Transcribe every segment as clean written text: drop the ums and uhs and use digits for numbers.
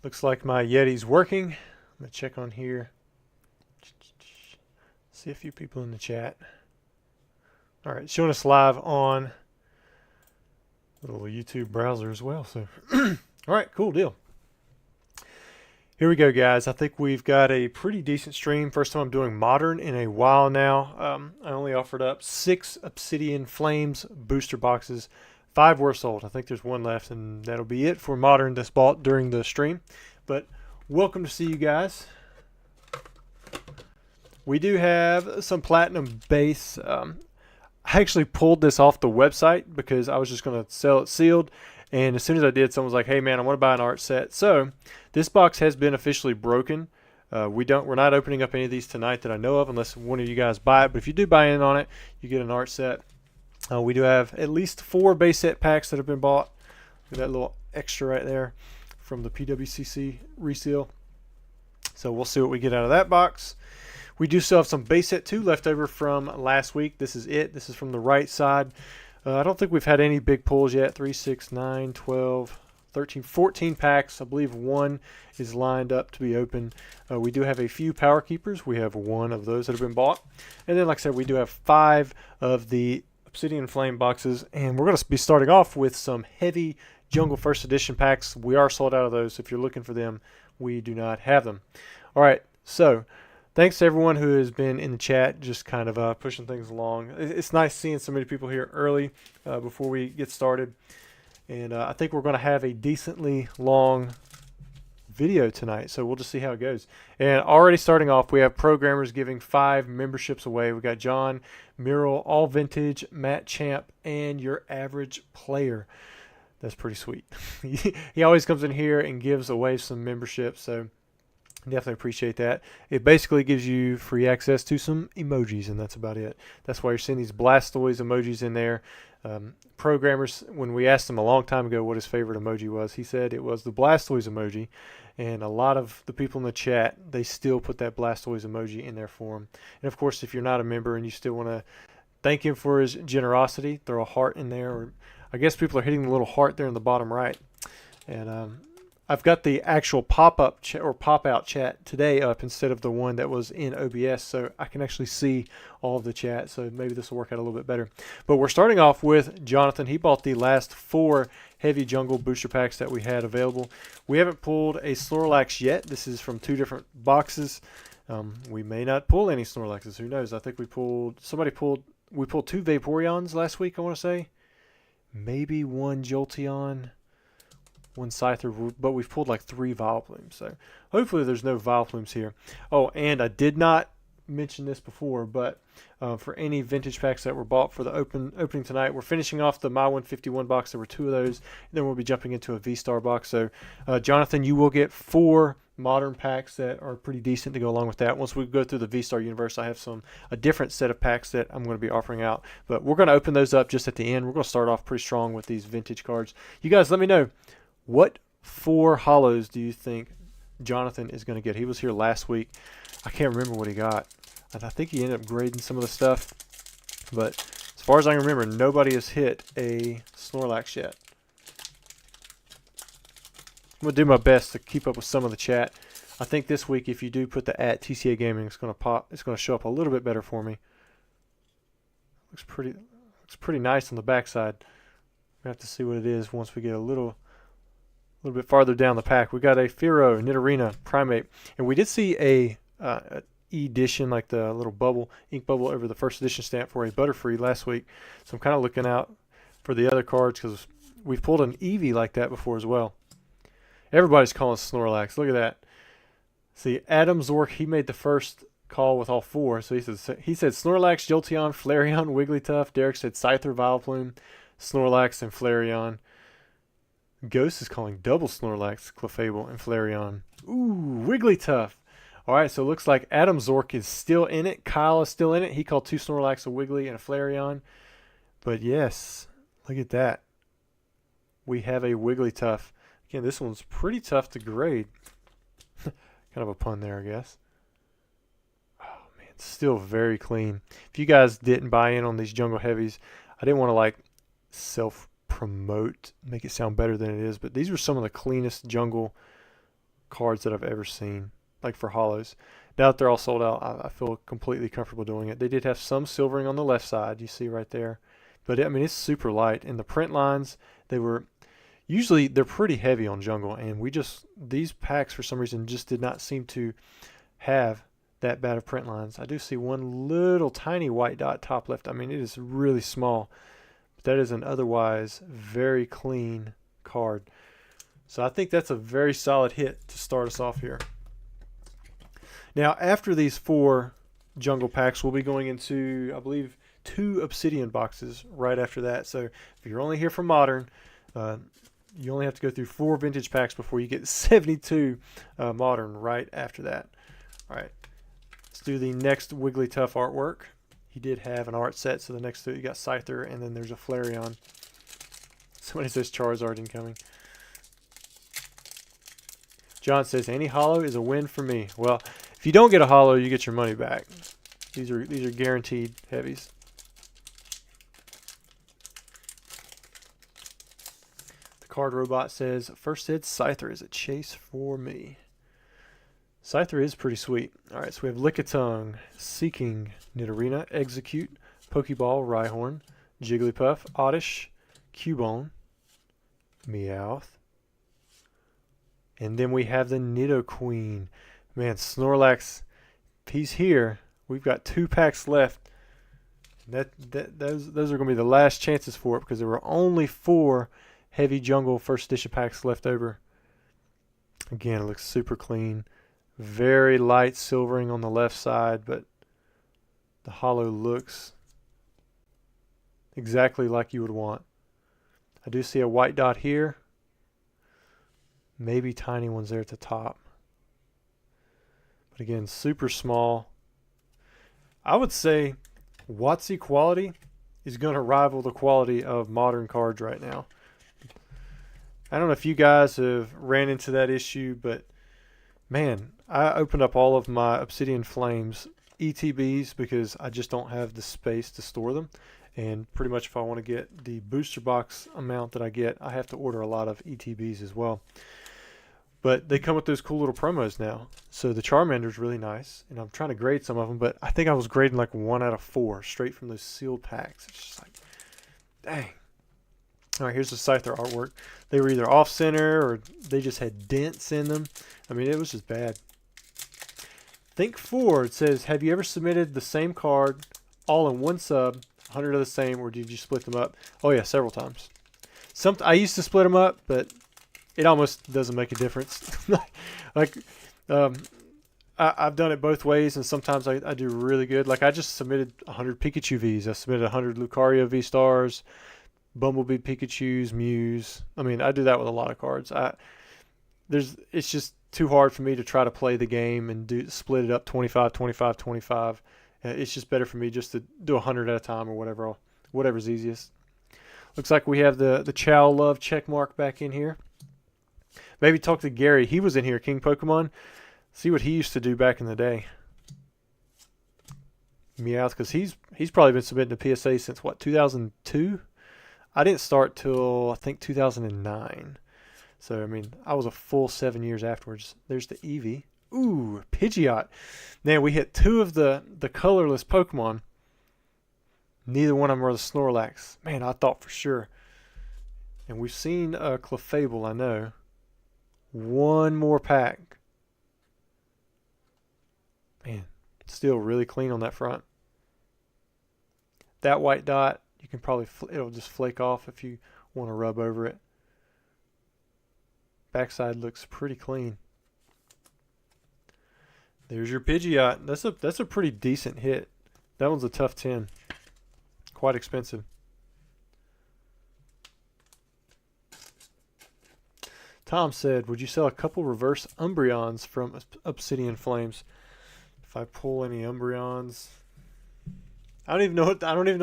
Looks like my Yeti's working. I'm going to check on here. See a few people in the chat. All right, showing us live on a little YouTube browser as well. So, all right, cool deal. Here we go, guys. I think we've got a pretty decent stream. First time I'm doing Modern in a while now. I only offered up 6 Obsidian Flames booster boxes. 5 were sold. I think there's 1 left, and that'll be it for Modern that's bought during the stream. But welcome to see you guys. We do have some Platinum base. I actually pulled this off the website because I was just going to sell it sealed. And as soon as I did, someone was like, hey, man, I want to buy an art set. So this box has been officially broken. We're not opening up any of these tonight that I know of unless one of you guys buy it. But if you do buy in on it, you get an art set. We do have at least 4 base set packs that have been bought. Look at that little extra right there from the PWCC reseal. So we'll see what we get out of that box. We do still have some base set 2 left over from last week. This is it. This is from the right side. I don't think we've had any big pulls yet. 3, 6, 9, 12, 13, 14 packs. I believe 1 is lined up to be open. We do have a few Power Keepers. We have 1 of those that have been bought. And then, like I said, we do have 5 of the Obsidian Flame boxes. And we're going to be starting off with some heavy Jungle First Edition packs. We are sold out of those. If you're looking for them, we do not have them. All right, so thanks to everyone who has been in the chat, just kind of pushing things along. It's nice seeing so many people here early before we get started. And I think we're going to have a decently long video tonight, so we'll just see how it goes. And already starting off, we have programmers giving 5 memberships away. We got John, Mural, All Vintage, Matt Champ, and Your Average Player. That's pretty sweet. He always comes in here and gives away some memberships, so definitely appreciate that. It basically gives you free access to some emojis, and that's about it. That's why you're seeing these Blastoise emojis in there. Programmers, when we asked him a long time ago what his favorite emoji was, he said it was the Blastoise emoji. And a lot of the people in the chat, they still put that Blastoise emoji in there for him. And of course, if you're not a member and you still want to thank him for his generosity, throw a heart in there. Or I guess people are hitting the little heart there in the bottom right. And I've got the actual pop-up or pop-out chat today up instead of the one that was in OBS, so I can actually see all of the chat, so maybe this will work out a little bit better. But we're starting off with Jonathan. He bought the last 4 Heavy Jungle booster packs that we had available. We haven't pulled a Snorlax yet. This is from 2 different boxes. We may not pull any Snorlaxes. Who knows? I think we pulled 2 Vaporeons last week, I want to say. Maybe 1 Jolteon. 1 Scyther, but we've pulled like 3 Vileplumes, so hopefully there's no Vileplumes here. Oh, and I did not mention this before, but for any vintage packs that were bought for the opening tonight, we're finishing off the My 151 box. There were 2 of those, and then we'll be jumping into a V-Star box. So, Jonathan, you will get 4 modern packs that are pretty decent to go along with that. Once we go through the V-Star universe, I have a different set of packs that I'm going to be offering out, but we're going to open those up just at the end. We're going to start off pretty strong with these vintage cards. You guys, let me know. What 4 hollows do you think Jonathan is going to get? He was here last week. I can't remember what he got. I think he ended up grading some of the stuff. But as far as I can remember, nobody has hit a Snorlax yet. I'm going to do my best to keep up with some of the chat. I think this week, if you do put the @TCA Gaming, it's going to show up a little bit better for me. Looks pretty nice on the backside. We have to see what it is once we get a little bit farther down the pack. We got a Fearow, Nidorina, Primate, and we did see a edition, like the little bubble, ink bubble over the first edition stamp for a Butterfree last week. So I'm kind of looking out for the other cards because we've pulled an Eevee like that before as well. Everybody's calling Snorlax. Look at that. See, Adam Zork, he made the first call with all 4. So he said Snorlax, Jolteon, Flareon, Wigglytuff. Derek said Scyther, Vileplume, Snorlax, and Flareon. Ghost is calling double Snorlax, Clefable, and Flareon. Ooh, Wigglytuff. All right, so it looks like Adam Zork is still in it. Kyle is still in it. He called 2 Snorlax, a Wiggly, and a Flareon. But yes, look at that. We have a Wigglytuff. Again, this one's pretty tough to grade. Kind of a pun there, I guess. Oh, man, it's still very clean. If you guys didn't buy in on these Jungle Heavies, I didn't want to, like, self-promote, make it sound better than it is, but these were some of the cleanest Jungle cards that I've ever seen, like for holos. Now that they're all sold out, I feel completely comfortable doing it. They did have some silvering on the left side, you see right there. But I mean, it's super light. And the print lines, they were, usually they're pretty heavy on jungle. And these packs for some reason just did not seem to have that bad of print lines. I do see one little tiny white dot top left. I mean, it is really small. But that is an otherwise very clean card. So I think that's a very solid hit to start us off here. Now, after these 4 jungle packs, we'll be going into, I believe, 2 Obsidian boxes right after that. So if you're only here for Modern, you only have to go through 4 Vintage packs before you get 72 Modern right after that. All right, let's do the next Wigglytuff artwork. He did have an art set, so the next 2 you got Scyther, and then there's a Flareon. Somebody says Charizard incoming. John says any holo is a win for me. Well, if you don't get a holo, you get your money back. These are guaranteed heavies. The card robot says first hit Scyther is a chase for me. Scyther is pretty sweet. All right, so we have Lickitung, Seeking, Nidorina, Execute, Pokeball, Rhyhorn, Jigglypuff, Oddish, Cubone, Meowth, and then we have the Nidoqueen. Man, Snorlax, he's here. We've got 2 packs left. Those are going to be the last chances for it because there were only 4 heavy jungle first edition packs left over. Again, it looks super clean. Very light silvering on the left side, but the holo looks exactly like you would want. I do see a white dot here. Maybe tiny ones there at the top. But again, super small. I would say WotC quality is going to rival the quality of Modern cards right now. I don't know if you guys have ran into that issue, but man, I opened up all of my Obsidian Flames ETBs because I just don't have the space to store them. And pretty much if I want to get the booster box amount that I get, I have to order a lot of ETBs as well. But they come with those cool little promos now. So the Charmander's really nice. And I'm trying to grade some of them, but I think I was grading like 1 out of 4 straight from those sealed packs. It's just like, dang. All right, here's the Scyther artwork. They were either off-center or they just had dents in them. I mean, it was just bad. Think Forward says, have you ever submitted the same card all in one sub, 100 of the same, or did you split them up? Oh, yeah, several times. I used to split them up, but it almost doesn't make a difference. I've done it both ways, and sometimes I do really good. Like I just submitted 100 Pikachu Vs. I submitted 100 Lucario V-Stars, Bumblebee Pikachus, Mews. I mean, I do that with a lot of cards. It's just too hard for me to try to play the game and split it up 25, 25, 25. It's just better for me just to do 100 at a time or whatever's easiest. Looks like we have the Chow Love check mark back in here. Maybe talk to Gary. He was in here, King Pokemon. See what he used to do back in the day. Meowth, because he's probably been submitting to PSA since, what, 2002? I didn't start till, I think, 2009. So, I mean, I was a full 7 years afterwards. There's the Eevee. Ooh, Pidgeot. Man, we hit 2 of the colorless Pokemon. Neither one of them are the Snorlax. Man, I thought for sure. And we've seen a Clefable, I know. 1 more pack. Man, still really clean on that front. That white dot, you can probably, it'll just flake off if you want to rub over it. Backside looks pretty clean. There's your Pidgeot. That's a pretty decent hit. That one's a tough 10. Quite expensive. Tom said, would you sell a couple reverse Umbreons from Obsidian Flames? If I pull any Umbreons, I don't even know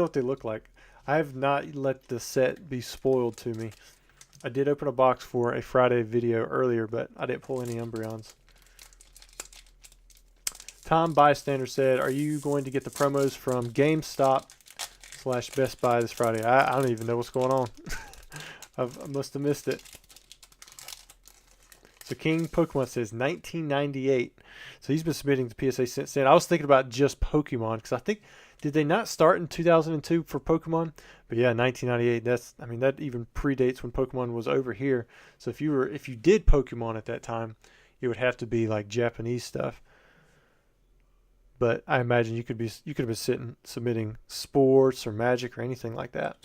what they look like. I have not let the set be spoiled to me. I did open a box for a Friday video earlier, but I didn't pull any Umbreons. Tom Bystander said, are you going to get the promos from GameStop/Best Buy this Friday? I don't even know what's going on. I must have missed it. So King Pokemon says 1998. So he's been submitting to PSA since then. I was thinking about just Pokemon because I think, did they not start in 2002 for Pokemon? But yeah, 1998. I mean, that even predates when Pokemon was over here. So if you did Pokemon at that time, it would have to be like Japanese stuff. But I imagine you could have been submitting sports or Magic or anything like that.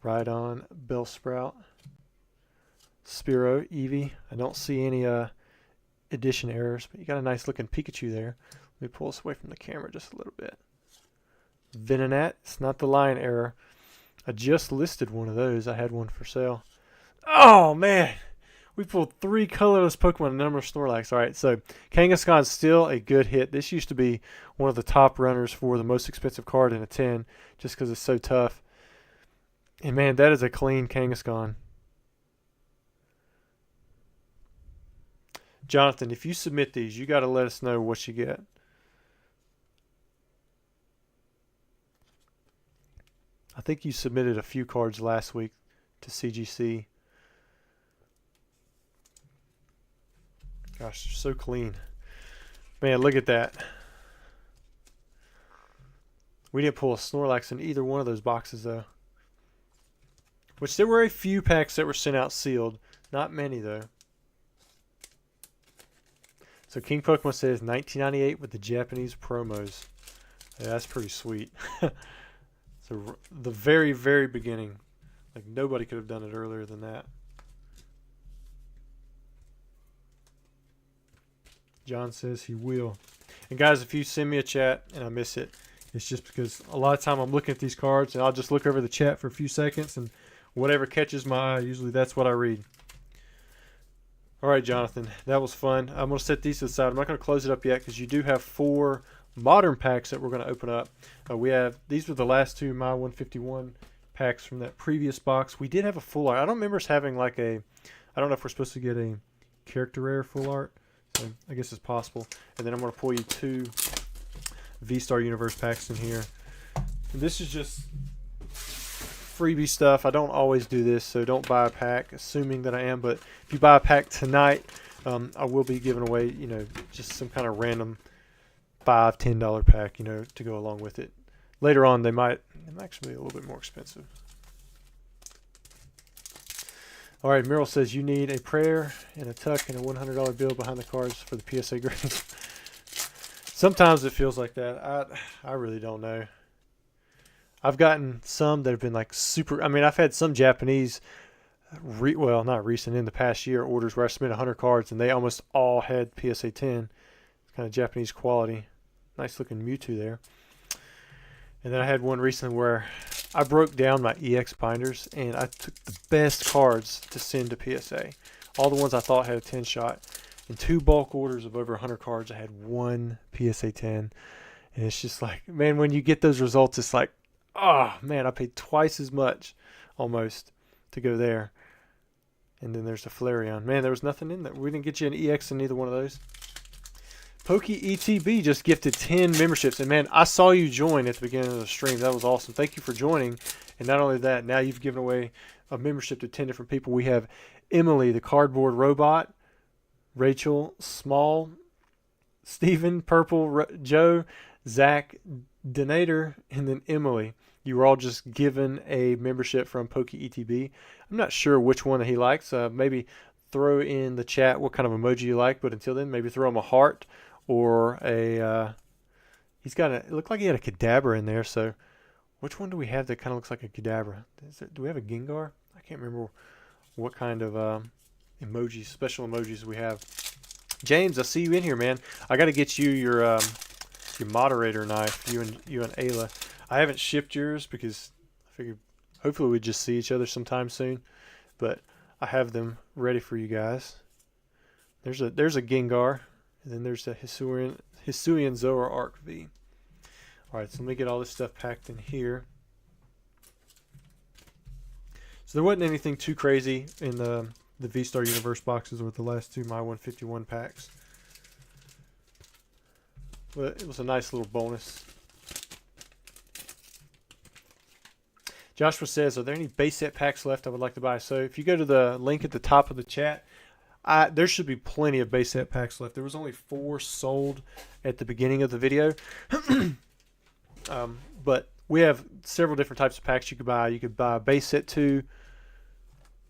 Right on, Bellsprout, Spearow, Eevee. I don't see any edition errors, but you got a nice looking Pikachu there. Let me pull this away from the camera just a little bit. Venonat, it's not the line error. I just listed one of those. I had one for sale. Oh man, we pulled 3 colorless Pokemon, a number of Snorlax. All right, so Kangaskhan's still a good hit. This used to be one of the top runners for the most expensive card in a 10, just because it's so tough. And man, that is a clean Kangaskhan. Jonathan, if you submit these, you got to let us know what you get. I think you submitted a few cards last week to CGC. Gosh, they're so clean. Man, look at that. We didn't pull a Snorlax in either one of those boxes, though. Which there were a few packs that were sent out sealed. Not many, though. So King Pokemon says 1998 with the Japanese promos. Yeah, that's pretty sweet. So the very, very beginning. Like nobody could have done it earlier than that. John says he will. And guys, if you send me a chat and I miss it, it's just because a lot of time I'm looking at these cards and I'll just look over the chat for a few seconds and whatever catches my eye, usually that's what I read. All right, Jonathan, that was fun. I'm going to set these to the side. I'm not going to close it up yet because you do have 4 modern packs that we're going to open up. These were the last 2 My 151 packs from that previous box. We did have a full art. I don't remember us having like I don't know if we're supposed to get a character rare full art. So I guess it's possible. And then I'm going to pull you 2 V-Star Universe packs in here. And this is just freebie stuff. I don't always do this, so don't buy a pack assuming that I am, but if you buy a pack tonight, I will be giving away, just some kind of random $5-10 pack, to go along with it. Later on, they might actually be a little bit more expensive. All right, Meryl says you need a prayer and a tuck and a $100 bill behind the cards for the PSA grades. Sometimes it feels like that. I really don't know. I've gotten some that have been like super. I mean, I've had some Japanese, not recent, in the past year orders where I submit 100 cards and they almost all had PSA 10. It's kind of Japanese quality. Nice looking Mewtwo there. And then I had one recently where I broke down my EX binders and I took the best cards to send to PSA. All the ones I thought had a 10 shot. In 2 bulk orders of over 100 cards, I had 1 PSA 10. And it's just like, man, when you get those results, it's like, oh, man, I paid twice as much almost to go there. And then there's the Flareon. Man, there was nothing in there. We didn't get you an EX in either one of those. Pokey ETB just gifted 10 memberships. And, man, I saw you join at the beginning of the stream. That was awesome. Thank you for joining. And not only that, now you've given away a membership to 10 different people. We have Emily, the cardboard robot, Rachel, Small, Stephen, Purple, Joe, Zach, Donator, and then Emily. You were all just given a membership from Pokey ETB. I'm not sure which one that he likes. Maybe throw in the chat what kind of emoji you like. But until then, maybe throw him a heart or a. It looked like he had a Kadabra in there. So, which one do we have that kind of looks like a Kadabra? Do we have a Gengar? I can't remember what kind of emojis, special emojis we have. James, I see you in here, man. I got to get you your moderator knife. You and Ayla. I haven't shipped yours because I figured hopefully we'd just see each other sometime soon. But I have them ready for you guys. There's a Gengar, and then there's a Hisuian Zoroark V. All right, so let me get all this stuff packed in here. So there wasn't anything too crazy in the V-Star Universe boxes with the last 2 My 151 packs. But it was a nice little bonus. Joshua says, are there any base set packs left I would like to buy? So if you go to the link at the top of the chat, there should be plenty of base set packs left. There was only 4 sold at the beginning of the video. But we have several different types of packs you could buy. You could buy base set 2.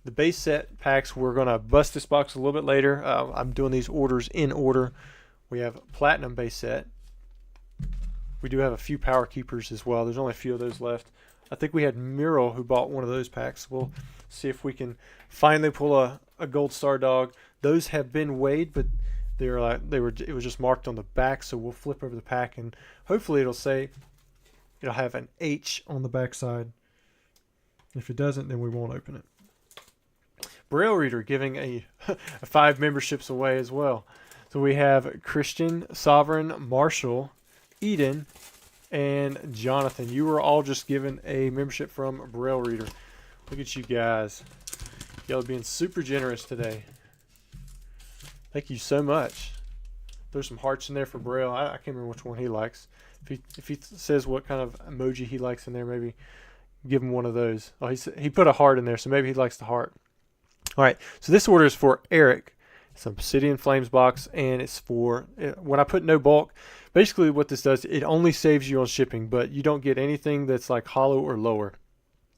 The base set packs, we're going to bust this box a little bit later. I'm doing these orders in order. We have platinum base set. We do have a few power keepers as well. There's only a few of those left. I think we had Mural who bought one of those packs. We'll see if we can finally pull a gold star dog. Those have been weighed, but it was just marked on the back, so we'll flip over the pack and hopefully it'll have an H on the back side. If it doesn't, then we won't open it. Braille Reader giving a 5 memberships away as well. So we have Christian, Sovereign, Marshall, Eden, and Jonathan. You were all just given a membership from Braille Reader. Look at you guys. Y'all being super generous today. Thank you so much. There's some hearts in there for Braille. I can't remember which one he likes. If he says what kind of emoji he likes in there, maybe give him one of those. Oh, he put a heart in there, so maybe he likes the heart. All right, so this order is for Eric. It's an Obsidian Flames box, and it's for, when I put no bulk, basically what this does, it only saves you on shipping, but you don't get anything that's like hollow or lower.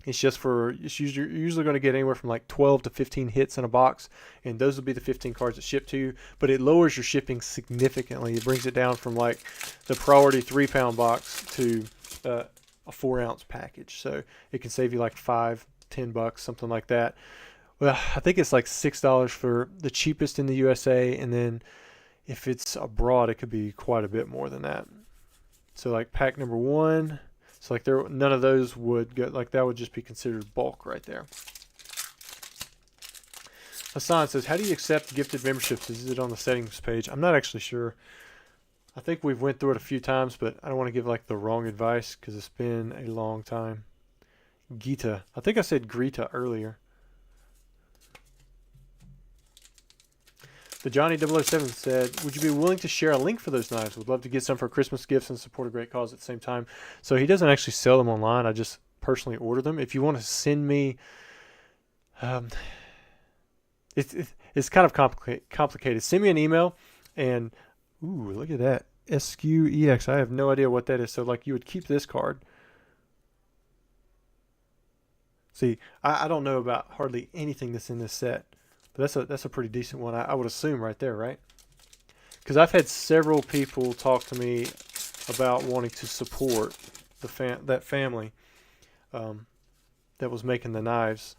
It's just you're usually going to get anywhere from like 12 to 15 hits in a box, and those will be the 15 cards that ship to you, but it lowers your shipping significantly. It brings it down from like the priority 3-pound box to a 4-ounce package, so it can save you like $5, $10, something like that. Well, I think it's like $6 for the cheapest in the USA, and then if it's abroad, it could be quite a bit more than that. So like pack number 1, so like none of those would go, like that would just be considered bulk right there. Hassan says, how do you accept gifted memberships? Is it on the settings page? I'm not actually sure. I think we've went through it a few times, but I don't want to give like the wrong advice because it's been a long time. Gita. I think I said Greta earlier. The Johnny 007 said, would you be willing to share a link for those knives? Would love to get some for Christmas gifts and support a great cause at the same time. So he doesn't actually sell them online. I just personally order them. If you want to send me, it's kind of complicated. Send me an email and, ooh, look at that. SQEX. I have no idea what that is. So like you would keep this card. See, I don't know about hardly anything that's in this set. But that's a pretty decent one, I would assume, right there, right? Because I've had several people talk to me about wanting to support that family that was making the knives.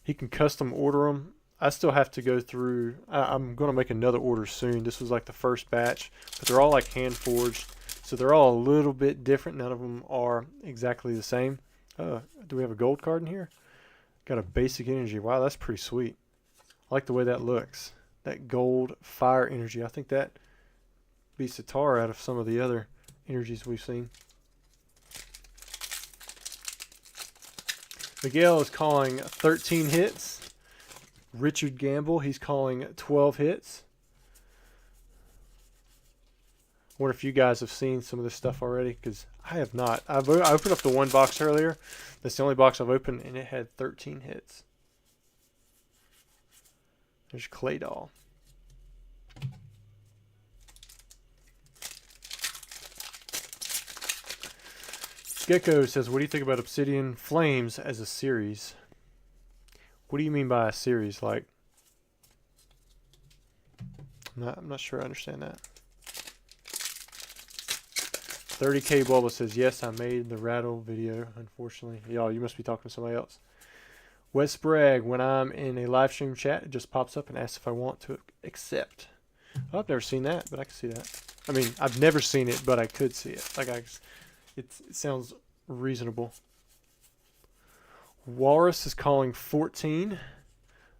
He can custom order them. I still have to go through. I'm going to make another order soon. This was like the first batch, but they're all like hand forged, so they're all a little bit different. None of them are exactly the same. Do we have a gold card in here? Got a basic energy. Wow, that's pretty sweet. I like the way that looks. That gold fire energy. I think that beats the tar out of some of the other energies we've seen. Miguel is calling 13 hits. Richard Gamble, he's calling 12 hits. I wonder if you guys have seen some of this stuff already, because I have not. I opened up the one box earlier. That's the only box I've opened, and it had 13 hits. There's Clay Doll. Gecko says, what do you think about Obsidian Flames as a series? What do you mean by a series? Like, I'm not sure I understand that. 30K Bulba says, yes, I made the rattle video, unfortunately. Y'all, you must be talking to somebody else. Wes Bragg, when I'm in a live stream chat, it just pops up and asks if I want to accept. Well, I've never seen that, but I can see that. I mean, I've never seen it, but I could see it. Like, it sounds reasonable. Walrus is calling 14.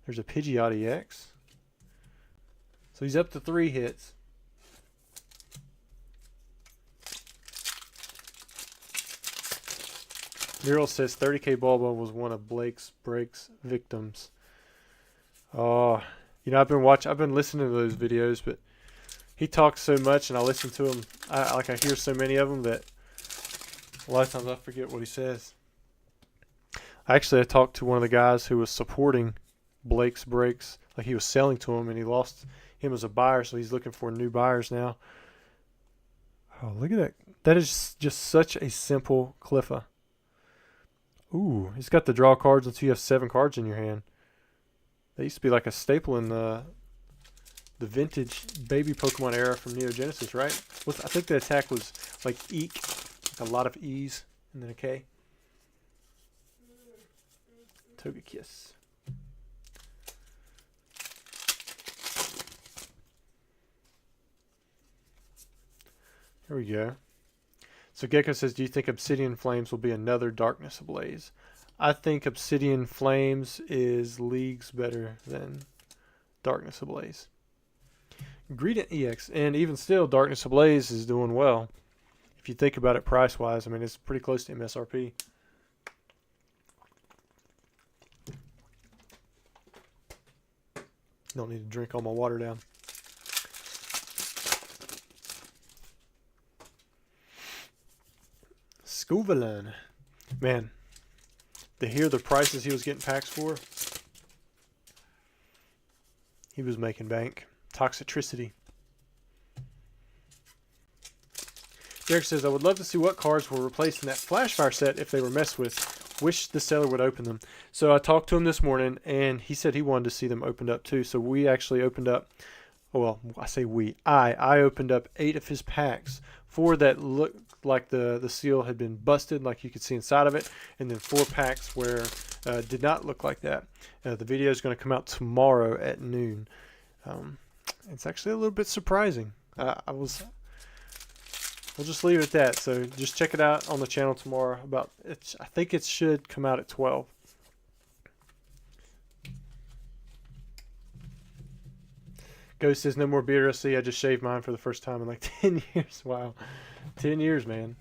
There's a Pidgeot EX. So he's up to 3 hits. Mural says 30K Bulba was one of Blake's Breaks victims. Oh, you know, I've been listening to those videos, but he talks so much and I listen to him. I hear so many of them that a lot of times I forget what he says. Actually, I talked to one of the guys who was supporting Blake's Brakes. Like, he was selling to him, and he lost him as a buyer, so he's looking for new buyers now. Oh, look at that. That is just such a simple Cliffa. Ooh, it's got the draw cards until you have 7 cards in your hand. That used to be like a staple in the vintage baby Pokemon era from Neo Genesis, right? I think the attack was like Eek, like a lot of E's and then a K. Togekiss. Here we go. So Gecko says, do you think Obsidian Flames will be another Darkness Ablaze? I think Obsidian Flames is leagues better than Darkness Ablaze. Greedent EX, and even still, Darkness Ablaze is doing well. If you think about it price-wise, I mean, it's pretty close to MSRP. Don't need to drink all my water down. Scovillain. Man, to hear the prices he was getting packs for, he was making bank. Toxicity. Derek says, I would love to see what cards were replaced in that Flashfire set if they were messed with. Wish the seller would open them. So I talked to him this morning, and he said he wanted to see them opened up too. So we actually opened up, well, I say we, I opened up 8 of his packs. 4 that looked like the seal had been busted, like you could see inside of it, and then 4 packs where did not look like that. The video is going to come out tomorrow at noon. It's actually a little bit surprising. We'll just leave it at that. So just check it out on the channel tomorrow. I think it should come out at 12. Ghost says, no more BRC. I just shaved mine for the first time in like 10 years. Wow. 10 years, man.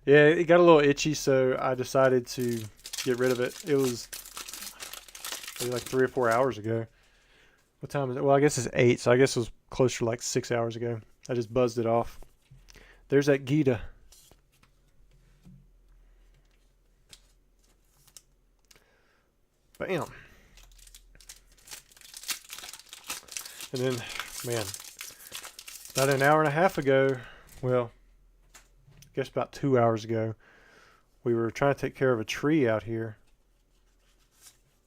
Yeah, it got a little itchy, so I decided to get rid of it. It was maybe like 3 or 4 hours ago. What time is it? Well, I guess it's 8, so I guess it was closer to like 6 hours ago. I just buzzed it off. There's that Gita. Bam. And then, man, about an hour and a half ago, well, I guess about 2 hours ago, we were trying to take care of a tree out here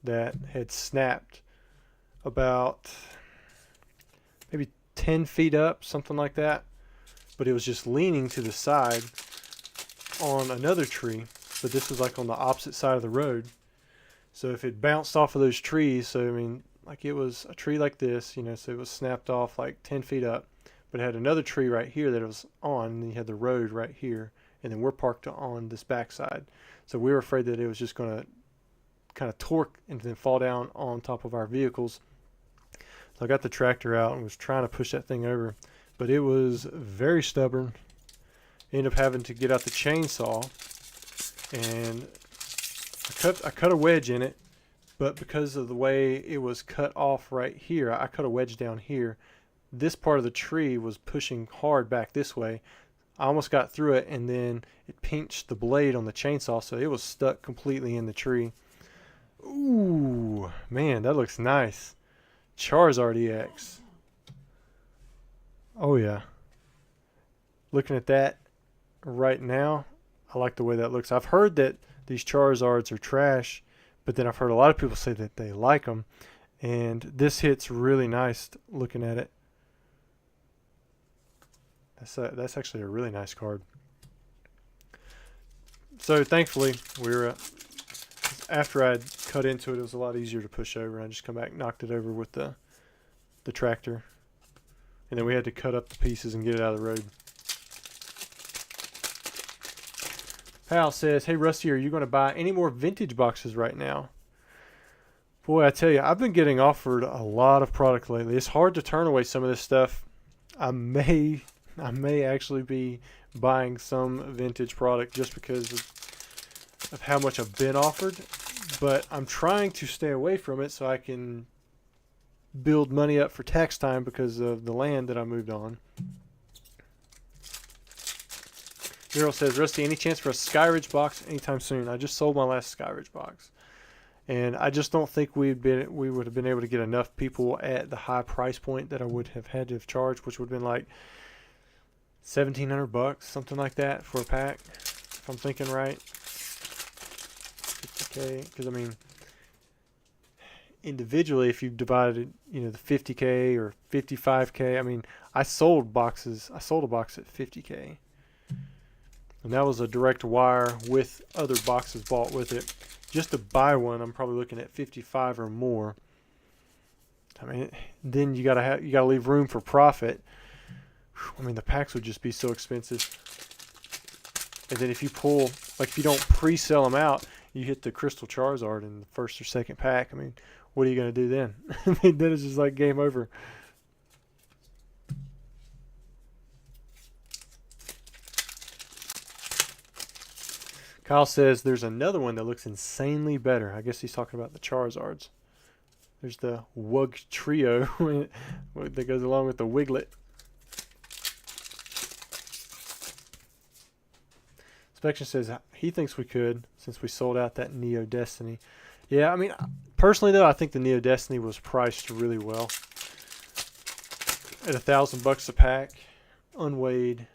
that had snapped about maybe 10 feet up, something like that. But it was just leaning to the side on another tree. But this was like on the opposite side of the road. So if it bounced off of those trees, so I mean, like it was a tree like this, you know, so it was snapped off like 10 feet up. But it had another tree right here that it was on, and then you had the road right here. And then we're parked on this backside. So we were afraid that it was just going to kind of torque and then fall down on top of our vehicles. So I got the tractor out and was trying to push that thing over. But it was very stubborn. Ended up having to get out the chainsaw, and I cut a wedge in it, but because of the way it was cut off right here, I cut a wedge down here. This part of the tree was pushing hard back this way. I almost got through it, and then it pinched the blade on the chainsaw, so it was stuck completely in the tree. Ooh, man, that looks nice. Charizard EX. Oh yeah. Looking at that right now, I like the way that looks. I've heard that these Charizards are trash, but then I've heard a lot of people say that they like them, and this hits really nice looking at it. That's actually a really nice card. So thankfully, after I'd cut into it, it was a lot easier to push over, and I just come back and knocked it over with the tractor. And then we had to cut up the pieces and get it out of the road. Pal says, hey Rusty, are you going to buy any more vintage boxes right now? Boy, I tell you, I've been getting offered a lot of product lately. It's hard to turn away some of this stuff. I may actually be buying some vintage product just because of how much I've been offered. But I'm trying to stay away from it so I can build money up for tax time because of the land that I moved on. Nero says, Rusty, any chance for a Skyridge box anytime soon? I just sold my last Skyridge box. and I just don't think we would have been able to get enough people at the high price point that I would have had to have charged, which would have been like $1,700, something like that for a pack, if I'm thinking right. 50K, because I mean, individually, if you divided, you know, the 50K or 55K, I mean, I sold a box at 50K, and that was a direct wire with other boxes bought with it. Just to buy one, I'm probably looking at 55 or more. I mean, then you gotta leave room for profit. I mean, the packs would just be so expensive. And then if you pull, like, if you don't pre-sell them out, you hit the Crystal Charizard in the first or second pack. I mean, what are you gonna do then? I mean, then it's just like game over. Kyle says there's another one that looks insanely better. I guess he's talking about the Charizards. There's the Wug Trio that goes along with the Wiglet. Inspection says he thinks we could, since we sold out that Neo Destiny. Yeah, I mean, personally though, I think the Neo Destiny was priced really well. At $1,000 a pack, unweighed,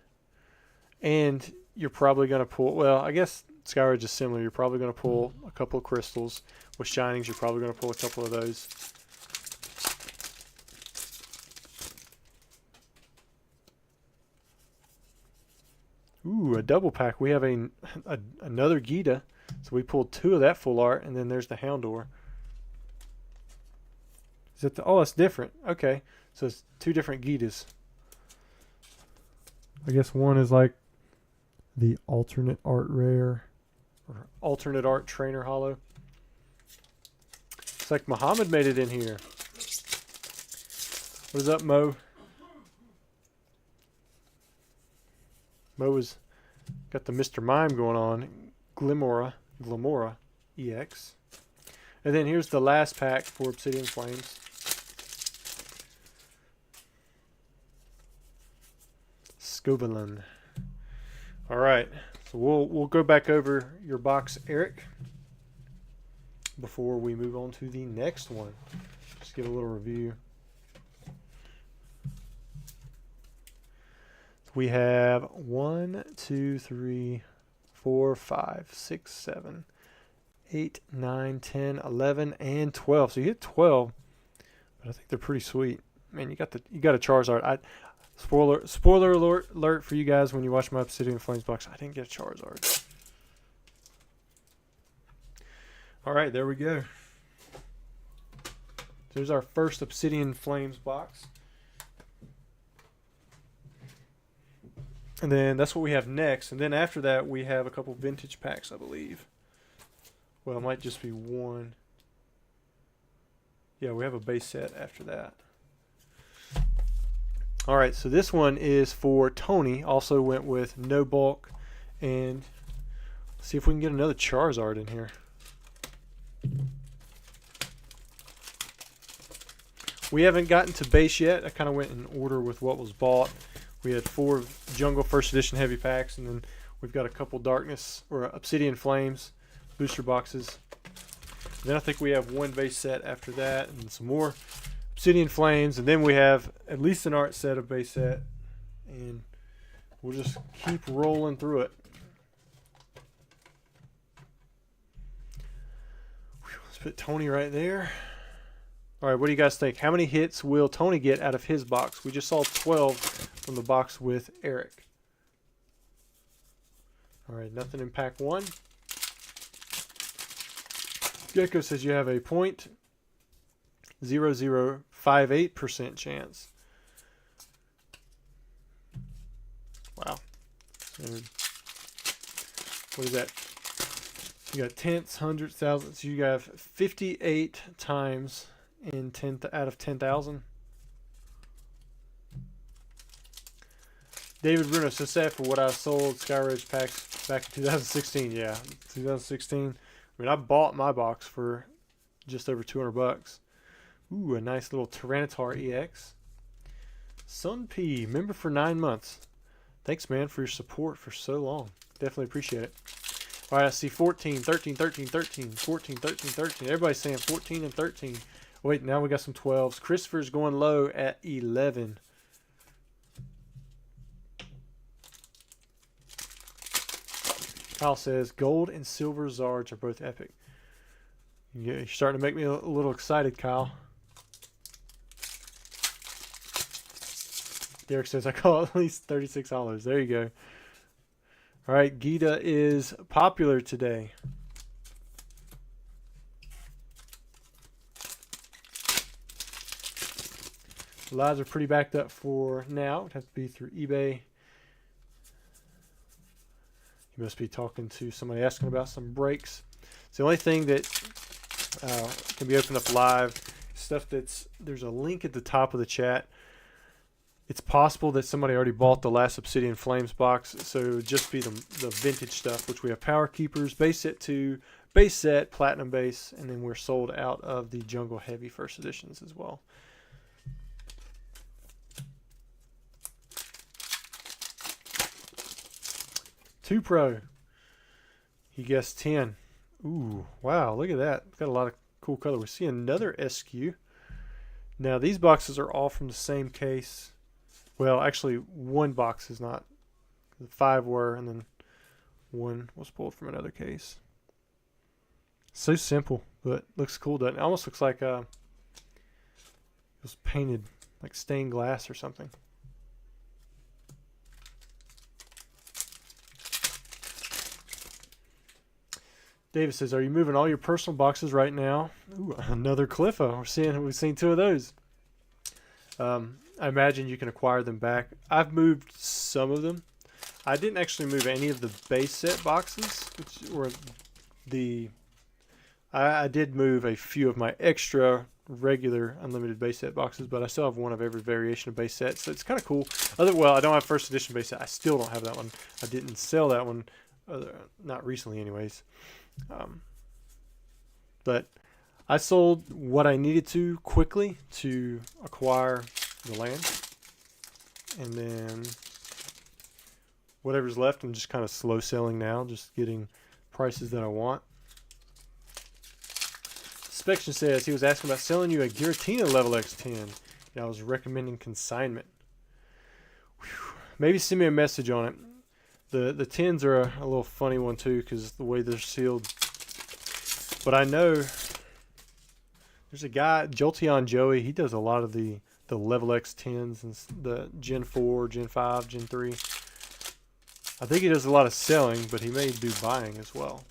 and you're probably going to pull, well, I guess Skyridge is similar. You're probably going to pull a couple of crystals. With Shinings, you're probably going to pull a couple of those. Ooh, a double pack. We have another Gita. So we pulled 2 of that full art, and then there's the Houndour. Is it oh, it's different. Okay. So it's 2 different Gitas. I guess one is like the alternate art rare, or alternate art trainer hollow. It's like Muhammad made it in here. What is up, Mo? Mo has got the Mr. Mime going on. Glamora EX. And then here's the last pack for Obsidian Flames. Scovelin. All right, so we'll go back over your box, Eric, before we move on to the next one. Just give a little review. We have 1, 2, 3, 4, 5, 6, 7, 8, 9, 10, 11, and 12. So you hit 12, but I think they're pretty sweet. Man, you got a Charizard. Spoiler alert for you guys when you watch my Obsidian Flames box. I didn't get a Charizard. All right, there we go. There's our first Obsidian Flames box. And then that's what we have next. And then after that, we have a couple vintage packs, I believe. Well, it might just be one. Yeah, we have a base set after that. All right, so this one is for Tony. Also went with no bulk. And let's see if we can get another Charizard in here. We haven't gotten to base yet. I kind of went in order with what was bought. We had 4 Jungle First Edition heavy packs, and then we've got a couple Darkness or Obsidian Flames booster boxes. And then I think we have 1 base set after that, and some more Obsidian Flames, and then we have at least an art set of base set, and we'll just keep rolling through it. Let's put Tony right there. All right, what do you guys think? How many hits will Tony get out of his box? We just saw 12 from the box with Eric. All right, nothing in pack 1. Gecko says you have a 0.0058% chance. Wow. What is that? You got tenths, hundreds, thousands. You have 58 times in 10 out of 10,000. David Bruno says sad for what I sold Skyridge packs back in 2016. Yeah, 2016. I mean, I bought my box for just over $200. Ooh, a nice little Tyranitar EX. Sun P, member for 9 months. Thanks, man, for your support for so long. Definitely appreciate it. All right, I see 14, 13, 13, 13, 14, 13, 13. Everybody's saying 14 and 13. Wait, now we got some 12s. Christopher's going low at 11. Kyle says gold and silver Zards are both epic. Yeah, you're starting to make me a little excited, Kyle. Derek says I call at least $36. There you go. All right, Gita is popular today. The lives are pretty backed up for now. It'd have to be through eBay. You must be talking to somebody asking about some breaks. It's the only thing that can be opened up live. Stuff there's a link at the top of the chat. It's possible that somebody already bought the last Obsidian Flames box, so it would just be the vintage stuff, which we have Power Keepers, base set 2, base set, Platinum base, and then we're sold out of the Jungle Heavy first editions as well. Two Pro. He guessed 10. Ooh, wow, look at that. Got a lot of cool color. We see another SQ. Now, these boxes are all from the same case. Well, actually, one box is not. The 5 were, and then one was pulled from another case. So simple, but looks cool, doesn't it? It almost looks like it was painted like stained glass or something. David says, "Are you moving all your personal boxes right now?" Ooh, another Cliffa. We've seen 2 of those. I imagine you can acquire them back. I've moved some of them. I didn't actually move any of the base set boxes, which were I did move a few of my extra regular unlimited base set boxes, but I still have one of every variation of base set, so it's kind of cool. Well, I don't have first edition base set. I still don't have that one. I didn't sell that one, not recently anyways. But I sold what I needed to quickly to acquire the land, and then whatever's left I'm just kind of slow selling now, just getting prices that I want. Inspection says he was asking about selling you a Giratina level X10, and I was recommending consignment. Whew. Maybe send me a message on it. The 10s are a little funny one too, because the way they're sealed. But I know there's a guy, Jolteon Joey, he does a lot of the level X 10s and the Gen 4, Gen 5, Gen 3. I think he does a lot of selling, but he may do buying as well.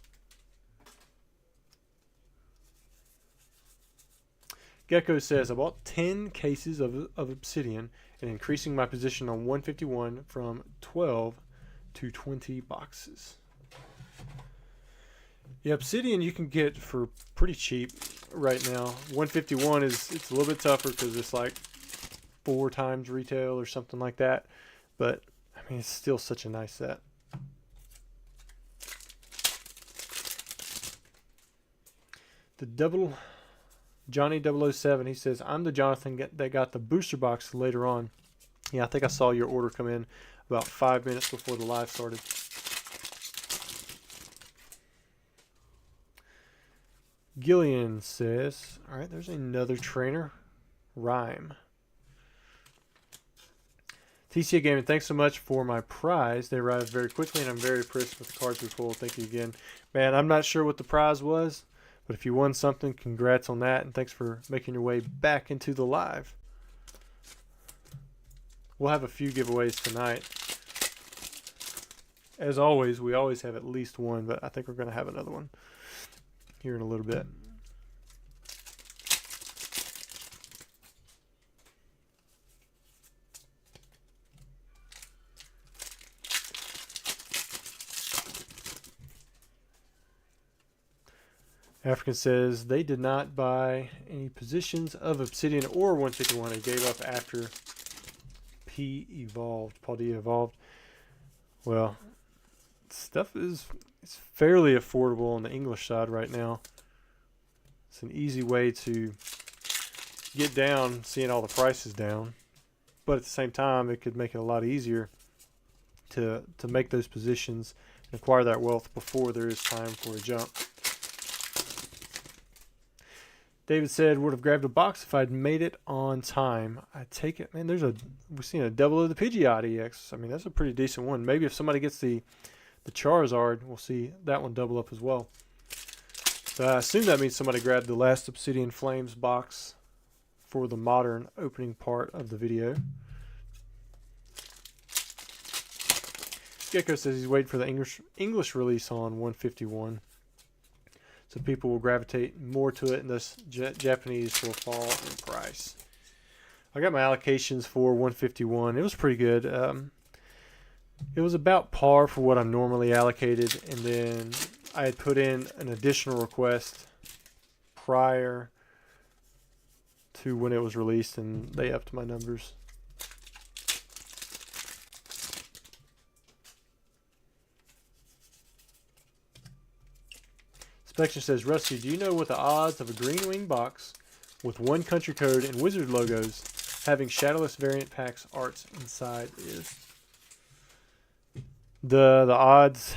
Gecko says, I bought 10 cases of Obsidian and increasing my position on 151 from 12 to 20 boxes. Yeah, Obsidian you can get for pretty cheap right now. 151 it's a little bit tougher because it's like 4 times retail or something like that. But I mean, it's still such a nice set. The Johnny 007, he says, I'm the Jonathan that got the booster box later on. Yeah, I think I saw your order come in about 5 minutes before the live started. Gillian says, all right, there's another trainer. Rhyme. TCA Gaming, thanks so much for my prize. They arrived very quickly, and I'm very impressed with the cards we pulled. Thank you again. Man, I'm not sure what the prize was, but if you won something, congrats on that, and thanks for making your way back into the live. We'll have a few giveaways tonight. As always, we always have at least one, but I think we're going to have another one here in a little bit. African says they did not buy any positions of Obsidian or 151. They gave up after P evolved. Paul D evolved. Well, stuff is fairly affordable on the English side right now. It's an easy way to get down seeing all the prices down, but at the same time it could make it a lot easier to make those positions and acquire that wealth before there is time for a jump. David said, would have grabbed a box if I'd made it on time. I take it, man. We're seeing a double of the Pidgeot EX. I mean, that's a pretty decent one. Maybe if somebody gets the Charizard, we'll see that one double up as well. So I assume that means somebody grabbed the last Obsidian Flames box for the modern opening part of the video. Gecko says he's waiting for the English release on 151. So people will gravitate more to it, and thus Japanese will fall in price. I got my allocations for 151. It was pretty good. It was about par for what I'm normally allocated, and then I had put in an additional request prior to when it was released, and they upped my numbers. Spectre says, Rusty, do you know what the odds of a green wing box with one country code and wizard logos having shadowless variant packs arts inside is? The odds,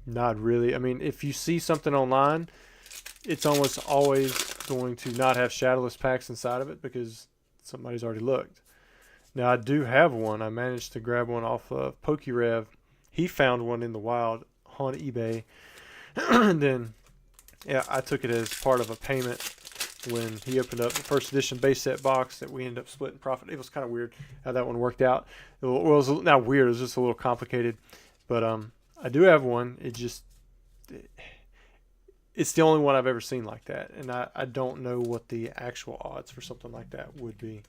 not really. I mean, if you see something online, it's almost always going to not have shadowless packs inside of it because somebody's already looked. Now, I do have one. I managed to grab one off of PokeRev. He found one in the wild on eBay. And then, yeah, I took it as part of a payment when he opened up the first edition base set box that we ended up splitting profit. It was kind of weird how that one worked out. It was not weird. It was just a little complicated. But I do have one. It's the only one I've ever seen like that. And I don't know what the actual odds for something like that would be.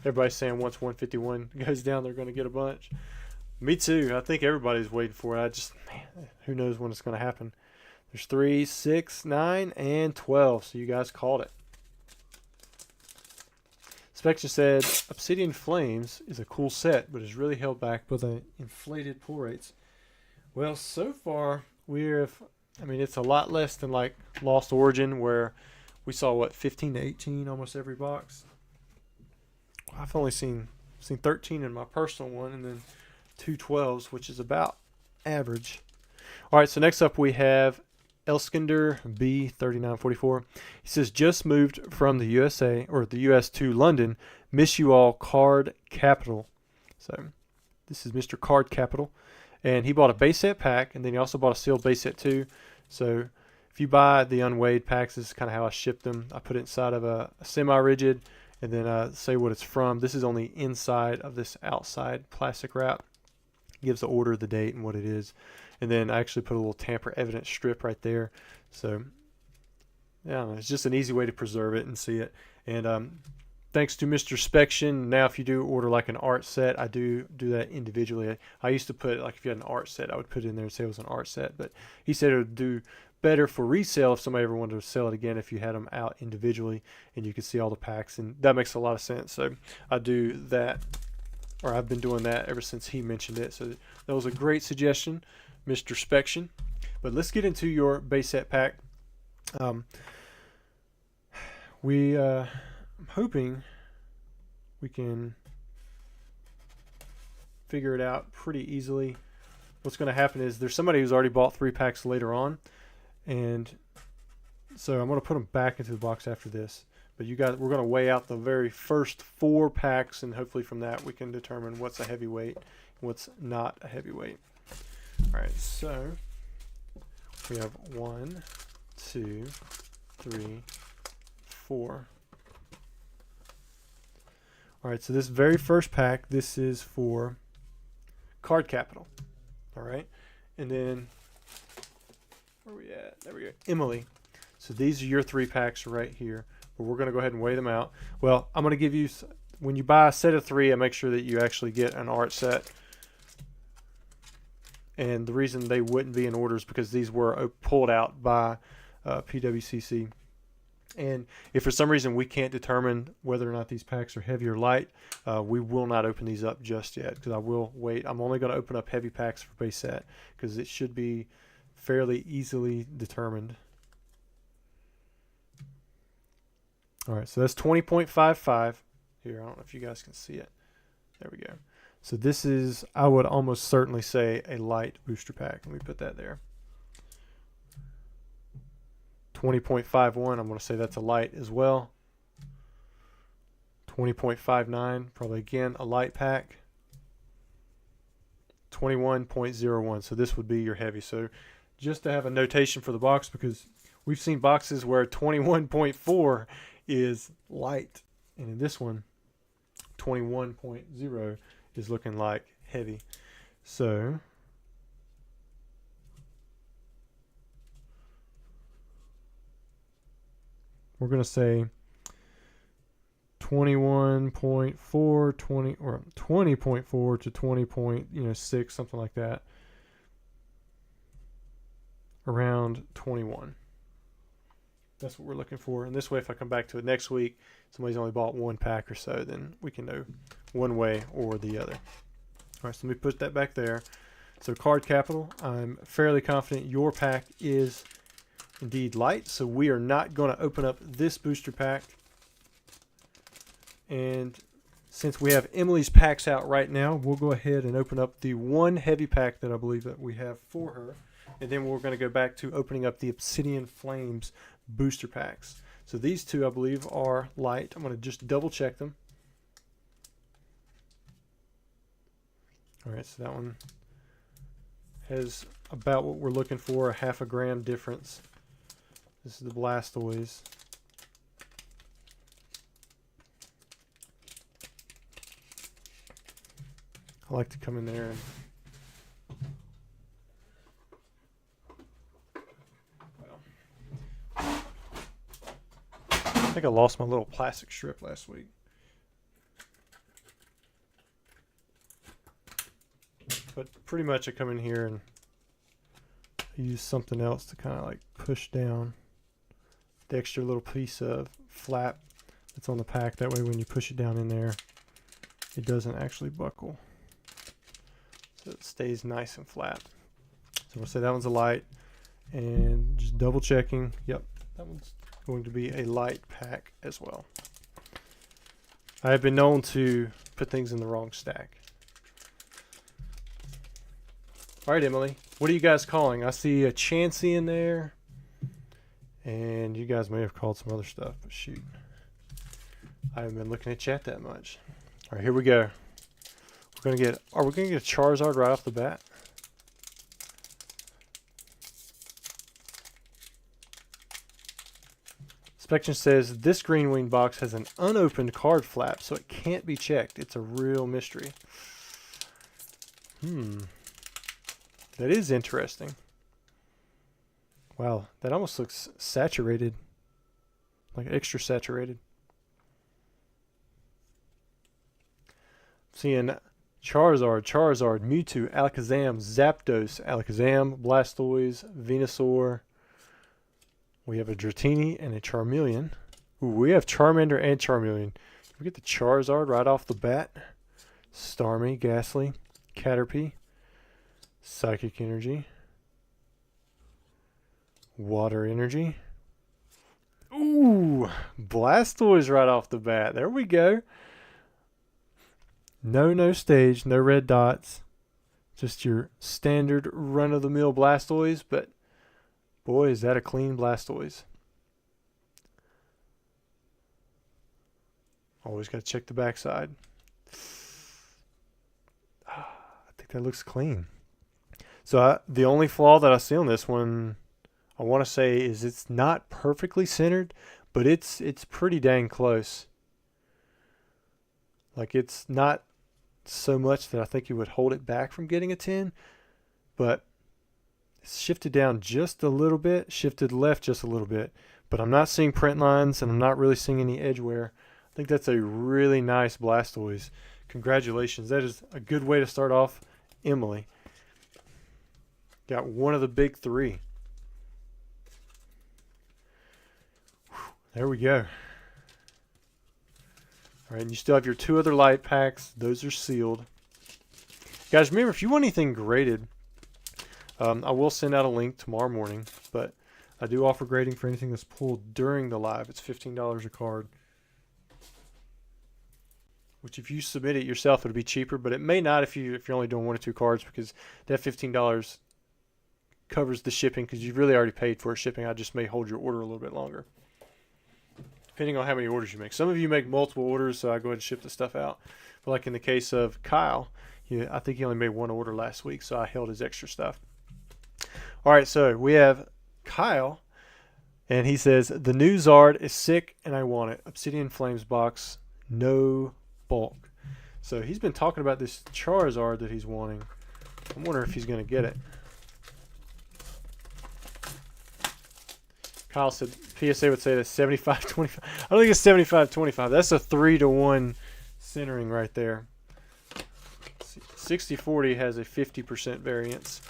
Everybody's saying once 151 goes down, they're going to get a bunch. Me too. I think everybody's waiting for it. Man, who knows when it's going to happen. There's 3, 6, 9, and 12. So you guys called it. Spectre said, Obsidian Flames is a cool set, but is really held back by the inflated pull rates. Well, so far, it's a lot less than like Lost Origin, where we saw, 15 to 18 almost every box. I've only seen 13 in my personal one, and then 2 12s, which is about average. All right, so next up we have Elskinder B3944. He says, just moved from the USA or the US to London. Miss you all, Card Capital. So this is Mr. Card Capital, and he bought a base set pack, and then he also bought a sealed base set too. So if you buy the unweighed packs, this is kind of how I ship them. I put it inside of a semi-rigid, and then say what it's from. This is only inside of this outside plastic wrap. It gives the order, the date, and what it is. And then I actually put a little tamper evidence strip right there. So, yeah, it's just an easy way to preserve it and see it. And thanks to Mr. Spection, now if you do order like an art set, I do that individually. I used to put, like if you had an art set, I would put it in there and say it was an art set. But he said it would do better for resale if somebody ever wanted to sell it again if you had them out individually and you could see all the packs, and that makes a lot of sense. So I do that, or I've been doing that ever since he mentioned it. So that was a great suggestion, Mr. Spection. But let's get into your base set pack. I'm hoping we can figure it out pretty easily. What's going to happen is there's somebody who's already bought 3 packs later on, and so I'm going to put them back into the box after this. But you guys, we're going to weigh out the very first 4 packs, and hopefully from that we can determine what's a heavyweight and what's not a heavyweight. All right, so we have 1, 2, 3, 4. All right, so this very first pack, this is for Card Capital. All right, and then where are we at? There we go, Emily. So these are your 3 packs right here, but we're going to go ahead and weigh them out. Well, I'm going to give you, when you buy a set of 3, I make sure that you actually get an art set. And the reason they wouldn't be in order is because these were pulled out by PWCC. And if for some reason we can't determine whether or not these packs are heavy or light, we will not open these up just yet, because I will wait. I'm only going to open up heavy packs for base set because it should be fairly easily determined. All right, so that's 20.55. Here, I don't know if you guys can see it. There we go. So this is, I would almost certainly say, a light booster pack. Let me put that there. 20.51, I'm going to say that's a light as well. 20.59, probably again a light pack. 21.01, so this would be your heavy. So just to have a notation for the box, because we've seen boxes where 21.4 is light, and in this one 21.0 is looking like heavy. So we're going to say 21.4, 20 or 20.4 to 20.6, something like that. Around 21. That's what we're looking for. And this way, if I come back to it next week, somebody's only bought one pack or so, then we can know one way or the other. All right, so let me put that back there. So card capital, I'm fairly confident your pack is indeed light. So we are not going to open up this booster pack. And since we have Emily's packs out right now, we'll go ahead and open up the one heavy pack that I believe that we have for her. And then we're going to go back to opening up the Obsidian Flames booster packs. So these two, I believe, are light. I'm going to just double check them. All right, so that one has about what we're looking for, a half a gram difference. This is the Blastoise. I like to come in there and I think I lost my little plastic strip last week. But pretty much I come in here and use something else to kind of like push down the extra little piece of flap that's on the pack. That way when you push it down in there, it doesn't actually buckle. So it stays nice and flat. So we'll say that one's a light. And just double checking. Yep, that one's going to be a light pack as well. I have been known to put things in the wrong stack. All right, Emily, what are you guys calling? I see a Chansey in there. And you guys may have called some other stuff, but shoot. I haven't been looking at chat that much. All right, here we go. Are we gonna get a Charizard right off the bat? Inspection says this green wing box has an unopened card flap, so it can't be checked. It's a real mystery. That is interesting. Wow, that almost looks saturated. Like extra saturated. Seeing Charizard, Mewtwo, Alakazam, Zapdos, Alakazam, Blastoise, Venusaur. We have a Dratini and a Charmeleon. Ooh, we have Charmander and Charmeleon. We get the Charizard right off the bat. Starmie, Ghastly, Caterpie, Psychic Energy, Water Energy. Ooh, Blastoise right off the bat. There we go. No stage, no red dots. Just your standard run-of-the-mill Blastoise, but boy, is that a clean Blastoise. Always got to check the backside. I think that looks clean. So the only flaw that I see on this one, I want to say, is it's not perfectly centered, but it's pretty dang close. Like, it's not so much that I think you would hold it back from getting a 10, but it's shifted down just a little bit, shifted left just a little bit, but I'm not seeing print lines and I'm not really seeing any edge wear. I think that's a really nice Blastoise. Congratulations. That is a good way to start off Emily. Got one of the big three. There we go. All right, and you still have your two other light packs. Those are sealed. Guys, remember, if you want anything graded, I will send out a link tomorrow morning, but I do offer grading for anything that's pulled during the live. It's $15 a card. which if you submit it yourself, it'll be cheaper, but it may not if you're only doing 1 or 2 cards, because that $15 covers the shipping, because you've really already paid for shipping. I just may hold your order a little bit longer, depending on how many orders you make. Some of you make multiple orders, so I go ahead and ship the stuff out. But like in the case of Kyle, I think he only made 1 order last week, so I held his extra stuff. All right, so we have Kyle, and he says, the new Zard is sick, and I want it. Obsidian Flames box, no bulk. So he's been talking about this Charizard that he's wanting. I'm wondering if he's going to get it. Kyle said PSA would say that's 75-25. I don't think it's 75-25. That's a 3-to-1 centering right there. 60-40 has a 50% variance.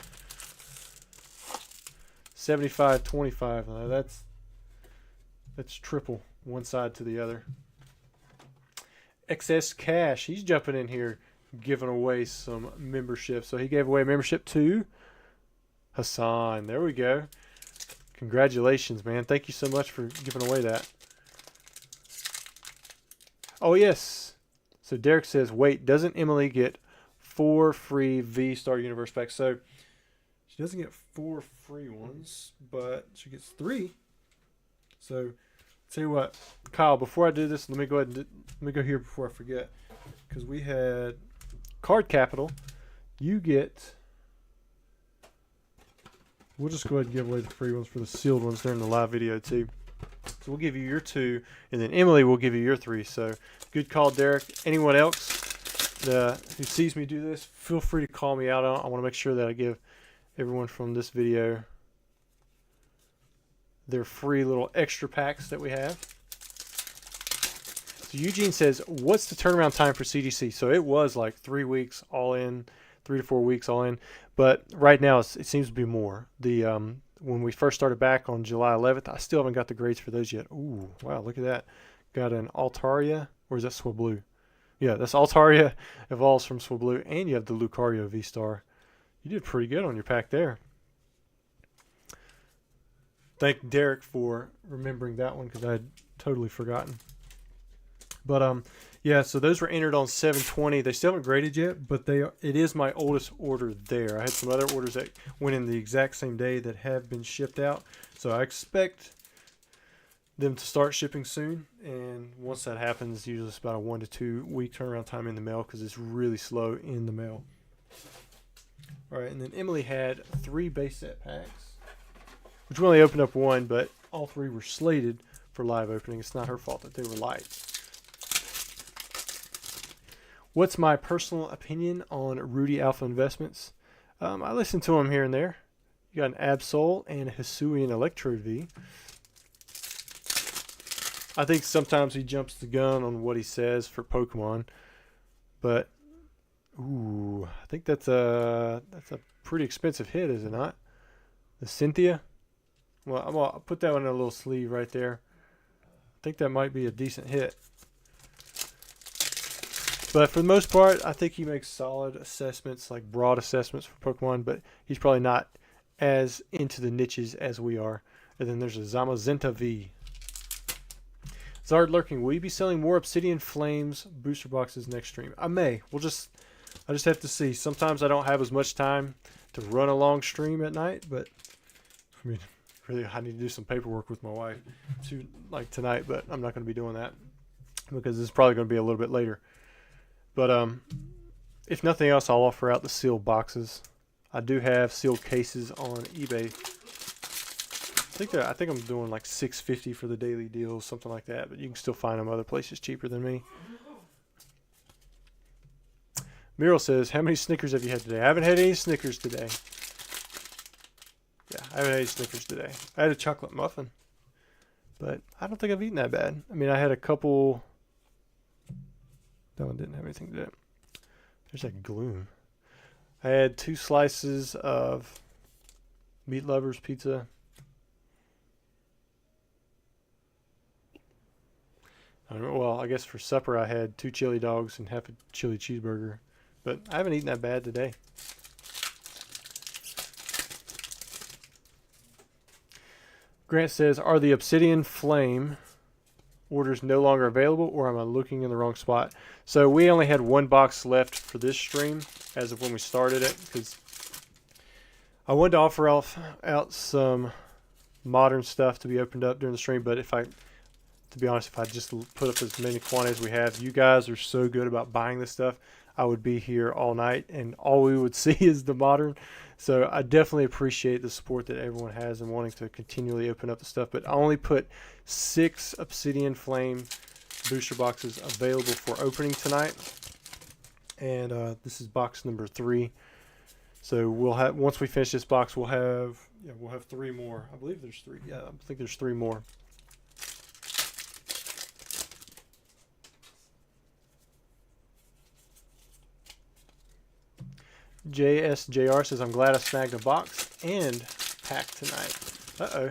75-25. That's triple one side to the other. Excess Cash. He's jumping in here, giving away some membership. So he gave away membership to Hassan. There we go. Congratulations, man. Thank you so much for giving away that. Oh, yes. So Derek says, wait, doesn't Emily get 4 free V-Star Universe packs? So she doesn't get 4 free ones, but she gets 3. So tell you what, Kyle, before I do this, let me go here before I forget, because we had Card Capital. You get... We'll just go ahead and give away the free ones for the sealed ones during the live video too. So we'll give you your 2, and then Emily will give you your 3. So good call, Derek. Anyone else who sees me do this, feel free to call me out on it. I want to make sure that I give everyone from this video their free little extra packs that we have. So Eugene says, what's the turnaround time for CDC? So it was like 3 weeks all in, 3 to 4 weeks all in. But right now it seems to be more. When we first started back on July 11th, I still haven't got the grades for those yet. Ooh, wow, look at that. Got an Altaria, or is that Swablu? Yeah, that's Altaria evolves from Swablu, and you have the Lucario V-Star. You did pretty good on your pack there. Thank Derek for remembering that one, because I had totally forgotten. But yeah, so those were entered on 7/20. They still haven't graded yet, but it is my oldest order there. I had some other orders that went in the exact same day that have been shipped out. So I expect them to start shipping soon. And once that happens, usually it's about a 1 to 2 week turnaround time in the mail, because it's really slow in the mail. All right, and then Emily had 3 base set packs, which we only opened up 1, but all 3 were slated for live opening. It's not her fault that they were light. What's my personal opinion on Rudy Alpha Investments? I listen to him here and there. You got an Absol and a Hisuian Electrode V. I think sometimes he jumps the gun on what he says for Pokemon, but ooh, I think that's a pretty expensive hit, is it not? The Cynthia. Well, I'll put that one in a little sleeve right there. I think that might be a decent hit. But for the most part, I think he makes solid assessments, like broad assessments for Pokemon, but he's probably not as into the niches as we are. And then there's a Zamazenta V. Zard Lurking, will you be selling more Obsidian Flames booster boxes next stream? I may. I just have to see. Sometimes I don't have as much time to run a long stream at night, but I mean, really, I need to do some paperwork with my wife tonight, but I'm not going to be doing that because it's probably going to be a little bit later. But if nothing else, I'll offer out the sealed boxes. I do have sealed cases on eBay. I think I'm doing like $6.50 for the daily deals, something like that. But you can still find them other places cheaper than me. Muriel says, how many Snickers have you had today? I haven't had any Snickers today. Yeah, I haven't had any Snickers today. I had a chocolate muffin. But I don't think I've eaten that bad. I mean, I had a couple... That one didn't have anything to do. There's that gloom. I had 2 slices of Meat Lovers pizza. Well, I guess for supper I had 2 chili dogs and half a chili cheeseburger. But I haven't eaten that bad today. Grant says, are the Obsidian Flame orders no longer available, or am I looking in the wrong spot? So we only had one box left for this stream as of when we started it, because I wanted to offer out some modern stuff to be opened up during the stream, but to be honest, if I just put up as many quantities as we have, you guys are so good about buying this stuff, I would be here all night and all we would see is the modern. So I definitely appreciate the support that everyone has and wanting to continually open up the stuff. But I only put 6 Obsidian Flame booster boxes available for opening tonight. And this is box number 3. So we'll have, once we finish this box, we'll have 3 more. I believe there's 3. Yeah, I think there's 3 more. JSJR says, I'm glad I snagged a box and pack tonight. Uh-oh.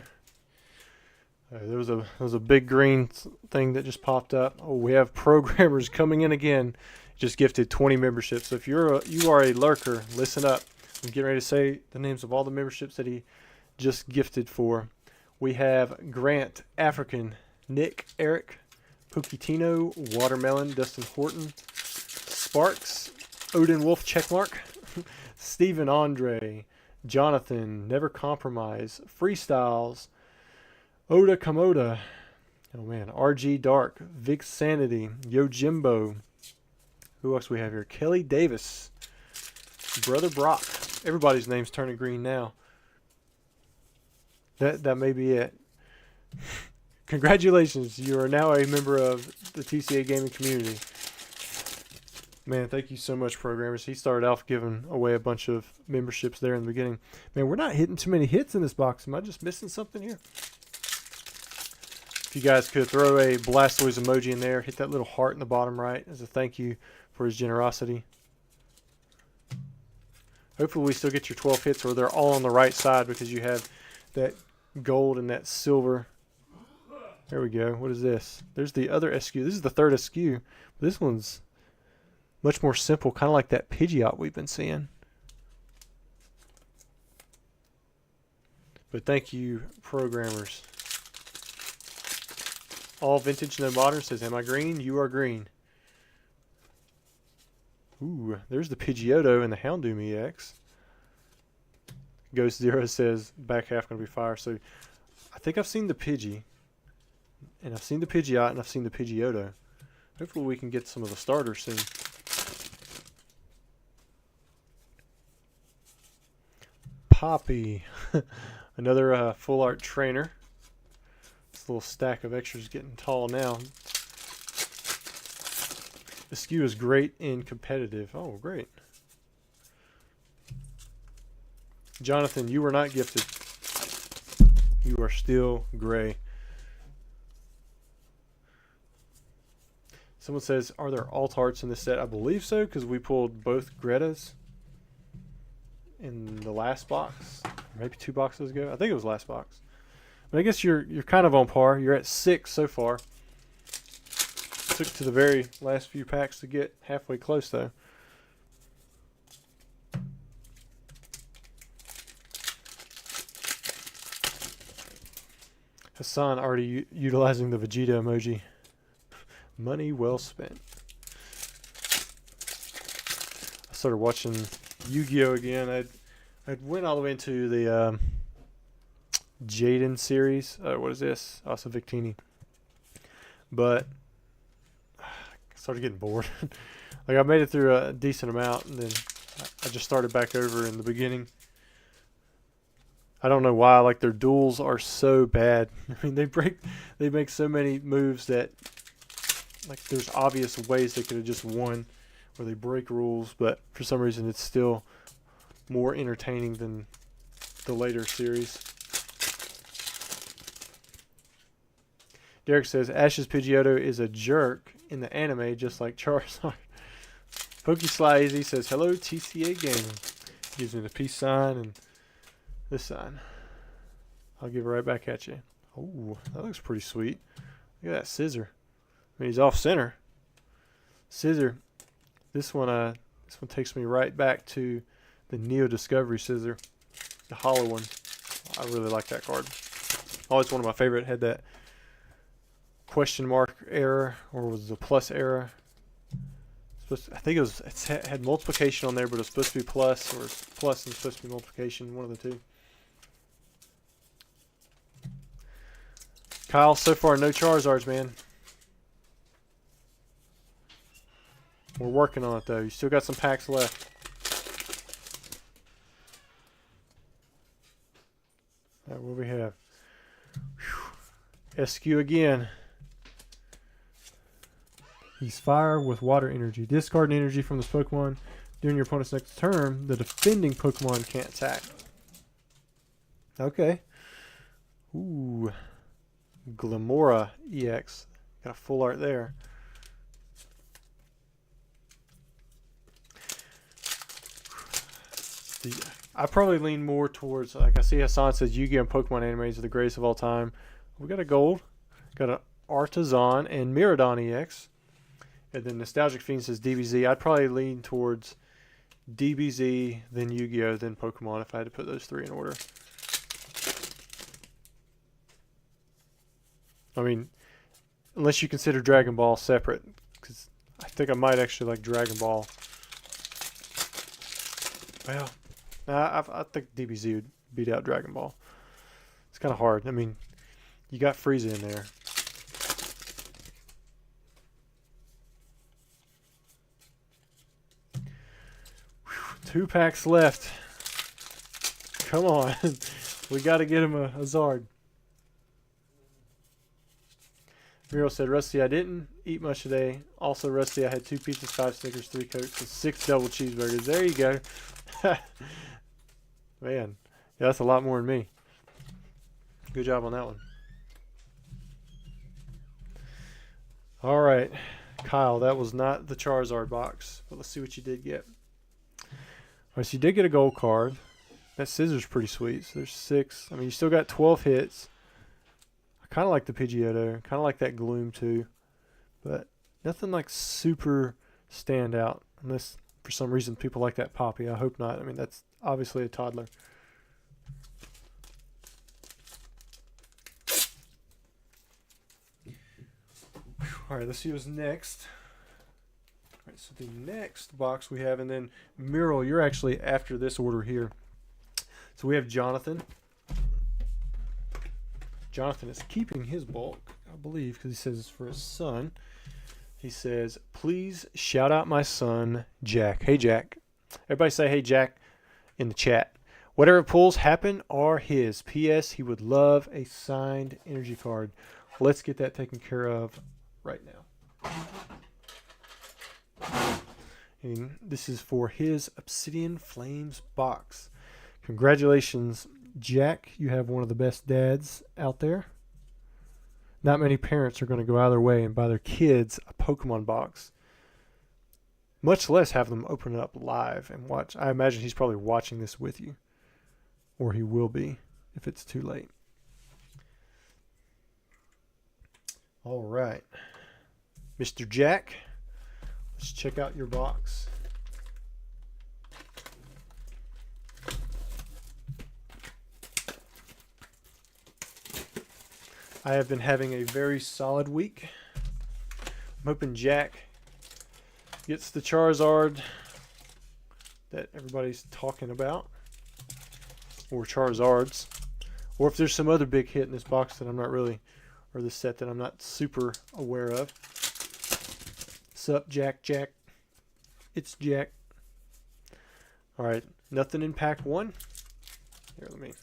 There was a big green thing that just popped up. Oh, we have programmers coming in again. Just gifted 20 memberships. So if you are a lurker, listen up. I'm getting ready to say the names of all the memberships that he just gifted for. We have Grant, African, Nick, Eric, Pukitino, Watermelon, Dustin Horton, Sparks, Odin Wolf checkmark, Stephen Andre, Jonathan, Never Compromise, Freestyles, Oda Komoda, oh man, RG Dark, Vic Sanity, Yo Jimbo. Who else we have here? Kelly Davis, Brother Brock. Everybody's name's turning green now. That may be it. Congratulations, you are now a member of the TCA gaming community. Man, thank you so much, programmers. He started off giving away a bunch of memberships there in the beginning. Man, we're not hitting too many hits in this box. Am I just missing something here? If you guys could throw a Blastoise emoji in there, hit that little heart in the bottom right as a thank you for his generosity. Hopefully we still get your 12 hits, or they're all on the right side because you have that gold and that silver. There we go. What is this? There's the other SQ. This is the third SQ. This one's much more simple, kind of like that Pidgeot we've been seeing. But thank you, programmers. All vintage, no modern says, am I green? You are green. Ooh, there's the Pidgeotto and the Houndoom EX. Ghost Zero says, back half going to be fire. So I think I've seen the Pidgey, and I've seen the Pidgeot, and I've seen the Pidgeotto. Hopefully we can get some of the starters soon. Poppy, another full art trainer. This little stack of extras is getting tall now. The SKU is great in competitive. Oh, great. Jonathan, you were not gifted. You are still gray. Someone says, are there alt arts in this set? I believe so, because we pulled both Greta's in the last box, maybe 2 boxes ago. I think it was last box. But I guess you're kind of on par. You're at 6 so far. Took to the very last few packs to get halfway close, though. Hassan already utilizing the Vegeta emoji. Money well spent. I started watching Yu-Gi-Oh! Again. I went all the way into the Jaden series. What is this? Also Victini. But I started getting bored. Like, I made it through a decent amount, and then I just started back over in the beginning. I don't know why. Like, their duels are so bad. I mean, they make so many moves that, like, there's obvious ways they could have just won, where they break rules, but for some reason it's still more entertaining than the later series. Derek says, Ash's Pidgeotto is a jerk in the anime, just like Charizard. PokeSlyZ says, hello, TCA Gaming. Gives me the peace sign and this sign. I'll give it right back at you. Oh, that looks pretty sweet. Look at that scissor. I mean, he's off center. Scissor. This one takes me right back to the Neo Discovery scissor, the hollow one. I really like that card. Always one of my favorite. Had that question mark error, or was it a plus error? I think it had multiplication on there, but it was supposed to be plus, or plus and supposed to be multiplication, one of the two. Kyle, so far no Charizards, man. We're working on it though. You still got some packs left. All right, what do we have? Whew. SQ again. He's fire with water energy. Discard energy from this Pokemon. During your opponent's next turn, the defending Pokemon can't attack. Okay. Ooh. Glamora EX. Got a full art there. I probably lean more towards, like I see Hassan says, Yu-Gi-Oh! And Pokemon animes are the greatest of all time. We got a gold. Got an Artisan and Miraidon EX. And then Nostalgic Fiend says DBZ. I'd probably lean towards DBZ, then Yu-Gi-Oh!, then Pokemon if I had to put those three in order. I mean, unless you consider Dragon Ball separate, because I think I might actually like Dragon Ball. Well, I think DBZ would beat out Dragon Ball. It's kind of hard. I mean, you got Frieza in there. Whew, 2 packs left. Come on. We got to get him a Zard. Miro said, Rusty, I didn't eat much today. Also, Rusty, I had 2 pizzas, 5 Snickers, 3 Cokes, and 6 double cheeseburgers. There you go. Man, yeah, that's a lot more than me. Good job on that one. All right, Kyle, that was not the Charizard box, but let's see what you did get. All right, so you did get a gold card. That scissor's pretty sweet. So there's 6. I mean, you still got 12 hits. Kind of like the Pidgeotto, kind of like that Gloom too, but nothing like super stand out unless for some reason people like that Poppy. I hope not. I mean, that's obviously a toddler. All right, let's see what's next. All right, so the next box we have, and then Muriel, you're actually after this order here. So we have Jonathan. Jonathan is keeping his bulk, I believe, because he says it's for his son. He says, please shout out my son, Jack. Hey, Jack. Everybody say, hey, Jack, in the chat. Whatever pulls happen are his. P.S. He would love a signed energy card. Let's get that taken care of right now. And this is for his Obsidian Flames box. Congratulations, Jack, you have one of the best dads out there. Not many parents are going to go out of their way and buy their kids a Pokemon box, much less have them open it up live and watch. I imagine he's probably watching this with you, or he will be if it's too late. All right, Mr. Jack, let's check out your box. I have been having a very solid week. I'm hoping Jack gets the Charizard that everybody's talking about, or Charizards, or if there's some other big hit in this box that I'm not really, or this set that I'm not super aware of. Sup, Jack? It's Jack. All right, nothing in pack 1. Here, let me.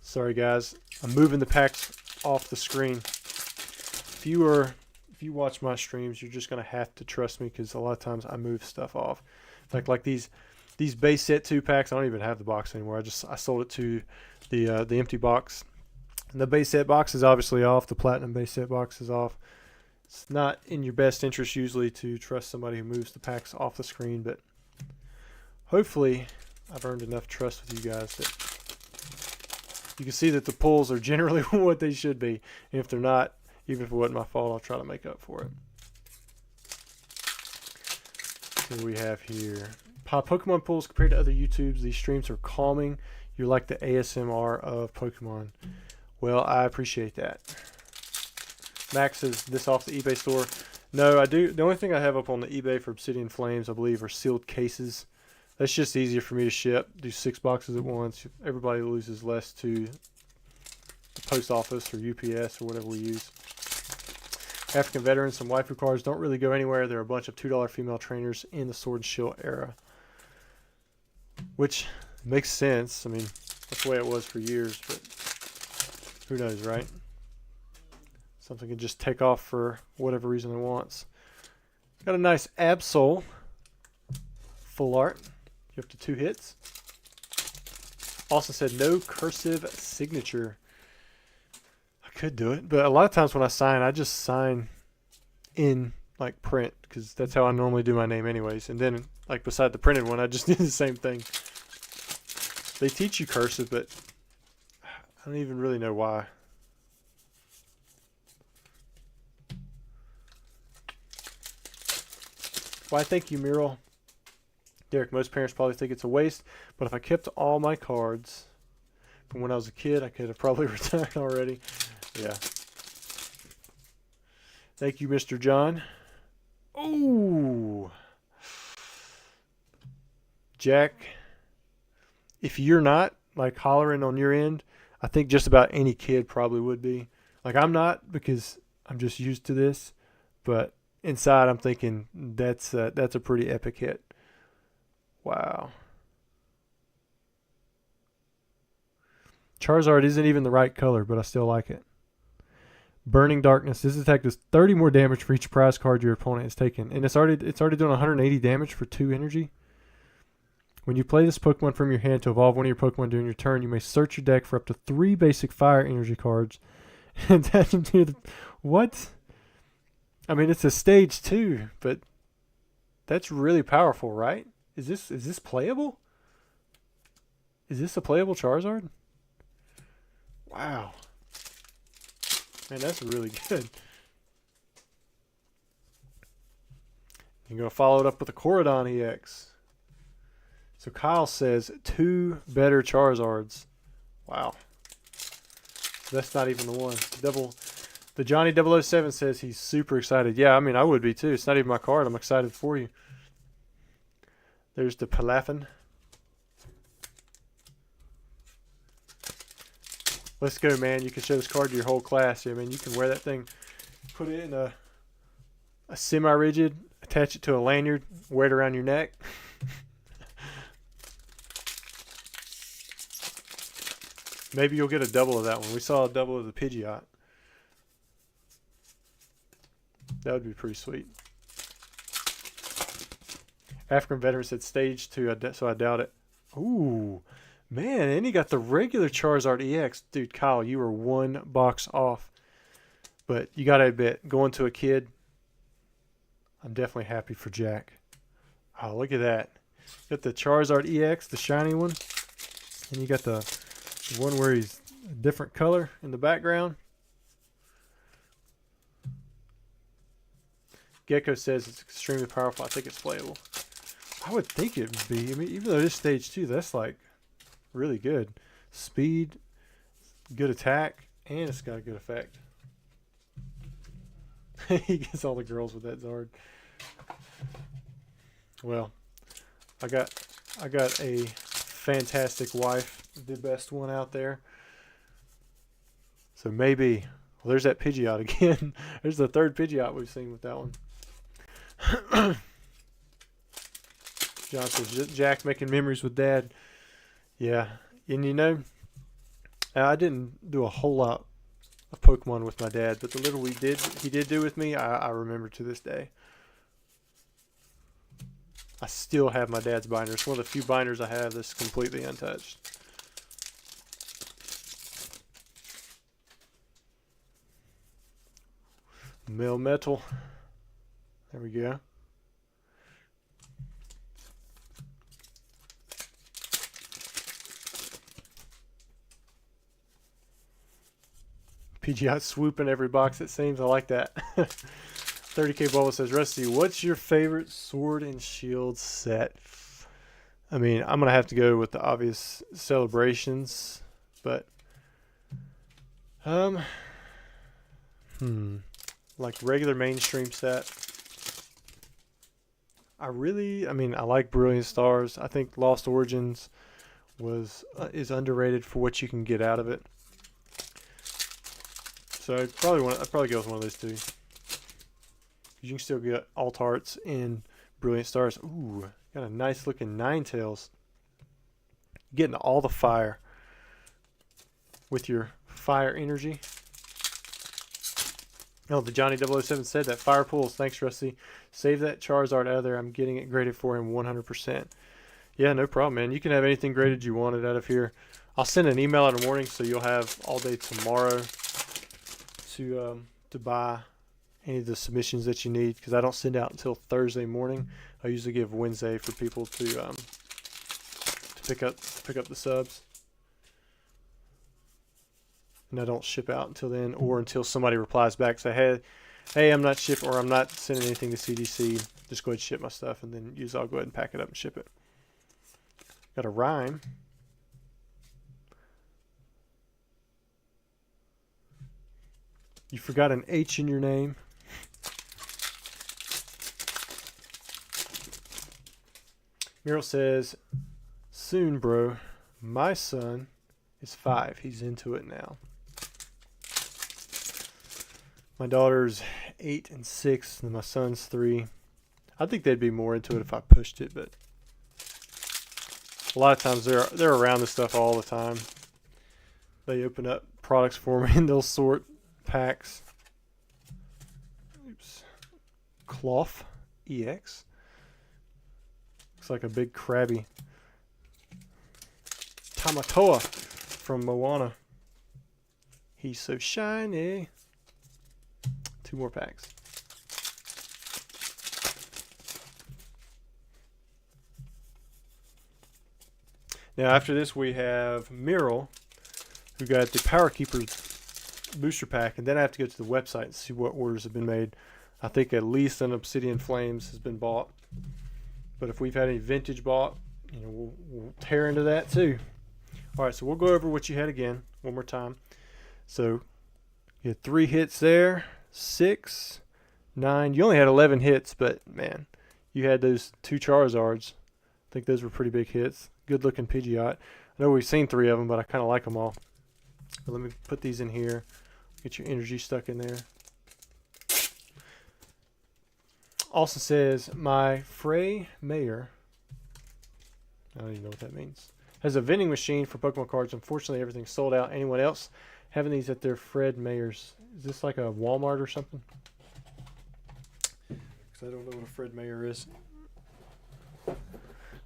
Sorry, guys. I'm moving the packs off the screen. If you watch my streams, you're just gonna have to trust me because a lot of times I move stuff off. Like these base set 2 packs. I don't even have the box anymore. I sold it to the empty box. And the base set box is obviously off. The platinum base set box is off. It's not in your best interest usually to trust somebody who moves the packs off the screen, but hopefully I've earned enough trust with you guys that you can see that the pulls are generally what they should be. And if they're not, even if it wasn't my fault, I'll try to make up for it. So we have here Pokemon pulls compared to other YouTubes. These streams are calming. You're like the ASMR of Pokemon. Well, I appreciate that. Max says this off the eBay store. No, I do. The only thing I have up on the eBay for Obsidian Flames, I believe, are sealed cases. That's just easier for me to ship. Do 6 boxes at once. Everybody loses less to the post office or UPS or whatever we use. African veterans, some waifu cards don't really go anywhere. There are a bunch of $2 female trainers in the Sword and Shield era, which makes sense. I mean, that's the way it was for years, but who knows, right? Something can just take off for whatever reason it wants. Got a nice Absol full art. You up to 2 hits. Also said no cursive signature. I could do it, but a lot of times when I sign, I just sign in like print because that's how I normally do my name anyways. And then like beside the printed one, I just do the same thing. They teach you cursive, but I don't even really know why. Why, thank you, Mural. Derek, most parents probably think it's a waste, but if I kept all my cards from when I was a kid, I could have probably retired already. Yeah. Thank you, Mr. John. Oh, Jack, if you're not like hollering on your end, I think just about any kid probably would be. Like I'm not because I'm just used to this, but inside I'm thinking that's a pretty epic hit. Wow. Charizard isn't even the right color, but I still like it. Burning Darkness. This attack does 30 more damage for each prize card your opponent has taken, and it's already doing 180 damage for 2 energy. When you play this Pokemon from your hand to evolve one of your Pokemon during your turn, you may search your deck for up to 3 basic fire energy cards and attach them to the... What? I mean, it's a stage 2, but that's really powerful, right? Is this playable? Is this a playable Charizard? Wow. Man, that's really good. You're going to follow it up with a Corridon EX. So Kyle says 2 better Charizards. Wow. That's not even the one. The Johnny 007 says he's super excited. Yeah, I mean, I would be too. It's not even my card. I'm excited for you. There's the Palafin. Let's go, man. You can show this card to your whole class. I mean, you can wear that thing, put it in a semi-rigid, attach it to a lanyard, wear it around your neck. Maybe you'll get a double of that one. We saw a double of the Pidgeot. That would be pretty sweet. African veteran said stage 2, so I doubt it. Ooh, man, and he got the regular Charizard EX. Dude, Kyle, you were 1 box off. But you got to admit, going to a kid, I'm definitely happy for Jack. Oh, look at that. Got the Charizard EX, the shiny one. And you got the one where he's a different color in the background. Gecko says it's extremely powerful. I think it's playable. I would think it would be. I mean, even though it is stage 2, that's like really good. Speed, good attack, and it's got a good effect. He gets all the girls with that Zard. Well, I got a fantastic wife, the best one out there. So maybe, well, there's that Pidgeot again. There's the 3rd Pidgeot we've seen with that one. John says, Jack making memories with Dad. Yeah, and you know, I didn't do a whole lot of Pokemon with my dad, but the little he did do with me, I remember to this day. I still have my dad's binder. It's one of the few binders I have that's completely untouched. Melmetal. There we go. Pidgeot swooping every box, it seems. I like that. 30K Bubble says, Rusty, what's your favorite Sword and Shield set? I mean, I'm going to have to go with the obvious Celebrations, but like regular mainstream set. I mean, I like Brilliant Stars. I think Lost Origins is underrated for what you can get out of it. So I'd probably go with one of those two. You can still get alt arts in Brilliant Stars. Ooh, got a nice looking Ninetales. Getting all the fire with your fire energy. Oh, the Johnny 007 said that fire pulls. Thanks, Rusty. Save that Charizard out of there. I'm getting it graded for him 100%. Yeah, no problem, man. You can have anything graded you wanted out of here. I'll send an email in the morning, so you'll have all day tomorrow to buy any of the submissions that you need, because I don't send out until Thursday morning. I usually give Wednesday for people to pick up the subs. And I don't ship out until then, or until somebody replies back, say, hey, I'm not shipping, or I'm not sending anything to CDC. Just go ahead and ship my stuff, and then I'll go ahead and pack it up and ship it. Got a rhyme. You forgot an H in your name. Meryl says, soon, bro. My son is 5. He's into it now. My daughter's 8 and 6, and my son's 3. I think they'd be more into it if I pushed it, but a lot of times they're around this stuff all the time. They open up products for me and they'll sort packs. Oops. Cloth EX. Looks like a big crabby Tamatoa from Moana. He's so shiny. 2 more packs. Now after this we have Meryl, who got the Power Keepers booster pack, and then I have to go to the website and see what orders have been made. I think at least an Obsidian Flames has been bought, but if we've had any vintage bought, we'll tear into that too. All right, so we'll go over what you had again one more time. So you had 3 hits there, 6, 9. You only had 11 hits, but man, you had those 2 Charizards. I think those were pretty big hits. Good looking Pidgeot. I know we've seen 3 of them, but I kind of like them all. But let me put these in here. Get your energy stuck in there. Also says, my Frey Mayor, I don't even know what that means, has a vending machine for Pokemon cards. Unfortunately, everything's sold out. Anyone else having these at their Fred Mayors? Is this like a Walmart or something? Because I don't know what a Fred Mayor is.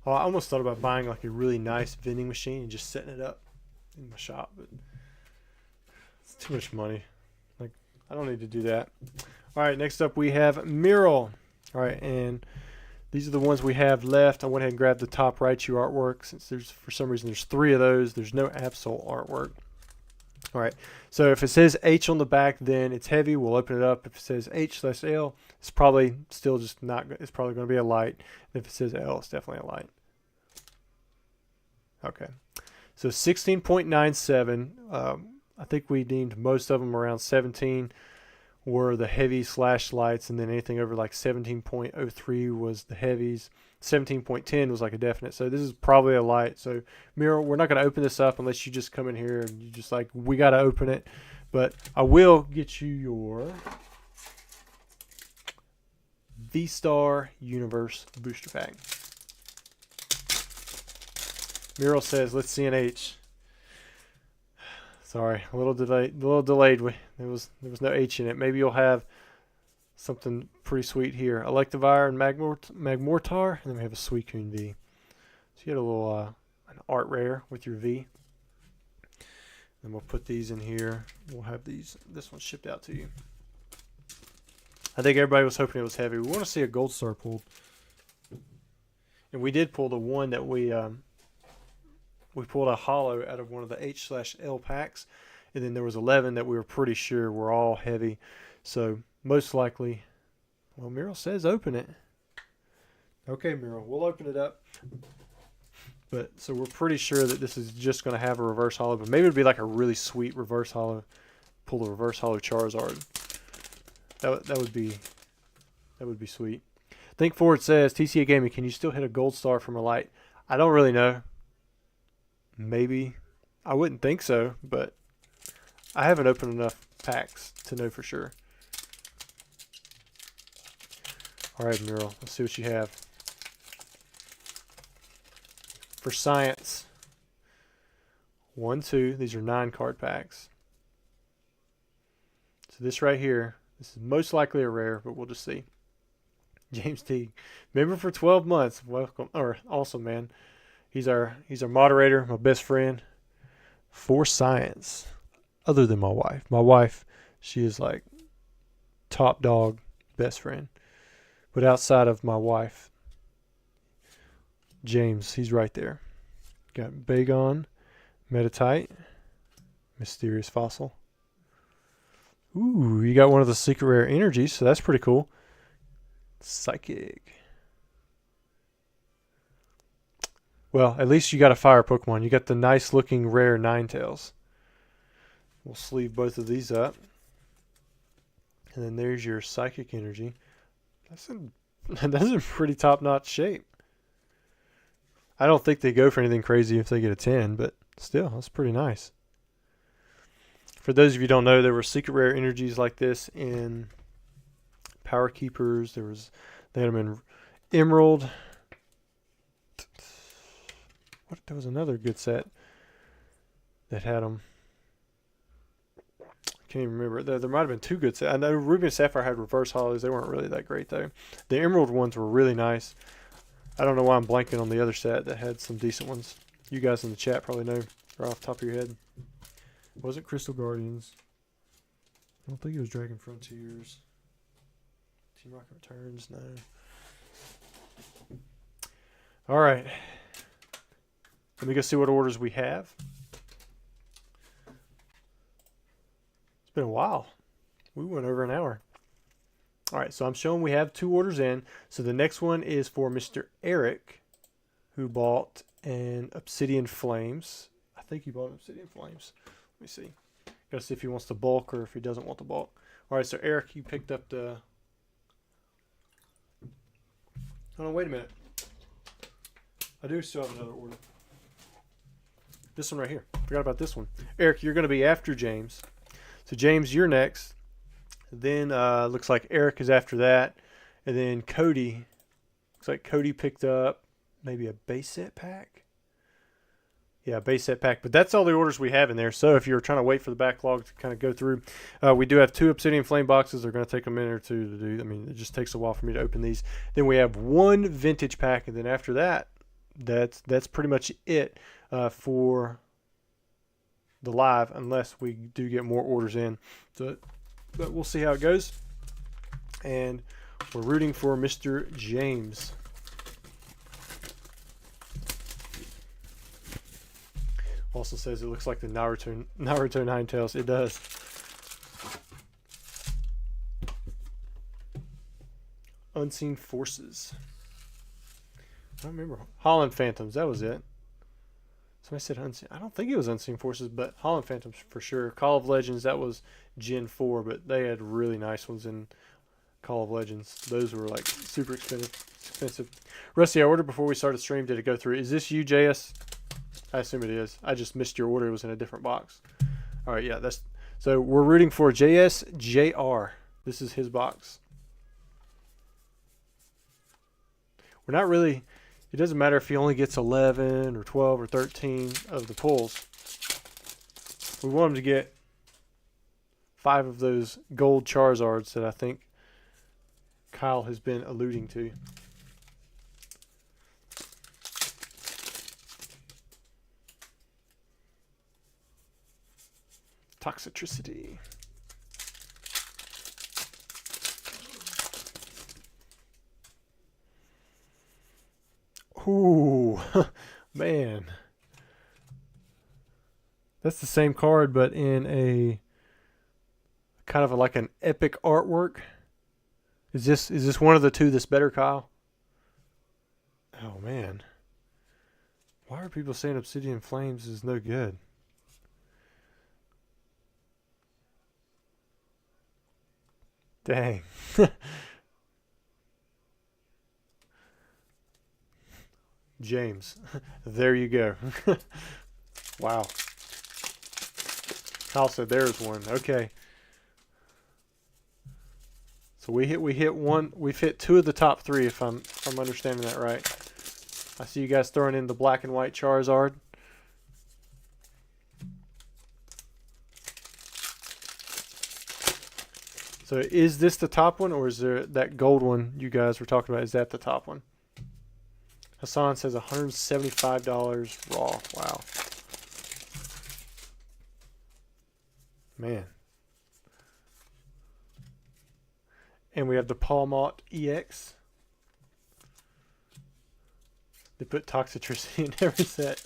Oh, I almost thought about buying like a really nice vending machine and just setting it up in my shop, but it's too much money. Like, I don't need to do that. All right, next up we have Meryl. All right, and these are the ones we have left. I went ahead and grabbed the top right, your artwork, since for some reason there's 3 of those. There's no Absol artwork. All right, so if it says H on the back, then it's heavy. We'll open it up. If it says H/L, it's probably still just not. It's probably going to be a light. If it says L, it's definitely a light. Okay, so 16.97. I think we deemed most of them around 17 were the heavy / lights, and then anything over like 17.03 was the heavies. 17.10 was like a definite. So this is probably a light. So Meryl, we're not going to open this up unless you just come in here and you just like, we got to open it. But I will get you your V-Star Universe booster pack. Meryl says, let's see an H. Sorry, a little delayed. There was no H in it. Maybe you'll have something pretty sweet here. Electivire and Magmortar, and then we have a Suicune V. So you had a little an art rare with your V. Then we'll put these in here. We'll have this one shipped out to you. I think everybody was hoping it was heavy. We want to see a Gold Star pulled, and we did pull the one that we pulled a holo out of one of the H/L packs, and then there was 11 that we were pretty sure were all heavy. So most likely, well, Meryl says open it. Okay, Meryl, we'll open it up. But so we're pretty sure that this is just going to have a reverse holo, but maybe it'd be like a really sweet reverse holo. Pull the reverse holo Charizard. That would be sweet. Think Forward says, TCA Gaming, can you still hit a gold star from a light? I don't really know. Maybe. I wouldn't think so, but I haven't opened enough packs to know for sure. All right, Mural, let's see what you have. For Science, 1, 2, these are 9 card packs. So this right here, this is most likely a rare, but we'll just see. James T, member for 12 months. Welcome, or awesome, man. He's our moderator, my best friend. For Science, other than my wife. My wife, she is like top dog, best friend. But outside of my wife, James, he's right there. Got Bagon, Metatite, Mysterious Fossil. Ooh, you got one of the secret rare energies, so that's pretty cool. Psychic. Well, at least you got a fire Pokemon. You got the nice looking rare Ninetales. We'll sleeve both of these up. And then there's your Psychic energy. That's in pretty top-notch shape. I don't think they go for anything crazy if they get a 10, but still, that's pretty nice. For those of you who don't know, there were secret rare energies like this in Power Keepers. They had them in Emerald. There was another good set that had them. Can't even remember. There might have been 2 good sets. I know Ruby and Sapphire had reverse hollows. They weren't really that great though. The Emerald ones were really nice. I don't know why I'm blanking on the other set that had some decent ones. You guys in the chat probably know right off the top of your head. Was it Crystal Guardians? I don't think it was Dragon Frontiers. Team Rocket Returns, no. All right. Let me go see what orders we have. It's been a while. We went over an hour. All right, so I'm showing we have 2 orders in. So the next one is for Mr. Eric, who bought an Obsidian Flames. I think he bought an Obsidian Flames. Let me see. Gotta see if he wants the bulk or if he doesn't want the bulk. All right, so Eric, you picked up the... Hold on, wait a minute. I do still have another order. This one right here. Forgot about this one. Eric, you're going to be after James. So James, you're next. Then looks like Eric is after that. And then Cody. Looks like Cody picked up maybe a base set pack. Yeah, base set pack. But that's all the orders we have in there. So if you're trying to wait for the backlog to kind of go through, we do have 2 Obsidian Flame boxes. They're going to take a minute or 2 to do. I mean, it just takes a while for me to open these. Then we have 1 vintage pack. And then after that, that's pretty much it for the live, unless we do get more orders in. So, but we'll see how it goes. And we're rooting for Mr. James. Also says it looks like the Naruto Ninetales. It does. Unseen Forces. I don't remember. Holland Phantoms. That was it. Somebody said Unseen. I don't think it was Unseen Forces, but Holland Phantoms for sure. Call of Legends, that was Gen 4, but they had really nice ones in Call of Legends. Those were like super expensive. Rusty, I ordered before we started stream. Did it go through? Is this you, JS? I assume it is. I just missed your order. It was in a different box. All right, yeah. So we're rooting for JSJR. This is his box. We're not really... It doesn't matter if he only gets 11 or 12 or 13 of the pulls. We want him to get 5 of those gold Charizards that I think Kyle has been alluding to. Toxicity. Ooh, man. That's the same card, but in a kind of like an epic artwork. Is this one of the 2 that's better, Kyle? Oh, man. Why are people saying Obsidian Flames is no good? Dang. James. There you go. Wow. Kyle said there's one. Okay. So we hit one. We've hit two of the top three, if I'm understanding that right. I see you guys throwing in the black and white Charizard. So is this the top one, or is there that gold one you guys were talking about? Is that the top one? Hassan says $175 raw. Wow. Man. And we have the Palmot EX. They put Toxicity in every set.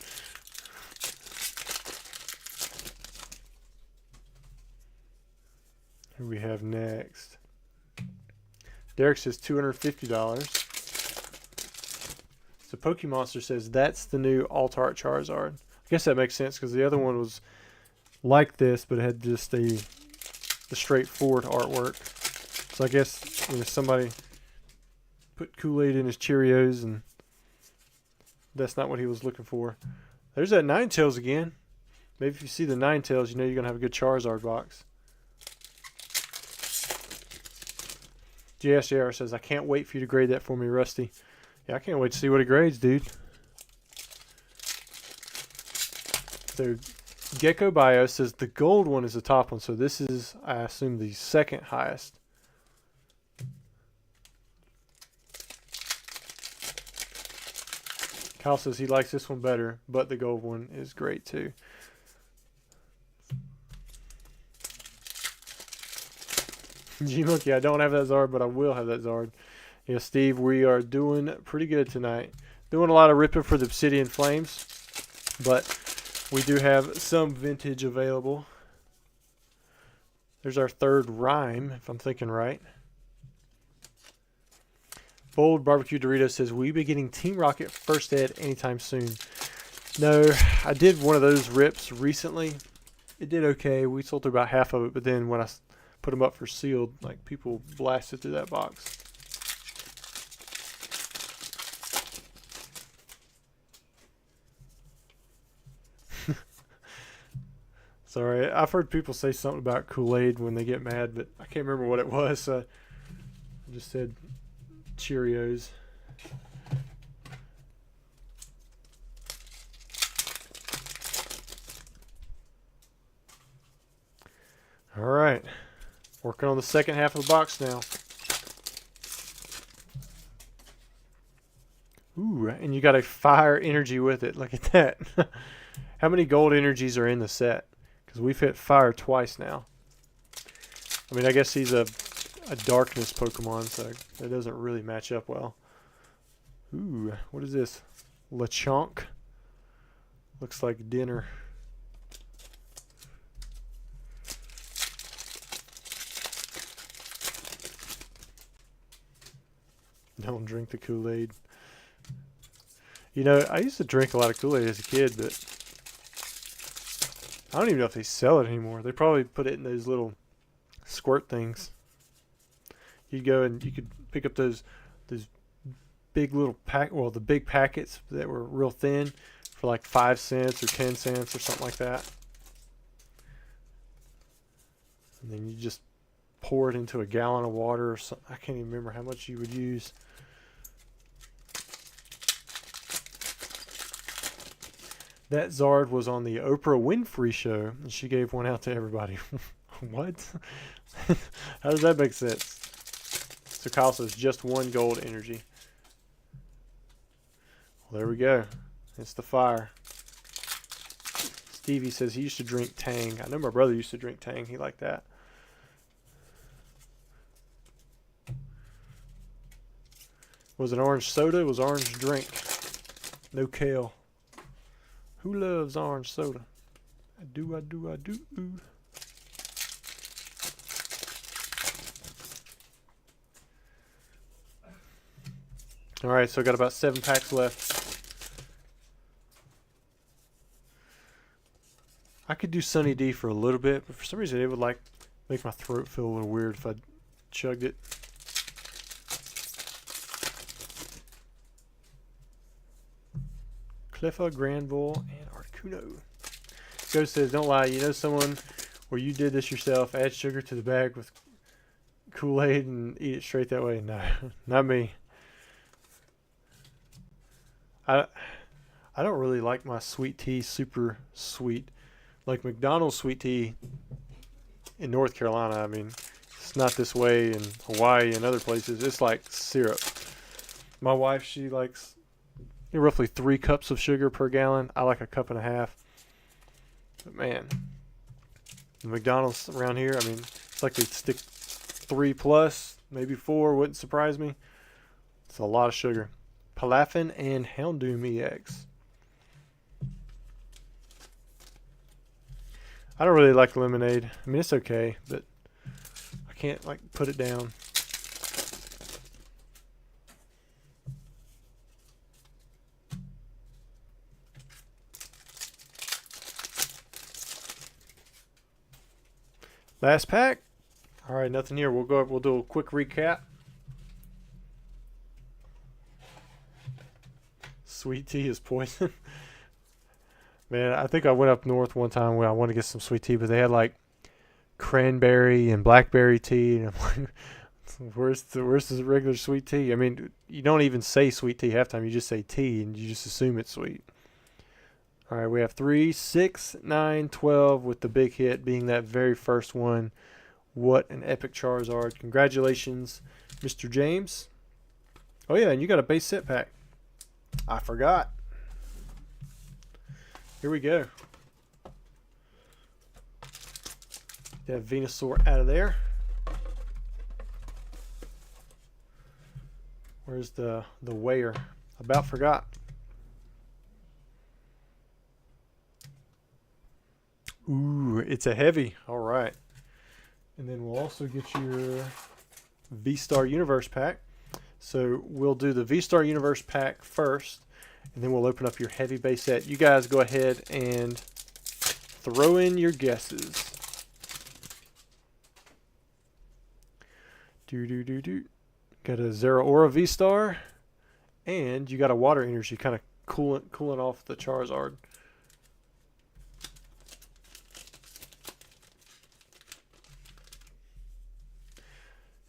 Who we have next? Derek says $250. So Pokemonster says that's the new Alt Art Charizard. I guess that makes sense because the other one was like this, but it had just the straightforward artwork. So I guess somebody put Kool-Aid in his Cheerios, and that's not what he was looking for. There's that Ninetales again. Maybe if you see the Ninetales, you know you're gonna have a good Charizard box. JSJR says, I can't wait for you to grade that for me, Rusty. Yeah, I can't wait to see what it grades, dude. So, Gecko Bio says the gold one is the top one. So this is, I assume, the second highest. Kyle says he likes this one better, but the gold one is great too. G-Monkey, I don't have that Zard, but I will have that Zard. Yeah, Steve, we are doing pretty good tonight. Doing a lot of ripping for the Obsidian Flames, but we do have some vintage available. There's our third rhyme, if I'm thinking right. Bold Barbecue Dorito says, will you be getting Team Rocket First Ed anytime soon? No, I did one of those rips recently. It did okay. We sold through about half of it, but then when I put them up for sealed, like, people blasted through that box. Sorry, I've heard people say something about Kool-Aid when they get mad, but I can't remember what it was. So I just said Cheerios. All right, working on the second half of the box now. Ooh, and you got a fire energy with it. Look at that. How many gold energies are in the set? Because we've hit fire twice now. I mean, I guess he's a darkness Pokemon, so that doesn't really match up well. Ooh, what is this? Lechonk. Looks like dinner. Don't drink the Kool-Aid. You know, I used to drink a lot of Kool-Aid as a kid, but I don't even know if they sell it anymore. They probably put it in those little squirt things. You'd go and you could pick up those big little the big packets that were real thin for like 5 cents or 10 cents or something like that. And then you just pour it into a gallon of water or something. I can't even remember how much you would use. That Zard was on the Oprah Winfrey show, and she gave one out to everybody. What? How does that make sense? So Kyle says just one gold energy. Well, there we go. It's the fire. Stevie says he used to drink Tang. I know my brother used to drink Tang. He liked that. Was it orange soda? It was orange drink. No kale. Who loves orange soda? I do, I do, I do. All right, so I got about 7 packs left. I could do Sunny D for a little bit, but for some reason it would make my throat feel a little weird if I chugged it. Cliffa, Granville, and Articuno. Ghost says, don't lie, you know someone where you did this yourself, add sugar to the bag with Kool-Aid and eat it straight that way? No, not me. I don't really like my sweet tea super sweet. Like McDonald's sweet tea in North Carolina, I mean, it's not this way in Hawaii and other places. It's like syrup. My wife, she likes roughly 3 cups of sugar per gallon. I like a cup and a half. But man, the McDonald's around here, I mean, it's like they'd stick 3 plus, maybe 4, wouldn't surprise me. It's a lot of sugar. Palafin and Houndoom EX. I don't really like lemonade. I mean, it's okay, but I can't like put it down. Last pack. All right, nothing here. We'll do a quick recap. Sweet tea is poison. Man, I think I went up north one time where I wanted to get some sweet tea, but they had like cranberry and blackberry tea, and I'm like, where's the regular sweet tea? I mean, you don't even say sweet tea half time. You just say tea, and you just assume it's sweet. All right, we have 3, 6, 9, 12, with the big hit being that very first one. What an epic Charizard. Congratulations, Mr. James. Oh, yeah, and you got a base set pack. I forgot. Here we go. Get Venusaur out of there. Where's the weigher? About forgot. Ooh, it's a heavy. All right. And then we'll also get your V-Star Universe pack. So we'll do the V-Star Universe pack first, and then we'll open up your heavy base set. You guys go ahead and throw in your guesses. Got a Zeraora V-Star, and you got a water energy, kind of cooling off the Charizard.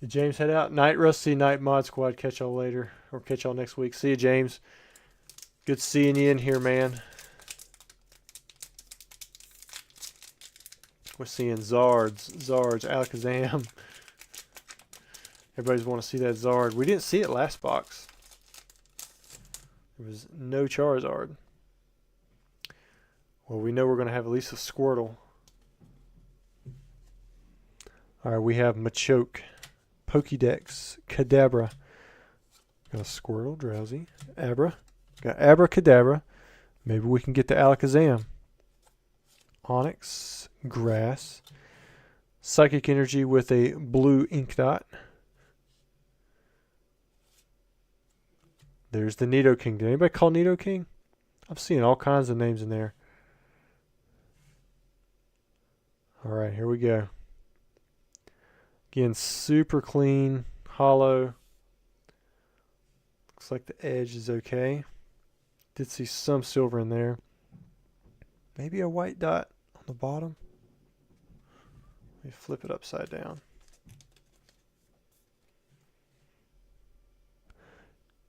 Did James head out? Night Rusty, Night Mod Squad. Catch y'all later, or catch y'all next week. See you, James. Good seeing you in here, man. We're seeing Zards, Alakazam. Everybody's want to see that Zard. We didn't see it last box. There was no Charizard. Well, we know we're going to have at least a Squirtle. All right, we have Machoke, Pokédex, Kadabra. Got a Squirtle, Drowsy, Abra. Got Abracadabra. Maybe we can get the Alakazam. Onyx, Grass, Psychic Energy with a blue ink dot. There's the Nidoking. Did anybody call Nidoking? I'm seeing all kinds of names in there. All right, here we go. Again, super clean, hollow. Looks like the edge is okay. Did see some silver in there. Maybe a white dot on the bottom. Let me flip it upside down.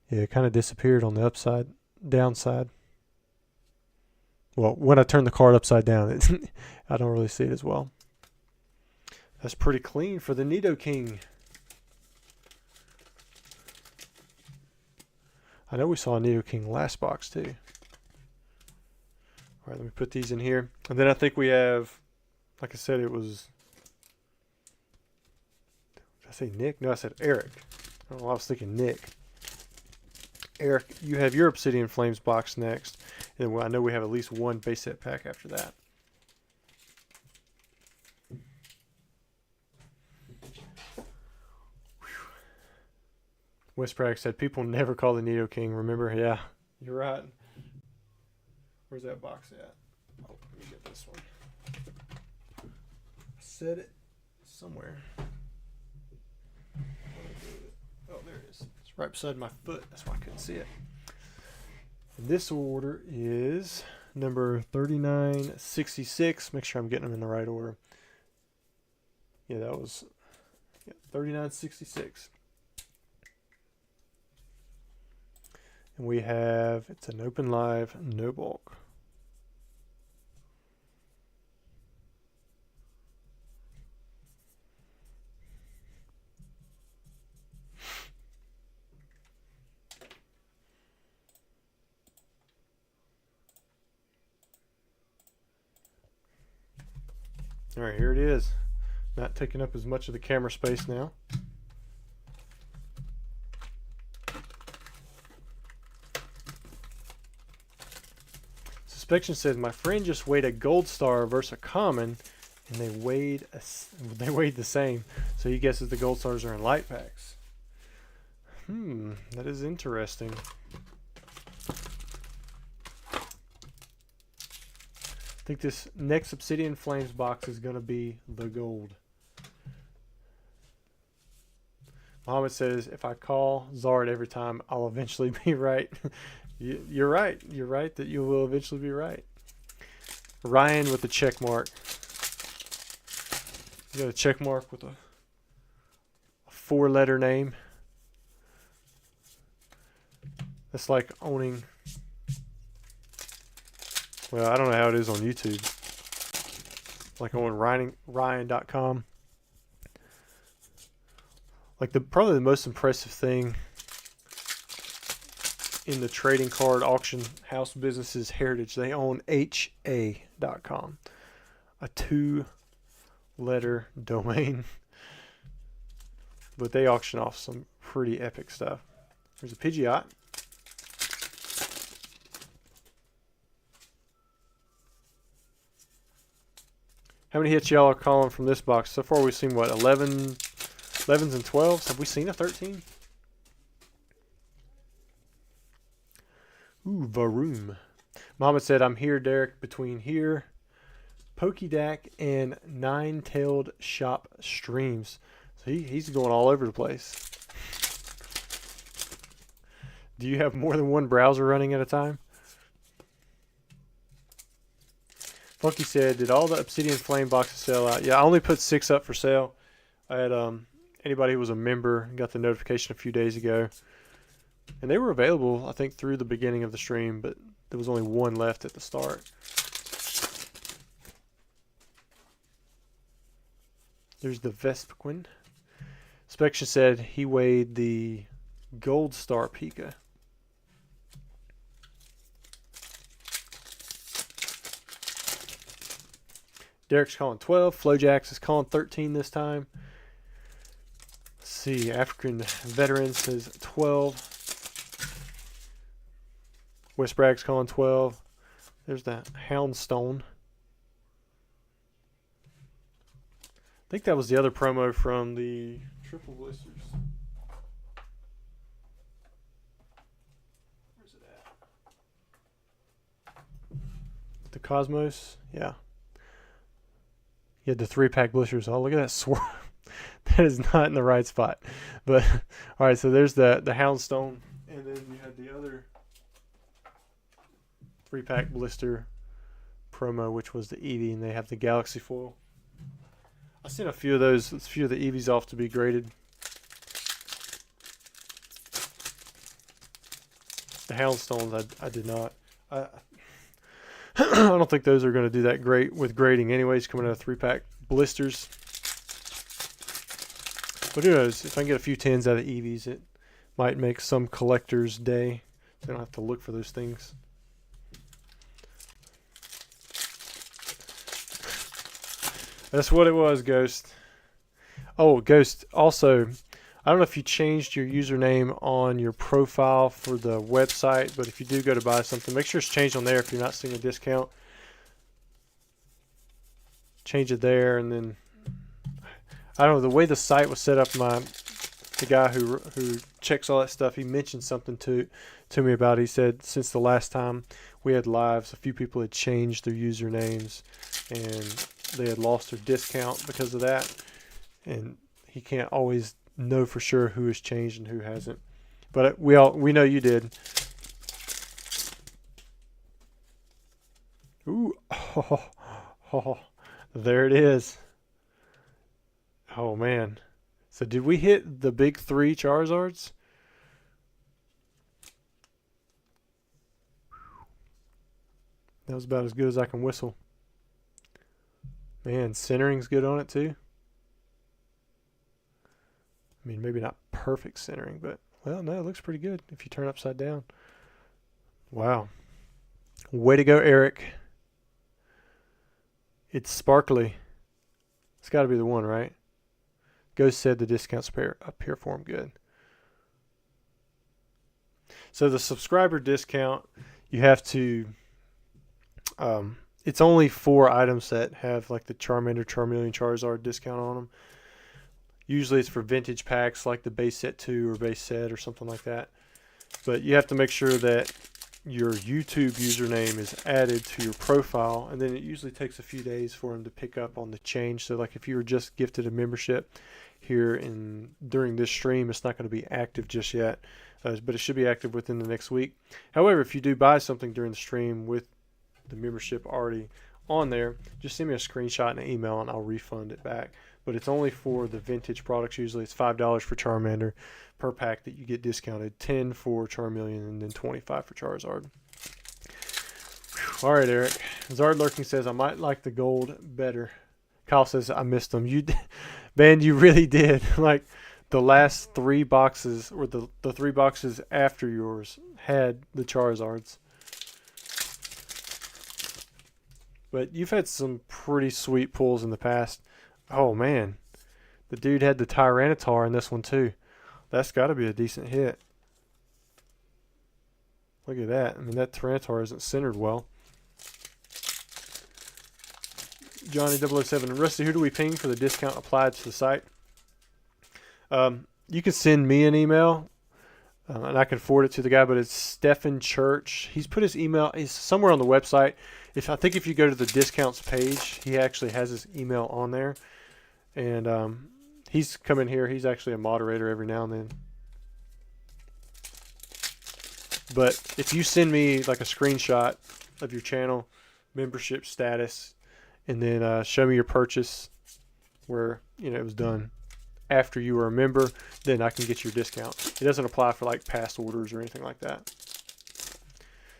Yeah, it kind of disappeared on the downside. Well, when I turn the card upside down, I don't really see it as well. That's pretty clean for the Nidoking. I know we saw a Nidoking last box too. All right, let me put these in here. And then I think we have, like I said, it was, did I say Nick? No, I said Eric. I don't know, I was thinking Nick. Eric, you have your Obsidian Flames box next. And I know we have at least one base set pack after that. West Prague said, people never call the Nidoking. Remember? Yeah, you're right. Where's that box at? Oh, let me get this one. I said it somewhere. right beside my foot. That's why I couldn't see it. And this order is number 3966. Make sure I'm getting them in the right order. Yeah, that was 3966. And we have, it's an open live, no bulk. All right, here it is. Not taking up as much of the camera space now. Suspicion says my friend just weighed a gold star versus a common, and they weighed the same. So he guesses the gold stars are in light packs. That is interesting. I think this next Obsidian Flames box is going to be the gold. Muhammad says, if I call Zard every time, I'll eventually be right. You're right. You're right that you will eventually be right. Ryan with the check mark. You got a check mark with a 4-letter name. That's like owning... Well, I don't know how it is on YouTube. Like on Ryan.com. Like probably the most impressive thing in the trading card auction house business is Heritage. They own HA.com. A 2-letter domain. But they auction off some pretty epic stuff. There's a Pidgeot. How many hits y'all are calling from this box? So far we've seen, what, 11s and 12s? Have we seen a 13? Ooh, Varoom. Muhammad said, I'm here, Derek, between here, Pokédeck, and Nine-Tailed Shop Streams. So he's going all over the place. Do you have more than one browser running at a time? Funky said, did all the Obsidian Flame boxes sell out? Yeah, I only put 6 up for sale. I had anybody who was a member got the notification a few days ago. And they were available, I think, through the beginning of the stream, but there was only 1 left at the start. There's the Vespiquen. Spection said he weighed the Gold Star Pika. Derek's calling 12. Flojax is calling 13 this time. Let's see. African Veteran says 12. West Bragg's calling 12. There's that Houndstone. I think that was the other promo from the Triple Blisters. Where's it at? The Cosmos? Yeah. You had the 3-pack blisters. Oh, look at that swirl. That is not in the right spot. But, alright, so there's the Houndstone. And then you had the other 3-pack blister promo, which was the Eevee, and they have the Galaxy foil. I've seen a few of those, a few of the Eevees off to be graded. The Houndstones, I did not. I don't think those are going to do that great with grading anyways, coming out of 3-pack blisters. But who knows, if I can get a few 10s out of Eevees, it might make some collector's day. They don't have to look for those things. That's what it was, Ghost. Oh, Ghost, also, I don't know if you changed your username on your profile for the website, but if you do go to buy something, make sure it's changed on there if you're not seeing a discount. Change it there, and then, I don't know, the way the site was set up, the guy who checks all that stuff, he mentioned something to me about it. He said since the last time we had lives, a few people had changed their usernames, and they had lost their discount because of that, and he can't always know for sure who has changed and who hasn't. But we know you did. Ooh, oh, there it is. Oh man. So did we hit the big 3 Charizards? That was about as good as I can whistle. Man, centering's good on it too. I mean, maybe not perfect centering, but, well, no, it looks pretty good if you turn upside down. Wow. Way to go, Eric. It's sparkly. It's got to be the one, right? Ghost said the discounts appear for him good. So the subscriber discount, you have to... it's only 4 items that have like the Charmander, Charmeleon, Charizard discount on them. Usually it's for vintage packs like the base set 2 or base set or something like that. But you have to make sure that your YouTube username is added to your profile, and then it usually takes a few days for them to pick up on the change. So like if you were just gifted a membership here during this stream, it's not going to be active just yet, but it should be active within the next week. However, if you do buy something during the stream with the membership already on there, just send me a screenshot and an email and I'll refund it back. But it's only for the vintage products. Usually it's $5 for Charmander per pack that you get discounted, 10 for Charmeleon, and then 25 for Charizard. Whew. All right, Eric. Zard Lurking says, I might like the gold better. Kyle says, I missed them. Man, you really did. Like the last 3 boxes, or the 3 boxes after yours had the Charizards. But you've had some pretty sweet pulls in the past. Oh, man. The dude had the Tyranitar in this one, too. That's got to be a decent hit. Look at that. I mean, that Tyranitar isn't centered well. Johnny 007. Rusty, who do we ping for the discount applied to the site? You can send me an email, and I can forward it to the guy, but it's Stephen Church. He's put his email. He's somewhere on the website. I think if you go to the discounts page, he actually has his email on there. And he's come in here. He's actually a moderator every now and then. But if you send me like a screenshot of your channel membership status, and then show me your purchase where it was done after you were a member, then I can get your discount. It doesn't apply for like past orders or anything like that.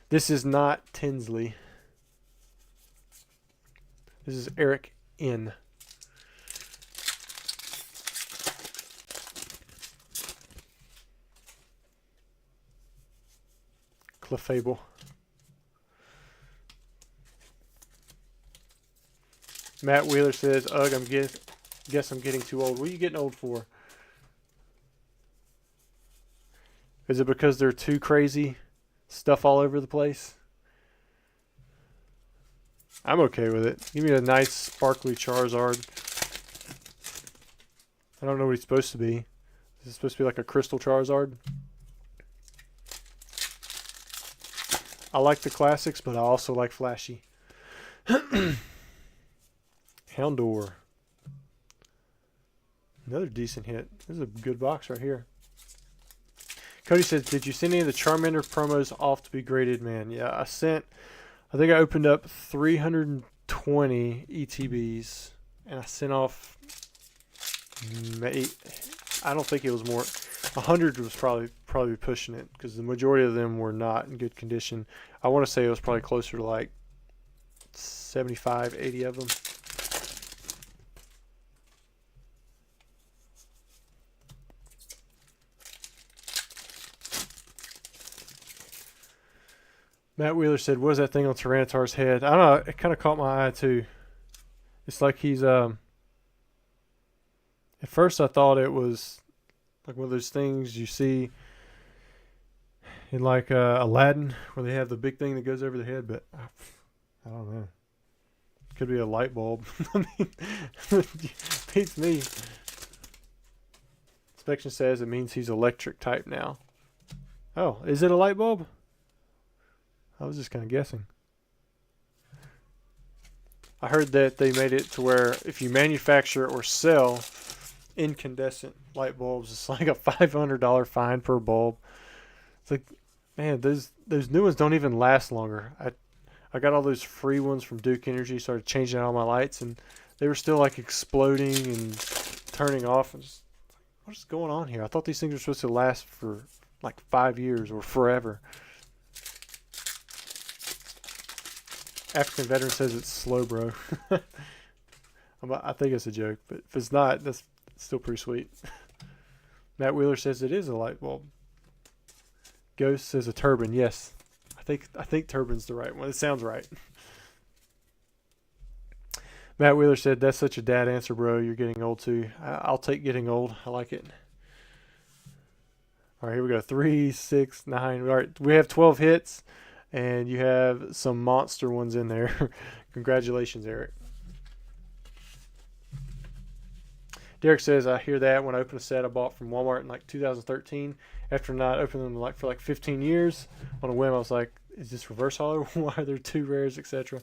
This is not Tinsley. This is Eric N. Clefable. Matt Wheeler says, ugh, guess I'm getting too old. What are you getting old for? Is it because they're too crazy? Stuff all over the place? I'm okay with it. Give me a nice sparkly Charizard. I don't know what he's supposed to be. Is it supposed to be like a crystal Charizard? I like the classics, but I also like flashy. Houndour. Another decent hit. This is a good box right here. Cody says, did you send any of the Charmander promos off to be graded? Man, yeah, I think I opened up 320 ETBs, and I sent off, I don't think it was more, 100 was probably pushing it, because the majority of them were not in good condition. I want to say it was probably closer to like 75, 80 of them. Matt Wheeler said, what is that thing on Tyranitar's head? I don't know. It kind of caught my eye, too. It's like he's, at first I thought it was like one of those things you see in like Aladdin, where they have the big thing that goes over the head, but I don't know. Could be a light bulb. I mean, beats me. Inspection says it means he's electric type now. Oh, is it a light bulb? I was just kind of guessing. I heard that they made it to where if you manufacture or sell incandescent light bulbs. It's like a $500 fine per bulb. It's like, man, those new ones don't even last longer. I got all those free ones from Duke Energy, started changing out all my lights, and they were still like exploding and turning off. And just, what is going on here? I thought these things were supposed to last for like 5 years or forever. African veteran says it's slow, bro. I think it's a joke, but if it's not, that's still pretty sweet. Matt Wheeler says it is a light bulb. Ghost says a turbine. Yes, I think turbine's the right one. It sounds right. Matt Wheeler said that's such a dad answer, bro. You're getting old too. I'll take getting old. I like it. All right, here we go. 3, 6, 9. All right, we have 12 hits, and you have some monster ones in there. Congratulations, Eric. Derek says, I hear that when I open a set I bought from Walmart in like 2013. After not opening them for like 15 years, on a whim, I was like, is this reverse hollow? Why are there 2 rares, etc.?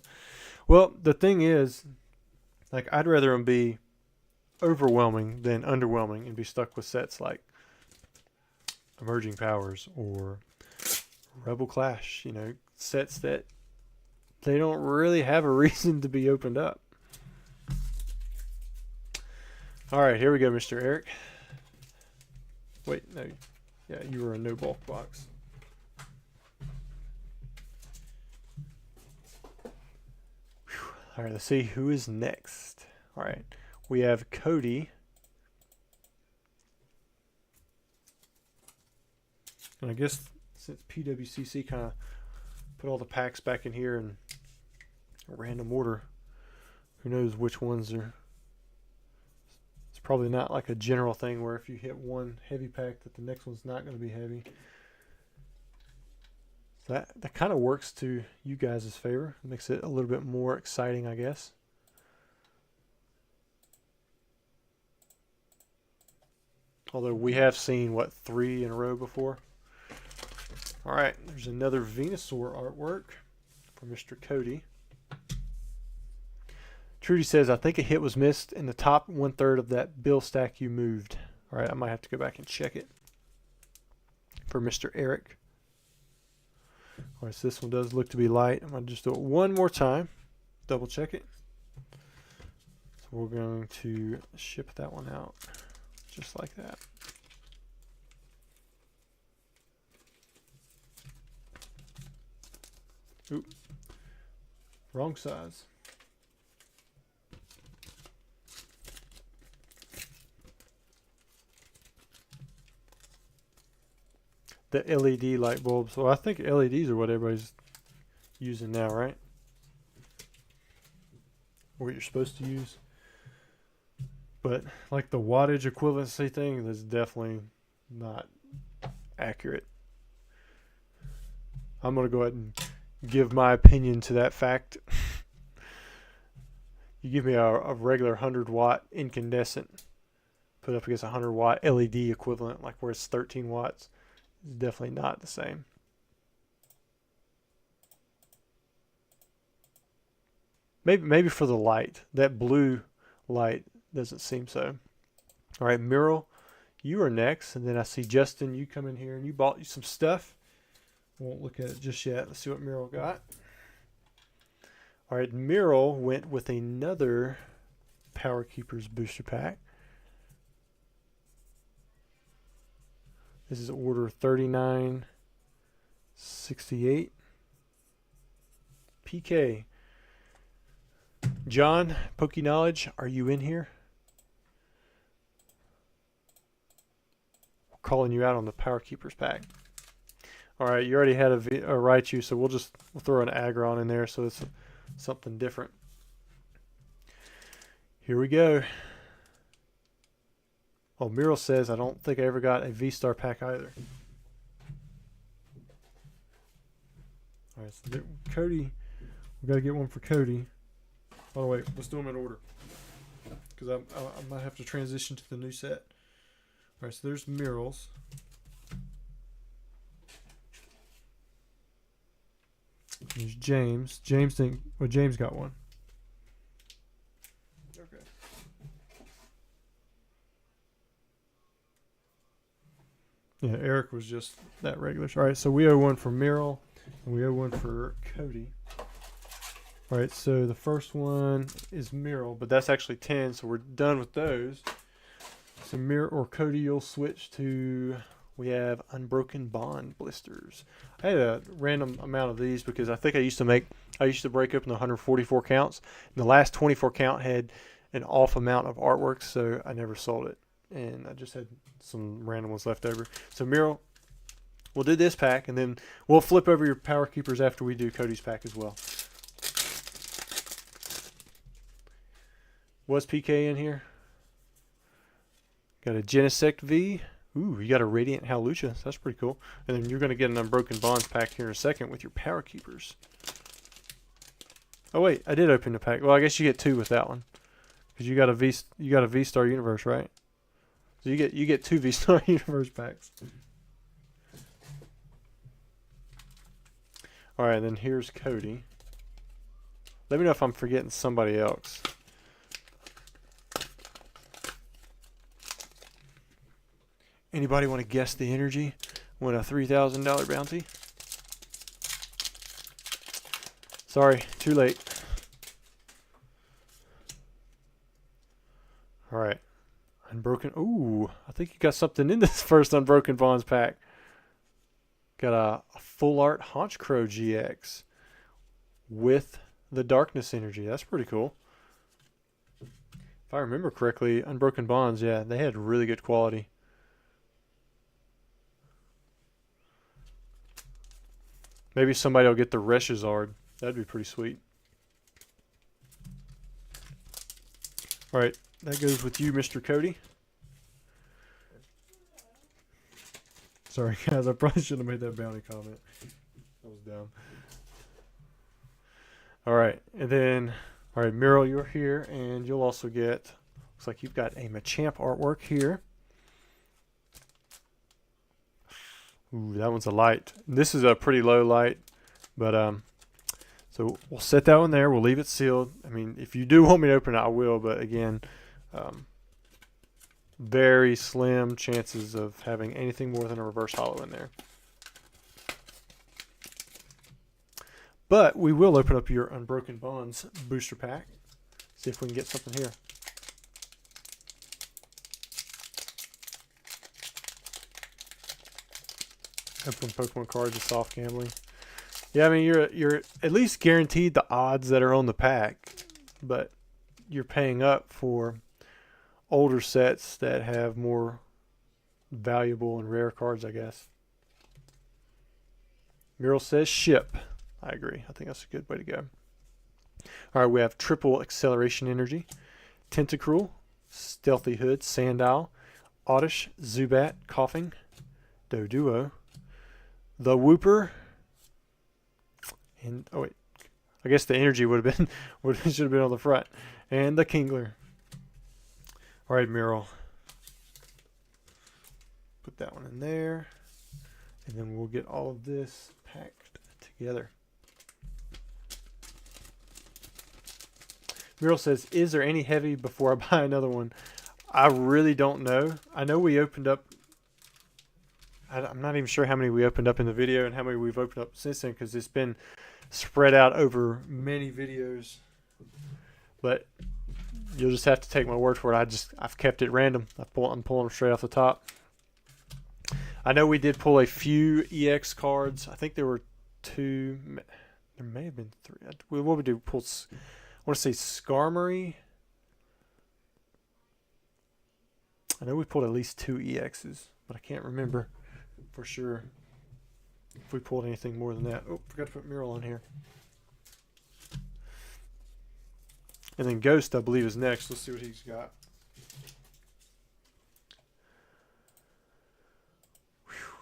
Well, the thing is, like, I'd rather them be overwhelming than underwhelming and be stuck with sets like Emerging Powers or Rebel Clash, you know, sets that they don't really have a reason to be opened up. All right, here we go, Mr. Eric. Wait, no. Yeah, you were a no bulk box. Whew. All right, let's see who is next. All right, we have Cody. And I guess since PWCC kind of put all the packs back in here in a random order, who knows which ones are. It's probably not like a general thing where if you hit one heavy pack that the next one's not going to be heavy. So that kind of works to you guys' favor. It makes it a little bit more exciting, I guess. Although we have seen, what, 3 in a row before. All right, there's another Venusaur artwork for Mr. Cody. Trudy says, I think a hit was missed in the top 1/3 of that bill stack you moved. All right, I might have to go back and check it for Mr. Eric. All right, so this one does look to be light. I'm going to just do it one more time, double check it. So we're going to ship that one out just like that. Oop, wrong size. The LED light bulbs. Well, I think LEDs are what everybody's using now, right? Or what you're supposed to use. But like the wattage equivalency thing, that's definitely not accurate. I'm going to go ahead and give my opinion to that fact. You give me a regular 100-watt incandescent, put up against a 100-watt LED equivalent, like where it's 13 watts. It's definitely not the same. Maybe for the light. That blue light doesn't seem so. All right, Mural, you are next. And then I see Justin, you come in here and you bought some stuff. Won't look at it just yet. Let's see what Mural got. All right, Mural went with another Power Keepers booster pack. This is order 3968. PK. John, Poke Knowledge, are you in here? We're calling you out on the Power Keepers pack. All right, you already had a Raichu, so we'll throw an Aggron in there so it's something different. Here we go. Oh, Mural says, I don't think I ever got a V-Star pack either. All right, so Cody, we got to get one for Cody. Oh, wait, let's do them in order. Because I might have to transition to the new set. All right, so there's Murals. There's James. James got one. Okay. Yeah, Eric was just that regular. All right, so we owe one for Meryl, and we owe one for Cody. All right, so the first one is Meryl, but that's actually 10, so we're done with those. So Meryl or Cody, you'll switch to, we have Unbroken Bond blisters. I had a random amount of these because I think I used to break open the 144 counts, and the last 24 count had an off amount of artwork, so I never sold it. And I just had some random ones left over. So Meryl, we'll do this pack, and then we'll flip over your Power Keepers after we do Cody's pack as well. Was PK in here? Got a Genesect V. Ooh, you got a Radiant Hawlucha. So that's pretty cool. And then you're going to get an Unbroken Bonds pack here in a second with your Power Keepers. Oh wait, I did open the pack. Well, I guess you get 2 with that one, because you got a V-Star Universe, right? So you get 2 V-Star Universe packs. All right, then here's Cody. Let me know if I'm forgetting somebody else. Anybody want to guess the energy? Win a $3,000 bounty? Sorry, too late. All right. Unbroken. Ooh, I think you got something in this first Unbroken Bonds pack. Got a full art Honchkrow GX with the Darkness energy. That's pretty cool. If I remember correctly, Unbroken Bonds, yeah, they had really good quality. Maybe somebody will get the Charizard. That'd be pretty sweet. All right, that goes with you, Mr. Cody. Sorry, guys, I probably shouldn't have made that bounty comment. That was dumb. All right, and then, all right, Meryl, you're here, and you'll also get, looks like you've got a Machamp artwork here. Ooh, that one's a light. This is a pretty low light, but so we'll set that one there. We'll leave it sealed. I mean, if you do want me to open it, I will, but again, very slim chances of having anything more than a reverse holo in there. But we will open up your Unbroken Bonds booster pack. See if we can get something here. Open Pokemon cards is soft gambling. Yeah, I mean you're at least guaranteed the odds that are on the pack, but you're paying up for older sets that have more valuable and rare cards, I guess. Mural says ship. I agree. I think that's a good way to go. All right, we have triple acceleration energy, Tentacruel, Stealthy Hood, Sandile, Oddish, Zubat, Coughing, Doduo, the Wooper, and oh wait, I guess the energy would have been should have been on the front, and the Kingler. All right, Meryl, put that one in there, and then we'll get all of this packed together. Meryl says, "Is there any heavy before I buy another one?" I really don't know. I know we opened up. I'm not even sure how many we opened up in the video and how many we've opened up since then, because it's been spread out over many videos. But you'll just have to take my word for it. I've kept it random. I'm pulling them straight off the top. I know we did pull a few EX cards. I think there were 2. There may have been 3. What we do? Pull. I want to say Skarmory. I know we pulled at least 2 EXs, but I can't remember for sure if we pulled anything more than that. Oh, forgot to put Mural on here. And then Ghost, I believe, is next. Let's see what he's got. Whew.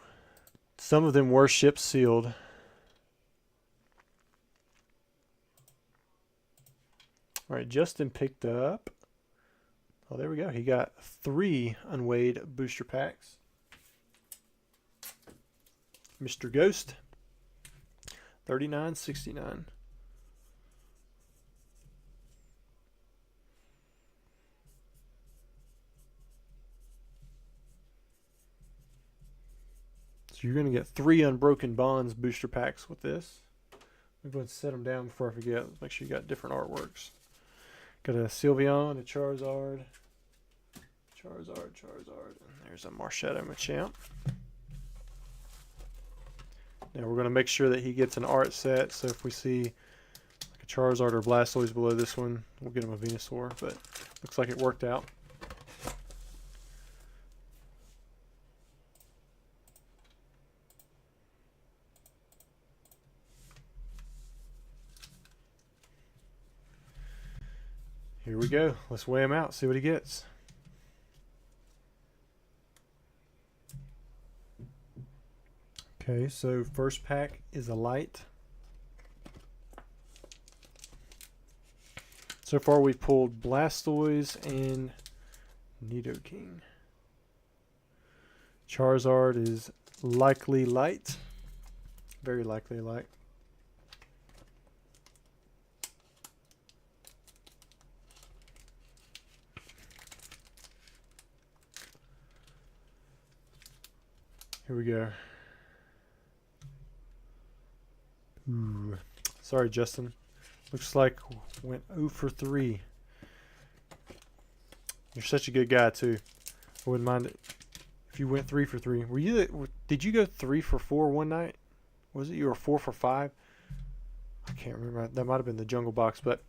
Some of them were ship sealed. All right, Justin picked up. Oh, there we go. He got 3 unweighed booster packs. Mr. Ghost, $39.69. So you're going to get 3 Unbroken Bonds booster packs with this. I'm going to set them down before I forget. Make sure you got different artworks. Got a Sylveon, a Charizard, and there's a Marshadow Machamp. Now we're going to make sure that he gets an art set. So if we see like a Charizard or Blastoise below this one, we'll get him a Venusaur. But looks like it worked out. Here we go. Let's weigh him out, see what he gets. Okay, so first pack is a light. So far we've pulled Blastoise and Nidoking. Charizard is likely light. Very likely light. Here we go. Ooh. Sorry, Justin. Looks like went 0 for 3. You're such a good guy, too. I wouldn't mind it if you went 3 for 3. Were you? Did you go 3 for 4 one night? Was it you were 4 for 5? I can't remember. That might have been the Jungle Box, but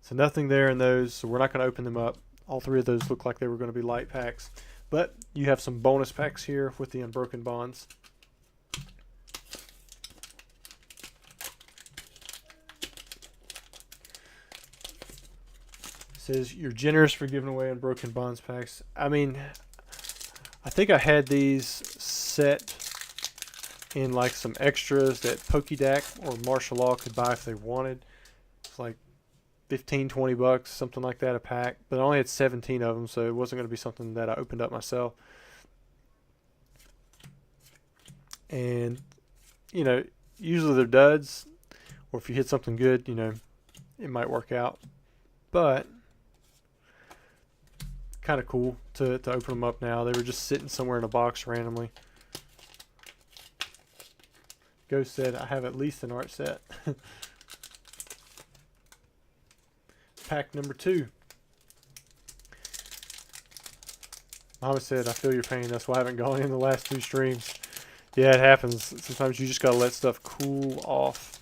so nothing there in those. So we're not going to open them up. All 3 of those look like they were going to be light packs. But you have some bonus packs here with the Unbroken Bonds. It says you're generous for giving away Unbroken Bonds packs. I mean, I think I had these set in like some extras that Pokédeck or Martial Law could buy if they wanted. It's like 15, 20 bucks, something like that a pack. But I only had 17 of them, so it wasn't going to be something that I opened up myself. And, you know, usually they're duds. Or if you hit something good, you know, it might work out. But kind of cool to open them up now. They were just sitting somewhere in a box randomly. Ghost said, I have at least an art set. Pack number 2. Muhammad said, I feel your pain. That's why I haven't gone in the last 2 streams. Yeah, it happens. Sometimes you just got to let stuff cool off.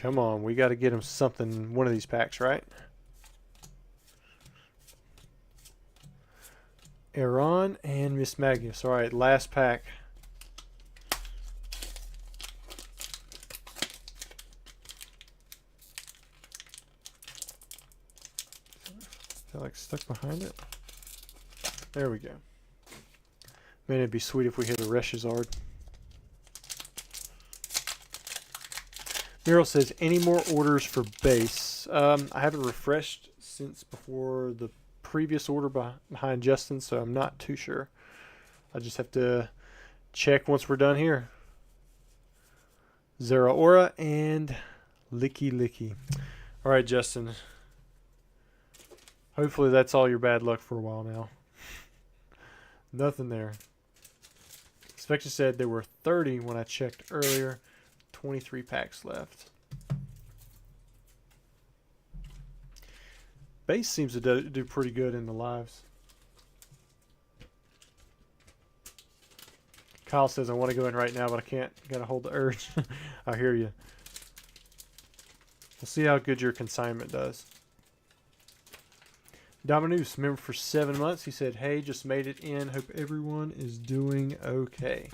Come on, we got to get him something, one of these packs, right? Aaron and Miss Magnus. All right, last pack. Is that like stuck behind it? There we go. Man, it'd be sweet if we hit a Charizard. Meryl says, any more orders for base? I haven't refreshed since before the previous order behind Justin, so I'm not too sure. I just have to check once we're done here. Zeraora and Licky Licky. All right, Justin. Hopefully that's all your bad luck for a while now. Nothing there. Spectre said there were 30 when I checked earlier. 23 packs left. Base seems to do pretty good in the lives. Kyle says, I want to go in right now, but I can't. Got to hold the urge. I hear you. We'll see how good your consignment does. Dominus, member for 7 months. He said, hey, just made it in. Hope everyone is doing okay.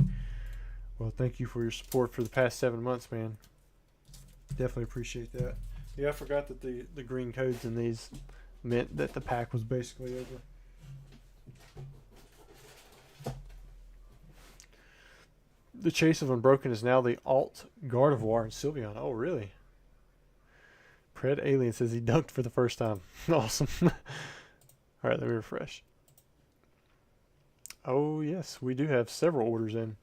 Well, thank you for your support for the past 7 months, man. Definitely appreciate that. Yeah, I forgot that the green codes in these meant that the pack was basically over. The Chase of Unbroken is now the alt Gardevoir and Sylveon. Oh, really? Pred Alien says he dunked for the first time. Awesome. All right, let me refresh. Oh, yes, we do have several orders in.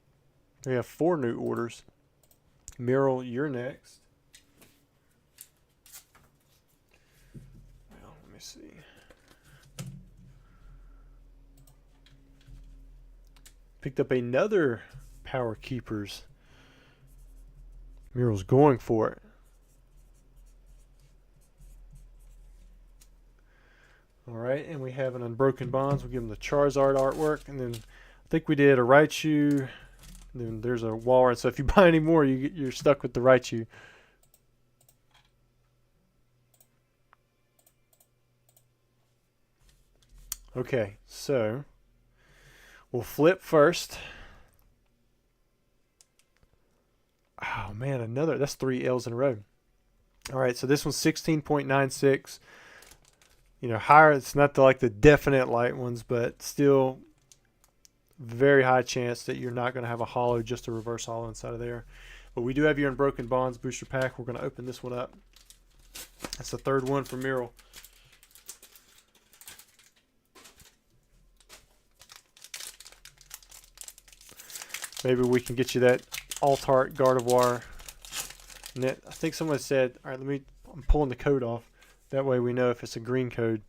We have 4 new orders. Meryl, you're next. Well, let me see. Picked up another Power Keepers. Mural's going for it. Alright, and we have an Unbroken Bonds. We'll give him the Charizard artwork. And then I think we did a Raichu. Then there's a Walrus. So if you buy any more, you're stuck with the Raichu. Okay, so we'll flip first. Oh man, another. That's 3 L's in a row. All right, so this one's 16.96. You know, higher. It's not like the definite light ones, but still very high chance that you're not going to have a hollow, just a reverse hollow inside of there. But we do have your Unbroken Bonds booster pack. We're going to open this one up. That's the third one for Mural. Maybe we can get you that Alt-Art Gardevoir. Net. I think someone said, all right, I'm pulling the code off. That way we know if it's a green code,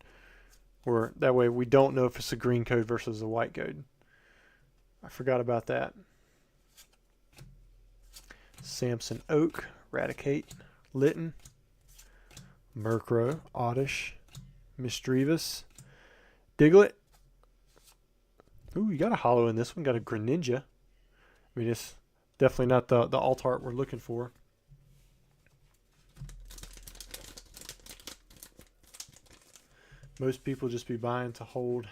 or that way we don't know if it's a green code versus a white code. I forgot about that. Samson Oak, Raticate, Litten, Murkrow, Oddish, Misdreavus, Diglett. Ooh, you got a hollow in this one. Got a Greninja. I mean, it's definitely not the alt-art we're looking for. Most people just be buying to hold.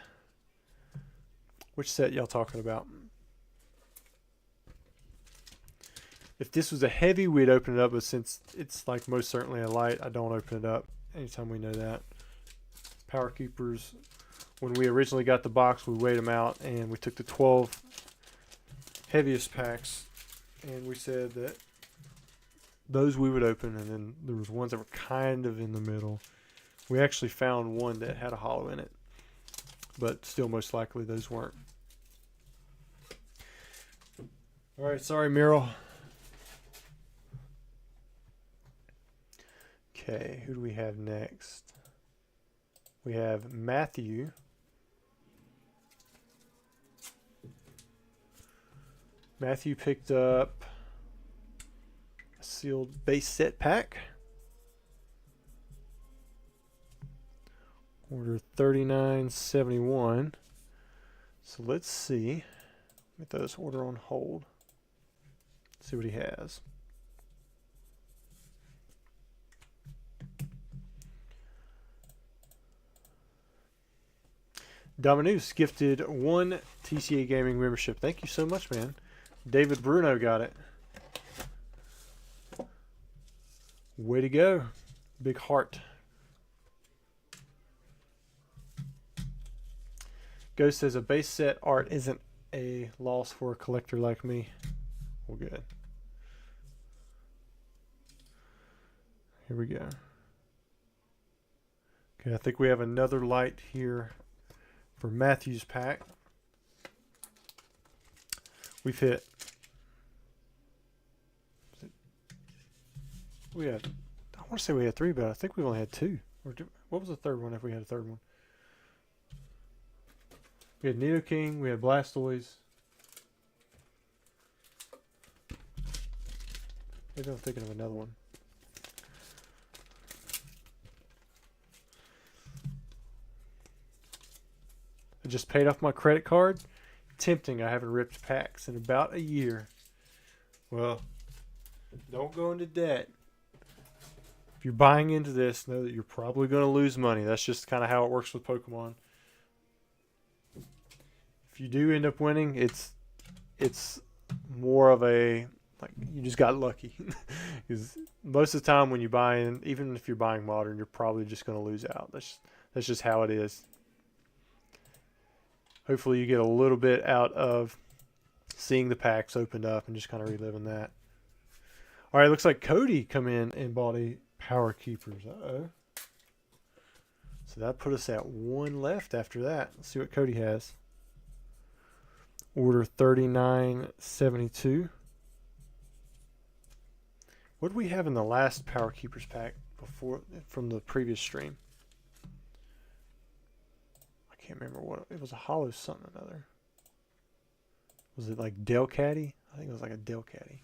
Which set y'all talking about? If this was a heavy, we'd open it up, but since it's like most certainly a light, I don't open it up anytime we know that. Power Keepers, when we originally got the box, we weighed them out, and we took the 12 heaviest packs, and we said that those we would open, and then there was ones that were kind of in the middle. We actually found one that had a hollow in it, but still most likely those weren't. Alright, sorry Mural. Okay, who do we have next? We have Matthew. Matthew picked up a sealed base set pack. Order 3971. So let's see. Let me throw this order on hold. See what he has. Dominus gifted 1 TCA Gaming membership. Thank you so much, man. David Bruno got it. Way to go. Big heart. Ghost says a base set art isn't a loss for a collector like me. Well, good. Here we go. Okay, I think we have another light here for Matthew's pack. We've hit. I want to say we had 3, but I think we only had 2. What was the third one if we had a third one? We had Nidoking, we had Blastoise. Maybe I'm thinking of another one. I just paid off my credit card. Tempting, I haven't ripped packs in about a year. Well, don't go into debt. If you're buying into this, know that you're probably going to lose money. That's just kind of how it works with Pokemon. If you do end up winning, it's more of a, like, you just got lucky. Because most of the time when you buy in, even if you're buying modern, you're probably just going to lose out. That's just how it is. Hopefully you get a little bit out of seeing the packs opened up and just kind of reliving that. All right, looks like Cody come in and bought a Power Keepers. Uh-oh. So that put us at 1 left after that. Let's see what Cody has. Order 3972. What did we have in the last Power Keepers pack before from the previous stream? I can't remember what it was. A hollow something or another. Was it like Delcatty? I think it was like a Delcatty.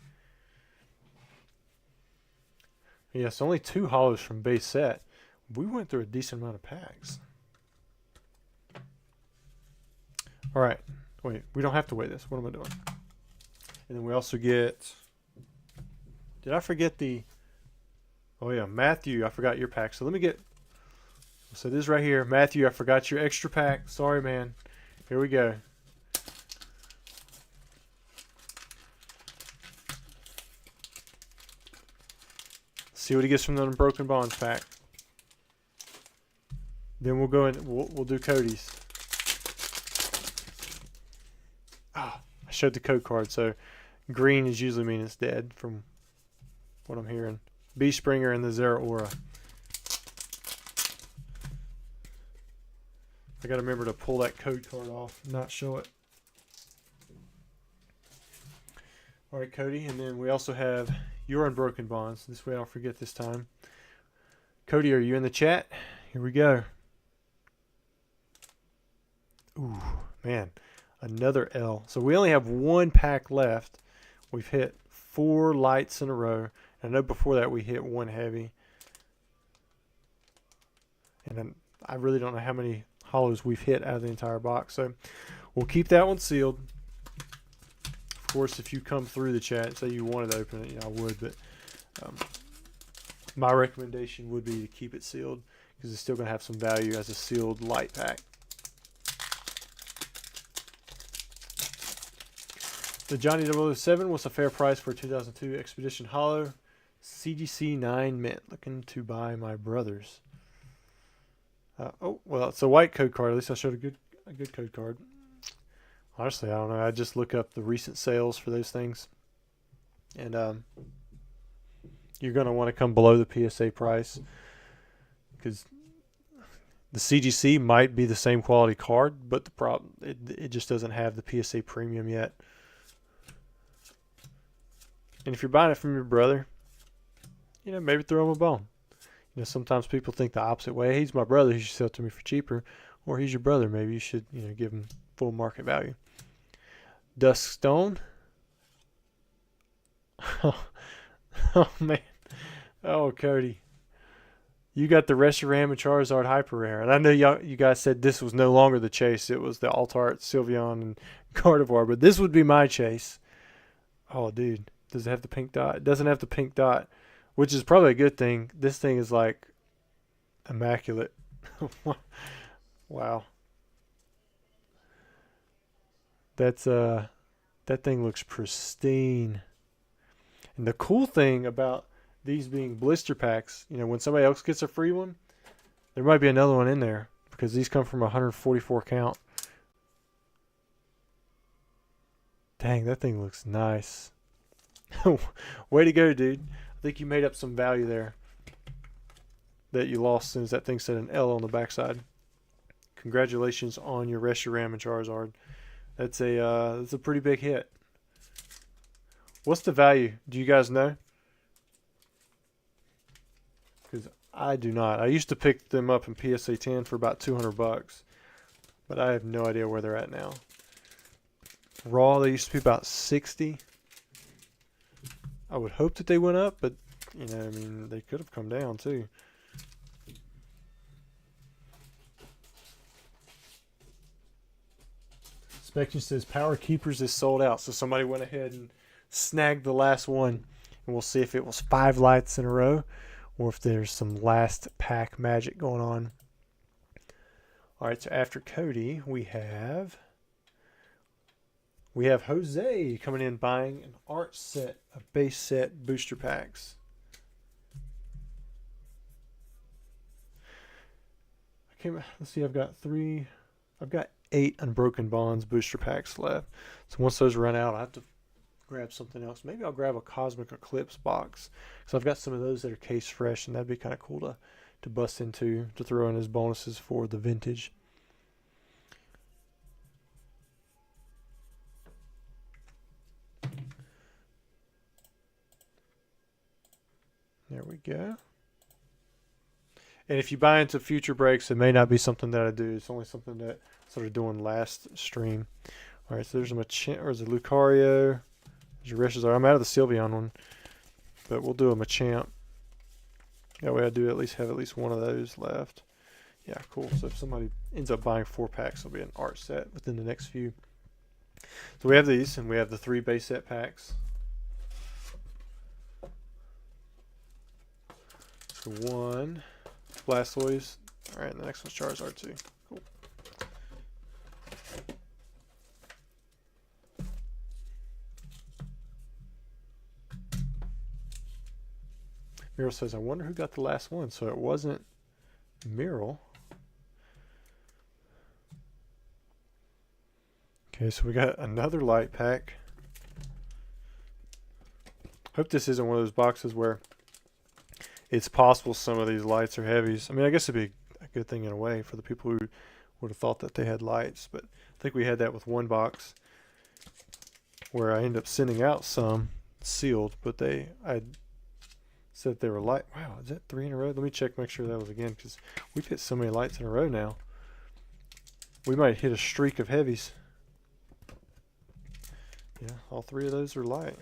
Yes, only 2 hollows from base set. We went through a decent amount of packs. Alright. Wait, we don't have to weigh this. What am I doing? And then we also get... Did I forget the... Oh yeah, Matthew, I forgot your pack. So let me get... So this right here. Matthew, I forgot your extra pack. Sorry, man. Here we go. See what he gets from the Unbroken Bonds pack. Then we'll go and we'll do Cody's. Ah, I showed the code card, so green is usually mean it's dead from what I'm hearing. B Springer and the Zera Aura. I gotta remember to pull that code card off, not show it. Alright, Cody, and then we also have your Unbroken Bonds. This way I don't forget this time. Cody, are you in the chat? Here we go. Ooh, man. Another L. So we only have 1 pack left. We've hit 4 lights in a row. I know before that we hit 1 heavy. And then I really don't know how many hollows we've hit out of the entire box. So we'll keep that one sealed. Of course, if you come through the chat and say you wanted to open it, you know, I would. But my recommendation would be to keep it sealed because it's still going to have some value as a sealed light pack. The Johnny 007 was a fair price for a 2002 Expedition Hollow. CGC 9 mint. Looking to buy my brother's. Oh, well, it's a white code card. At least I showed a good code card. Honestly, I don't know. I just look up the recent sales for those things. And you're going to want to come below the PSA price because the CGC might be the same quality card, but the problem it just doesn't have the PSA premium yet. And if you're buying it from your brother, you know, maybe throw him a bone. You know, sometimes people think the opposite way. He's my brother. He should sell it to me for cheaper. Or he's your brother. Maybe you should, you know, give him full market value. Dusk Stone. Oh, man. Oh, Cody. You got the Reshiram and Charizard Hyper Rare. And I know you guys said this was no longer the chase. It was the Altart, Sylveon, and Gardevoir. But this would be my chase. Oh, dude. Does it have the pink dot? It doesn't have the pink dot, which is probably a good thing. This thing is like immaculate. Wow. That's that thing looks pristine. And the cool thing about these being blister packs, you know, when somebody else gets a free one, there might be another one in there because these come from 144 count. Dang, that thing looks nice. Way to go, dude. I think you made up some value there that you lost as soon as that thing said an L on the backside. Congratulations on your Reshiram and Charizard. That's a pretty big hit. What's the value? Do you guys know? Because I do not. I used to pick them up in PSA 10 for about $200, but I have no idea where they're at now. Raw, they used to be about 60. I would hope that they went up, but you know, I mean, they could have come down too. Spection says Power Keepers is sold out, so somebody went ahead and snagged the last one, and we'll see if it was 5 lights in a row or if there's some last pack magic going on. All right, so after Cody, we have Jose coming in buying an art set, a base set booster packs. Let's see, I've got 8 Unbroken Bonds booster packs left. So once those run out, I have to grab something else. Maybe I'll grab a Cosmic Eclipse box. So I've got some of those that are case fresh, and that'd be kind of cool to bust into, to throw in as bonuses for the vintage. There we go. And if you buy into future breaks, it may not be something that I do. It's only something that I started doing last stream. All right, so there's a Machamp, or is it Lucario? There's a Charizard. I'm out of the Sylveon one, but we'll do a Machamp. That way I do at least have at least one of those left. Yeah, cool. So if somebody ends up buying 4 packs, it'll be an art set within the next few. So we have these, and we have the 3 base set packs. So 1 Blastoise. All right, and the next one's Charizard too. Cool. Muriel says, I wonder who got the last one. So it wasn't Muriel. Okay, so we got another light pack. Hope this isn't one of those boxes where it's possible some of these lights are heavies. I mean, I guess it'd be a good thing in a way for the people who would have thought that they had lights, but I think we had that with one box where I ended up sending out some sealed, but I said they were light. Wow, is that 3 in a row? Let me check, make sure that was again, because we've hit so many lights in a row now. We might hit a streak of heavies. Yeah, all 3 of those are light.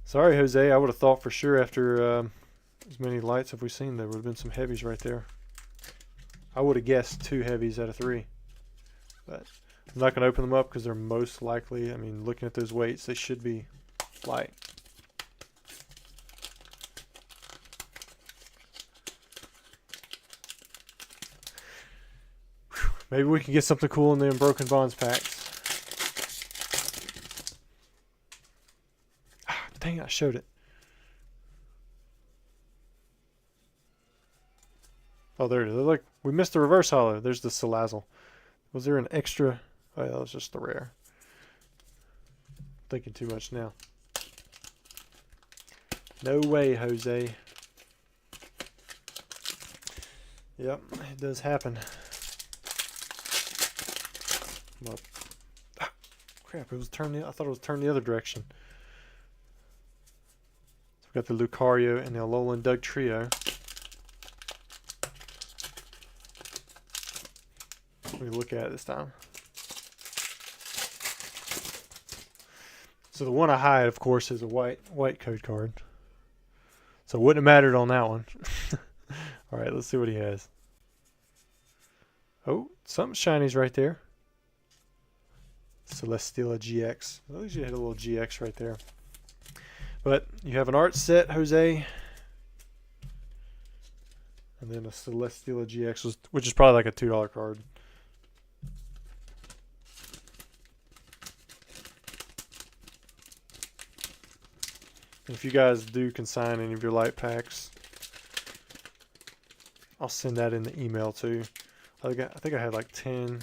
Sorry, Jose. I would have thought for sure after as many lights have we seen, there would have been some heavies right there. I would have guessed 2 heavies out of 3. But I'm not going to open them up because they're most likely, I mean, looking at those weights, they should be light. Whew. Maybe we can get something cool in the Unbroken Bonds packs. Dang, I showed it. Oh, there it is. Look, we missed the reverse holo. There's the Salazzle. Was there an extra? Oh, yeah, that was just the rare. Thinking too much now. No way, Jose. Yep, it does happen. Ah, crap, it was turned. I thought it was turned the other direction. We've got the Lucario and the Alolan Doug trio. Let me look at it this time. So the one I hide, of course, is a white code card. So it wouldn't have mattered on that one. All right, let's see what he has. Oh, something shiny's right there. Celesteela GX. At least you had a little GX right there. But you have an art set, Jose. And then a Celesteela GX, which is probably like a $2 card. And if you guys do consign any of your light packs, I'll send that in the email too. I think I had like 10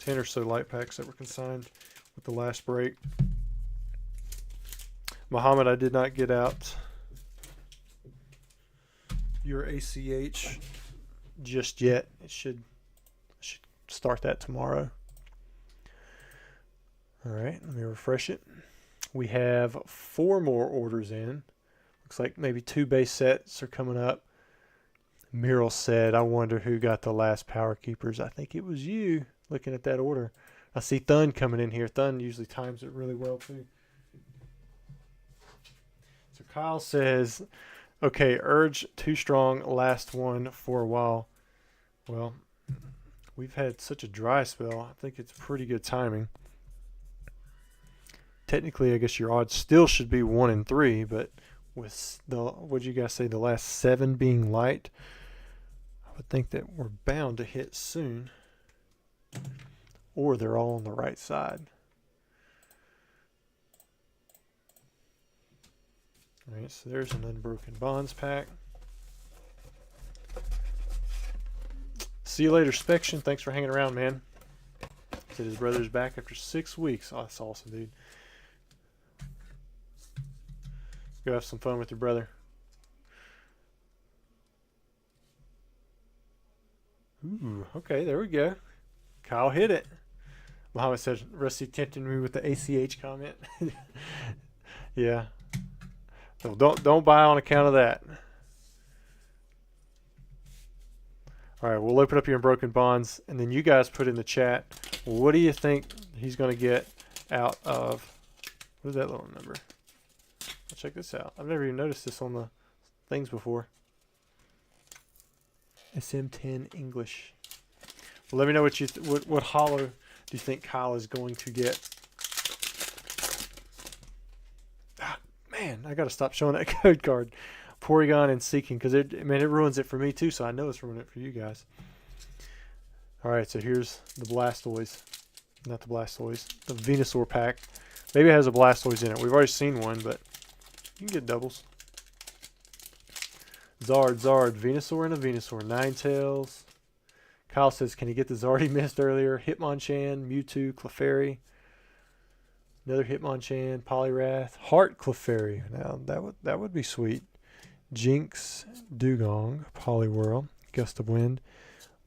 or so light packs that were consigned with the last break. Muhammad, I did not get out your ACH just yet. I should start that tomorrow. All right, let me refresh it. We have 4 more orders in. Looks like maybe 2 base sets are coming up. Muriel said, I wonder who got the last Power Keepers. I think it was you, looking at that order. I see Thun coming in here. Thun usually times it really well too. So Kyle says, okay, Urge too strong, last one for a while. Well, we've had such a dry spell. I think it's pretty good timing. Technically, I guess your odds still should be 1 in 3, but with the, what'd you guys say, the last 7 being light, I would think that we're bound to hit soon. Or they're all on the right side. Alright, so there's an Unbroken Bonds pack. See you later, Spection. Thanks for hanging around, man. Said his brother's back after 6 weeks. Oh, that's awesome, dude. Go have some fun with your brother. Ooh, okay, there we go. Kyle hit it. Muhammad said, Rusty tempting me with the ACH comment. Yeah. So don't buy on account of that. All right, we'll open up here in Broken Bonds, and then you guys put in the chat, what do you think he's going to get out of, what is that little number? Let's check this out. I've never even noticed this on the things before. SM10 English. Well, let me know what you what holo do you think Kyle is going to get. Ah, man, I got to stop showing that code card. Porygon and Seeking, because it ruins it for me too, so I know it's ruining it for you guys. Alright, so here's the Blastoise. Not the Blastoise, the Venusaur pack. Maybe it has a Blastoise in it. We've already seen one, but you can get doubles. Zard, Venusaur and a Venusaur. Ninetales. Kyle says, can he get the Zard he missed earlier? Hitmonchan, Mewtwo, Clefairy. Another Hitmonchan, Poliwrath, Heart Clefairy. Now that would be sweet. Jinx, Dugong, Poliwhirl, Gust of Wind,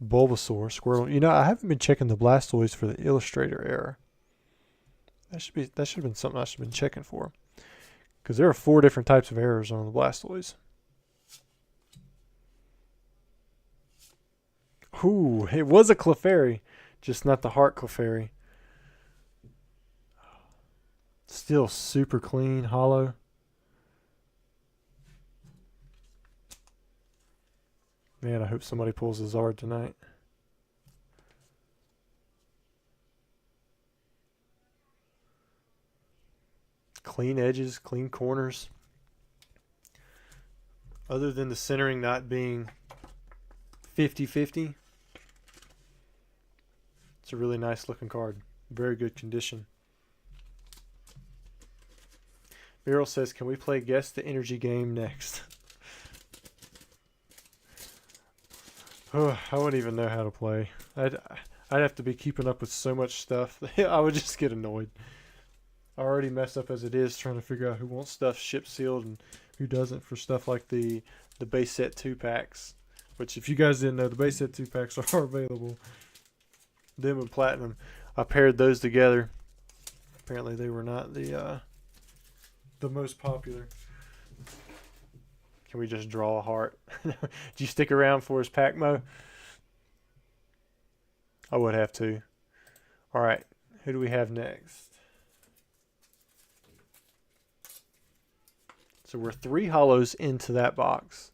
Bulbasaur, Squirtle. You know, I haven't been checking the Blastoise for the Illustrator error. That should have been something I should have been checking for, because there are 4 different types of errors on the Blastoise. Ooh, it was a Clefairy, just not the Heart Clefairy. Still super clean, hollow. Man, I hope somebody pulls a Zard tonight. Clean edges, clean corners. Other than the centering not being 50-50, it's a really nice looking card. Very good condition. Meryl says, can we play Guess the Energy game next? Oh, I wouldn't even know how to play. I'd have to be keeping up with so much stuff. I would just get annoyed. I already mess up as it is trying to figure out who wants stuff ship sealed and who doesn't for stuff like the base set 2 packs. Which, if you guys didn't know, the base set 2 packs are available. Them and Platinum. I paired those together. Apparently they were not the most popular. Can we just draw a heart? Do you stick around for his pack mo? I would have to. Alright, who do we have next? So we're 3 holos into that box.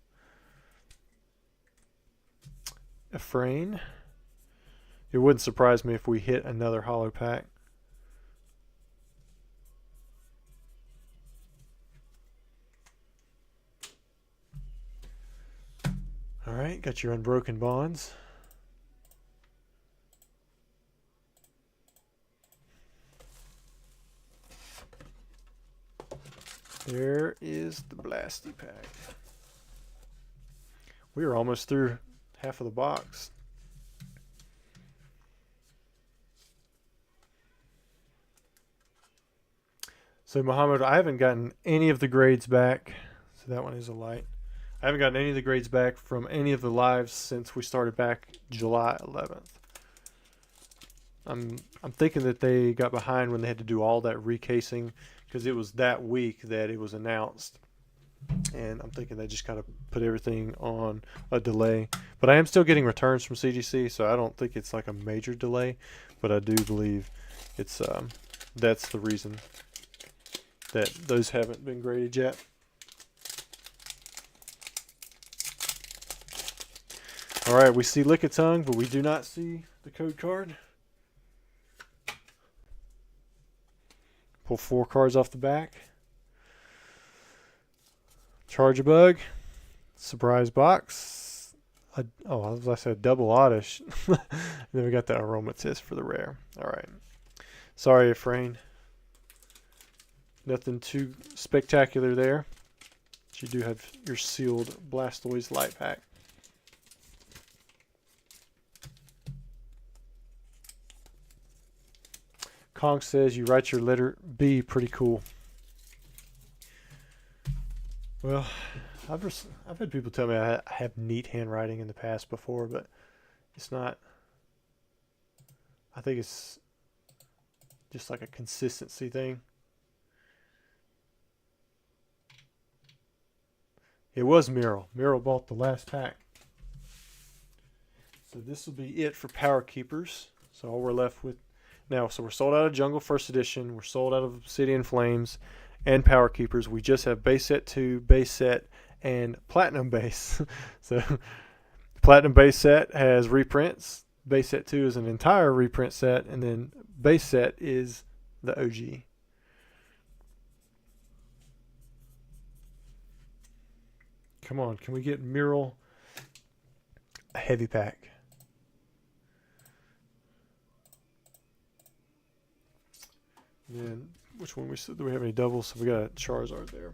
Efrain. It wouldn't surprise me if we hit another holo pack. Alright, got your Unbroken Bonds. There is the Blasty pack. We are almost through half of the box. So Muhammad, I haven't gotten any of the grades back. So that one is a light. I haven't gotten any of the grades back from any of the lives since we started back July 11th. I'm thinking that they got behind when they had to do all that recasing, because it was that week that it was announced. And I'm thinking they just kind of put everything on a delay. But I am still getting returns from CGC, so I don't think it's like a major delay. But I do believe it's that's the reason that those haven't been graded yet. Alright, we see Lickitung, but we do not see the code card. Pull 4 cards off the back. Charge-a-Bug. Surprise box. I said double oddish. Then we got the Aromatisse for the rare. Alright. Sorry, Efrain. Nothing too spectacular there. But you do have your sealed Blastoise light pack. Kong says you write your letter B pretty cool. Well, I've had people tell me I have neat handwriting in the past before, but it's not. I think it's just like a consistency thing. It was Meryl. Meryl bought the last pack. So this will be it for Power Keepers. So all we're left with now, so we're sold out of Jungle First Edition, we're sold out of Obsidian Flames and Power Keepers. We just have base set 2, base set, and Platinum base. So Platinum base set has reprints. Base set 2 is an entire reprint set, and then base set is the OG. Come on, can we get Mural a heavy pack? And then which one do we have any doubles? So we got a Charizard there.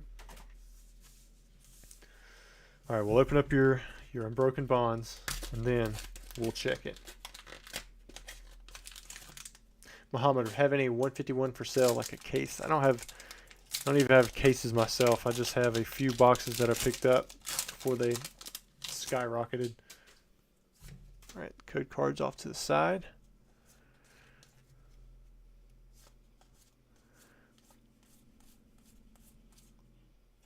All right, we'll open up your Unbroken Bonds, and then we'll check it. Muhammad, have any 151 for sale, like a case? I don't even have cases myself. I just have a few boxes that I picked up before they skyrocketed. All right, code cards off to the side.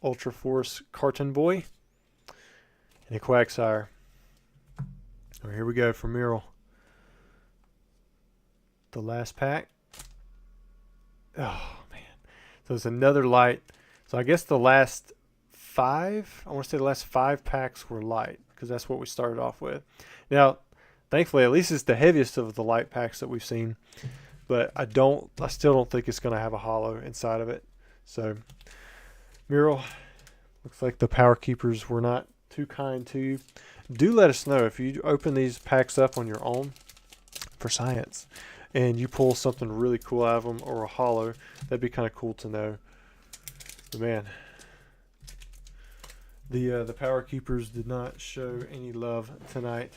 Ultra Force Carton Boy and a Quagsire. All right, here we go for Mural. The last pack. Oh man, so it's another light. So I guess the last 5, I want to say the last 5 packs were light, because that's what we started off with. Now thankfully at least it's the heaviest of the light packs that we've seen, but I still don't think it's going to have a holo inside of it. So Mural, looks like the Power Keepers were not too kind to you. Do let us know if you open these packs up on your own for science and you pull something really cool out of them, or a holo. That'd be kind of cool to know. But man, the Power Keepers did not show any love tonight.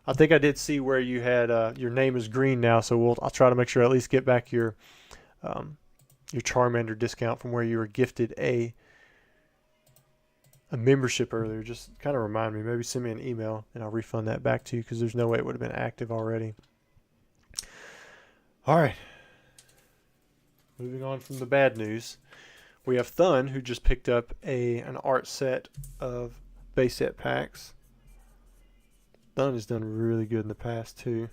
I think I did see where you had your name is green now, so I'll try to make sure I at least get back your Charmander discount from where you were gifted a membership earlier. Just kind of remind me, maybe send me an email and I'll refund that back to you, because there's no way it would have been active already. All right, moving on from the bad news, we have Thun, who just picked up an art set of base set packs. Thun has done really good in the past too.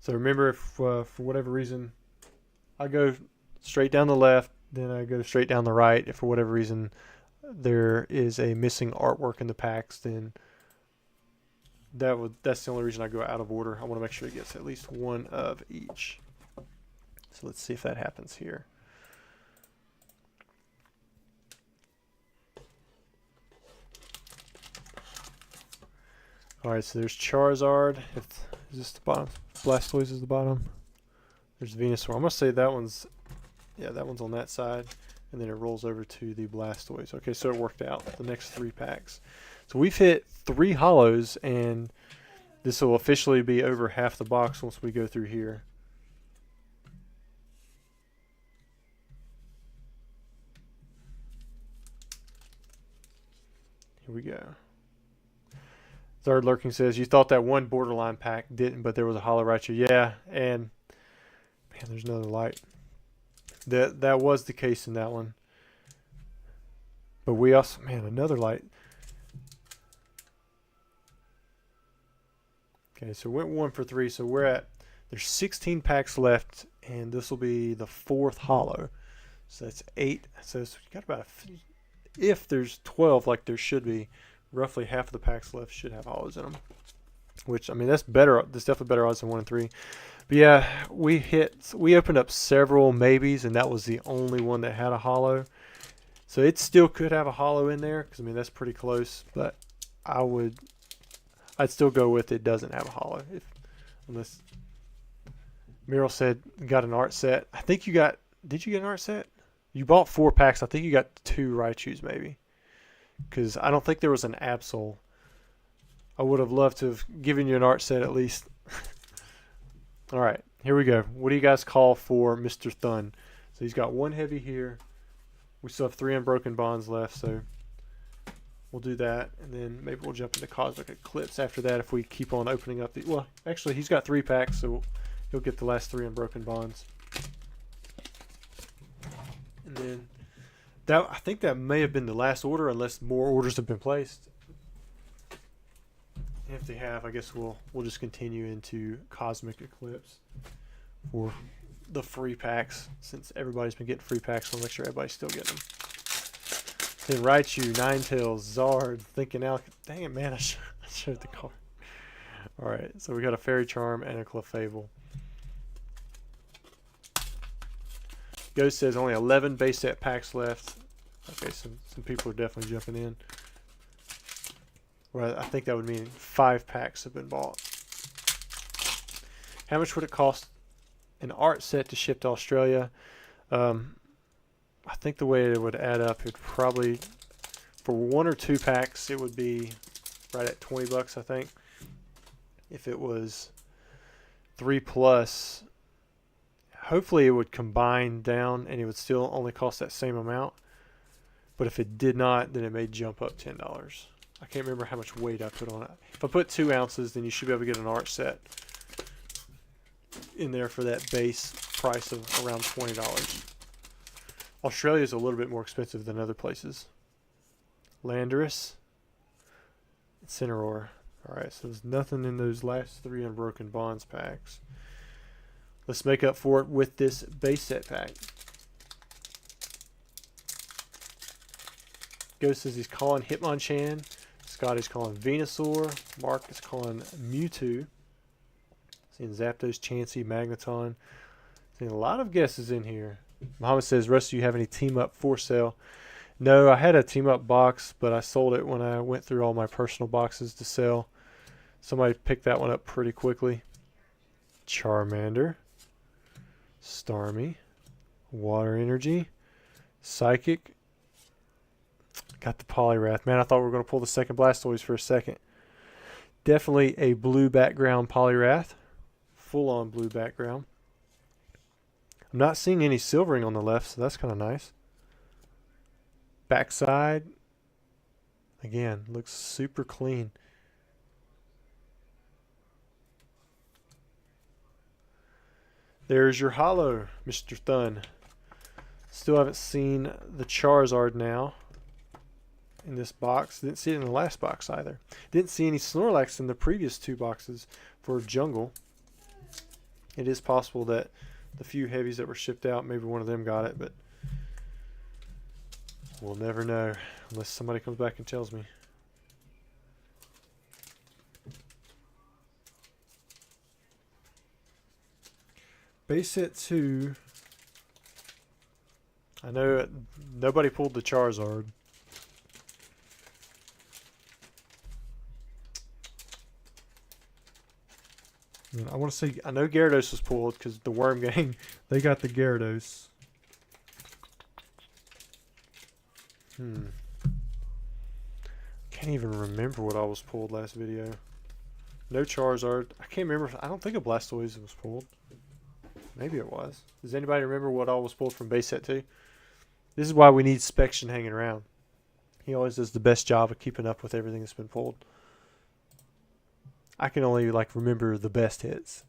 So remember, if for whatever reason I go straight down the left, then I go straight down the right, if for whatever reason there is a missing artwork in the packs, then that's the only reason I go out of order. I want to make sure it gets at least one of each. So let's see if that happens here. All right, so there's Charizard. Is this the bottom? Blastoise is the bottom. There's Venusaur. I'm gonna say that one's, yeah, that one's on that side, and then it rolls over to the Blastoise. Okay, so it worked out. The next 3 packs. So we've hit 3 holos, and this will officially be over half the box once we go through here. Here we go. Third Lurking says, you thought that one borderline pack didn't, but there was a holo right here. Yeah, and man, there's another light. That was the case in that one. But we also, man, another light. Okay, so we went 1 for 3. So there's 16 packs left, and this will be the 4th holo. So that's 8. So you got about if there's 12 like there should be, roughly half of the packs left should have holos in them. Which, I mean, that's better. That's definitely better odds than 1 and 3. But yeah, we opened up several maybes, and that was the only one that had a holo. So it still could have a holo in there, because I mean that's pretty close. But I'd still go with it doesn't have a holo, unless Meryl said got an art set. I think you got. Did you get an art set? You bought 4 packs. I think you got 2 Raichus maybe, because I don't think there was an Absol. I would have loved to have given you an art set at least. All right, here we go. What do you guys call for Mr. Thun? So he's got 1 heavy here. We still have 3 Unbroken Bonds left, so we'll do that, and then maybe we'll jump into Cosmic Eclipse after that if we keep on opening up the. Well, actually, he's got 3 packs, so he'll get the last 3 Unbroken Bonds. And then I think that may have been the last order, unless more orders have been placed. if they have, I guess we'll just continue into Cosmic Eclipse for the free packs, since everybody's been getting free packs. So I'll make sure everybody's still getting them. Then Raichu, Ninetales, Zard, Thinking Out. Dang it, man! I showed the card. All right, so we got a Fairy Charm and a Clefable. Ghost says only 11 base set packs left. Okay, some people are definitely jumping in. Well, I think that would mean 5 packs have been bought. How much would it cost an art set to ship to Australia? I think the way it would add up, it probably, for 1 or 2 packs, it would be right at 20 bucks, I think. If it was 3 plus, hopefully it would combine down and it would still only cost that same amount. But if it did not, then it may jump up $10. I can't remember how much weight I put on it. If I put 2 ounces, then you should be able to get an art set in there for that base price of around $20. Australia is a little bit more expensive than other places. Landorus, Incineroar. Alright, so there's nothing in those last 3 Unbroken Bonds packs. Let's make up for it with this base set pack. Ghost says he's calling Hitmonchan. Scott is calling Venusaur. Mark is calling Mewtwo. Seeing Zapdos, Chansey, Magneton. Seeing a lot of guesses in here. Muhammad says, Russ, do you have any team up for sale? No, I had a team up box, but I sold it when I went through all my personal boxes to sell. Somebody picked that one up pretty quickly. Charmander. Starmie. Water Energy. Psychic. Got the Poliwrath. Man, I thought we were going to pull the second Blastoise for a second. Definitely a blue background Poliwrath. Full on blue background. I'm not seeing any silvering on the left, so that's kind of nice. Backside. Again, looks super clean. There's your holo, Mr. Thun. Still haven't seen the Charizard now in this box. Didn't see it in the last box either. Didn't see any Snorlax in the previous 2 boxes for Jungle. It is possible that the few heavies that were shipped out, maybe one of them got it, but we'll never know unless somebody comes back and tells me. Base set 2. I know nobody pulled the Charizard. I want to say, I know Gyarados was pulled because the Worm Gang, they got the Gyarados. Can't even remember what I was pulled last video. No Charizard. I can't remember. I don't think a Blastoise was pulled. Maybe it was. Does anybody remember what all was pulled from base set 2? This is why we need Spection hanging around. He always does the best job of keeping up with everything that's been pulled. I can only remember the best hits.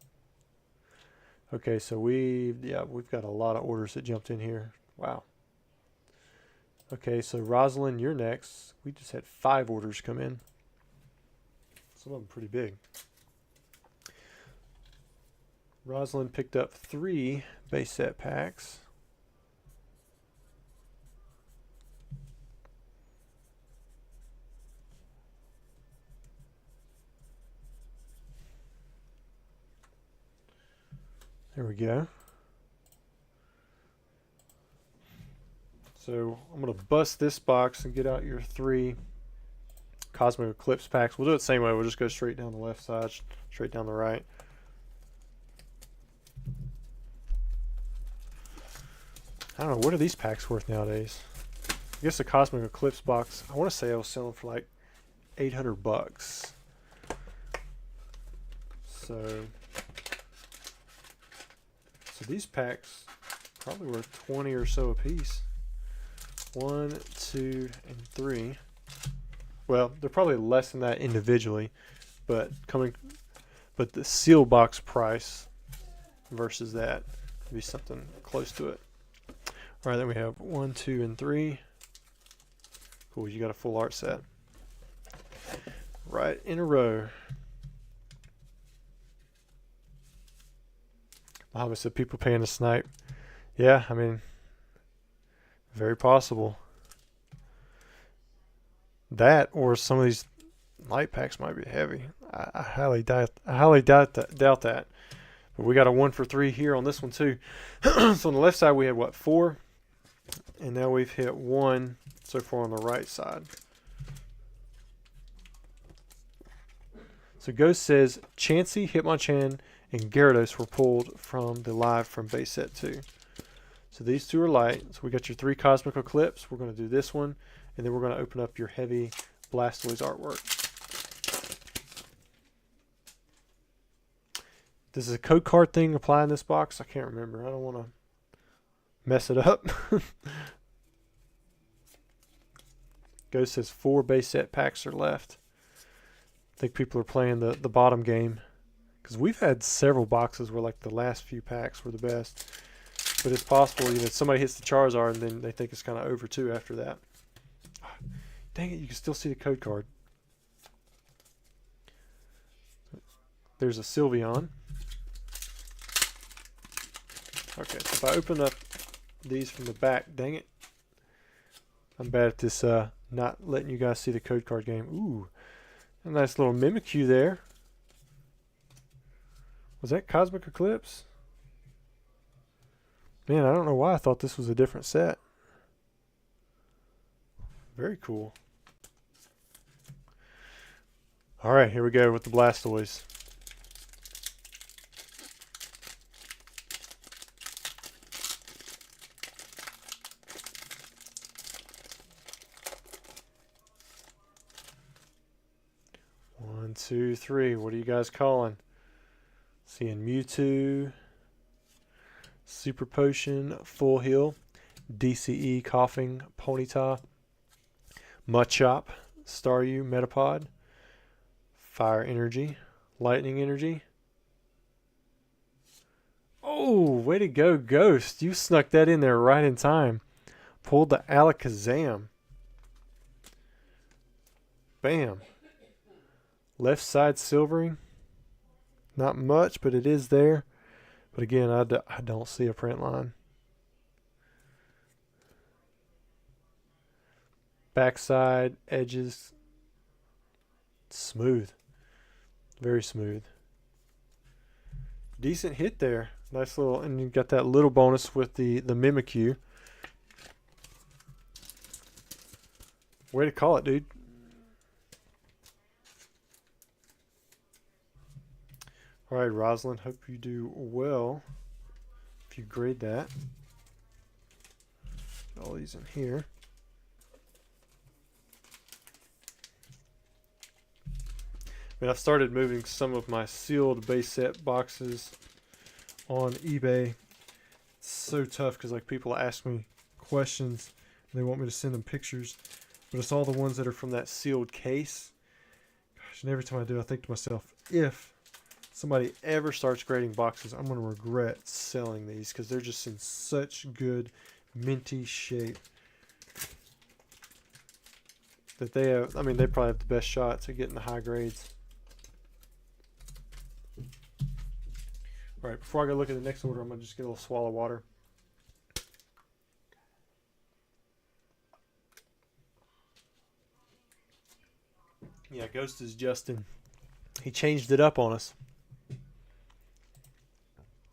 Okay, so we've got a lot of orders that jumped in here. Wow. Okay, so Rosalind, you're next. We just had 5 orders come in. Some of them pretty big. Rosalind picked up 3 base set packs. There we go. So I'm going to bust this box and get out your 3 Cosmic Eclipse packs. We'll do it the same way. We'll just go straight down the left side, straight down the right. I don't know, what are these packs worth nowadays? I guess the Cosmic Eclipse box, I want to say I was selling for like 800 bucks. So these packs probably worth 20 or so a piece. 1, 2, and 3. Well, they're probably less than that individually, but the seal box price versus that would be something close to it. All right, then we have 1, 2, and 3. Cool, you got a full art set. Right in a row. Muhammad said people paying to snipe. Yeah, I mean, very possible. That or some of these light packs might be heavy. I highly doubt. Doubt that. But we got a 1 for 3 here on this one too. So on the left side we had what, 4, and now we've hit 1 so far on the right side. So Ghost says Chansey, Hitmonchan, and Gyarados were pulled from the live from base set 2. So these 2 are light. So we got your 3 Cosmic Eclipse. We're going to do this one, and then we're going to open up your heavy Blastoise artwork. This is a code card thing applied in this box. I can't remember. I don't want to mess it up. Ghost says 4 base set packs are left. I think people are playing the bottom game, because we've had several boxes where like the last few packs were the best. But it's possible, you know, somebody hits the Charizard and then they think it's kind of over too after that. Dang it, you can still see the code card. There's a Sylveon. Okay, so if I open up these from the back, dang it. I'm bad at this not letting you guys see the code card game. Ooh, a nice little Mimikyu there. Was that Cosmic Eclipse? Man, I don't know why I thought this was a different set. Very cool. Alright, here we go with the Blastoise. One, two, three. What are you guys calling? Seeing Mewtwo, Super Potion, Full Heal, DCE, Coughing, Ponyta, Machop, Staryu, Metapod, Fire Energy, Lightning Energy. Oh, way to go, Ghost. You snuck that in there right in time. Pulled the Alakazam. Bam. Left side silvering. Not much, but it is there. But again, I don't see a print line. Backside, edges. Smooth. Very smooth. Decent hit there. Nice little, and you got that little bonus with the Mimikyu. Way to call it, dude. Alright, Rosalind, hope you do well if you grade that. Put all these in here. I mean, I've started moving some of my sealed base set boxes on eBay. It's so tough because like people ask me questions and they want me to send them pictures, but it's all the ones that are from that sealed case. Gosh, and every time I do, I think to myself, if somebody ever starts grading boxes, I'm going to regret selling these because they're just in such good minty shape that they have. I mean, they probably have the best shots at getting the high grades. All right, before I go look at the next order, I'm going to just get a little swallow of water. Yeah, Ghost is Justin. He changed it up on us.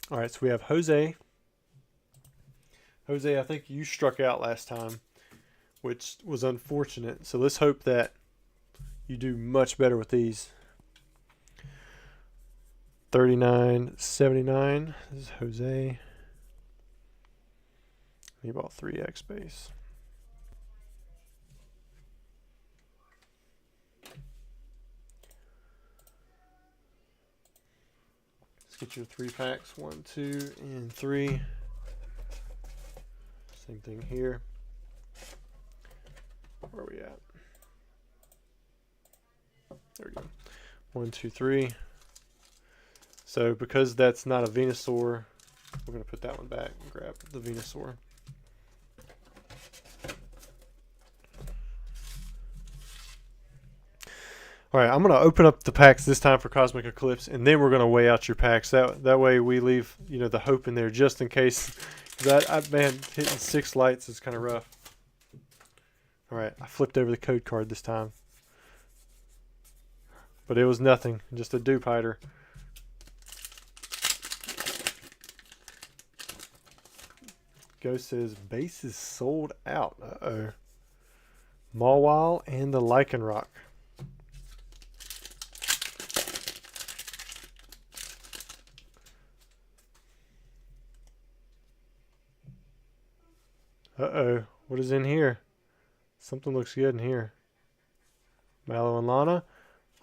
All right, so we have Jose. Jose, I think you struck out last time, which was unfortunate. So let's hope that you do much better with these. 39.79. This is Jose. He bought 3x base. Get your 3 packs, 1, 2, and 3. Same thing here. Where are we at? There we go. 1, 2, 3. So because that's not a Venusaur, we're going to put that one back and grab the Venusaur. All right, I'm gonna open up the packs this time for Cosmic Eclipse, and then we're gonna weigh out your packs. That way we leave the hope in there just in case. Man, hitting 6 lights is kind of rough. All right, I flipped over the code card this time, but it was nothing, just a dupe hider. Ghost says base is sold out. Uh-oh. Mawile and the Lycanroc. Uh-oh. What is in here? Something looks good in here. Mallow and Lana.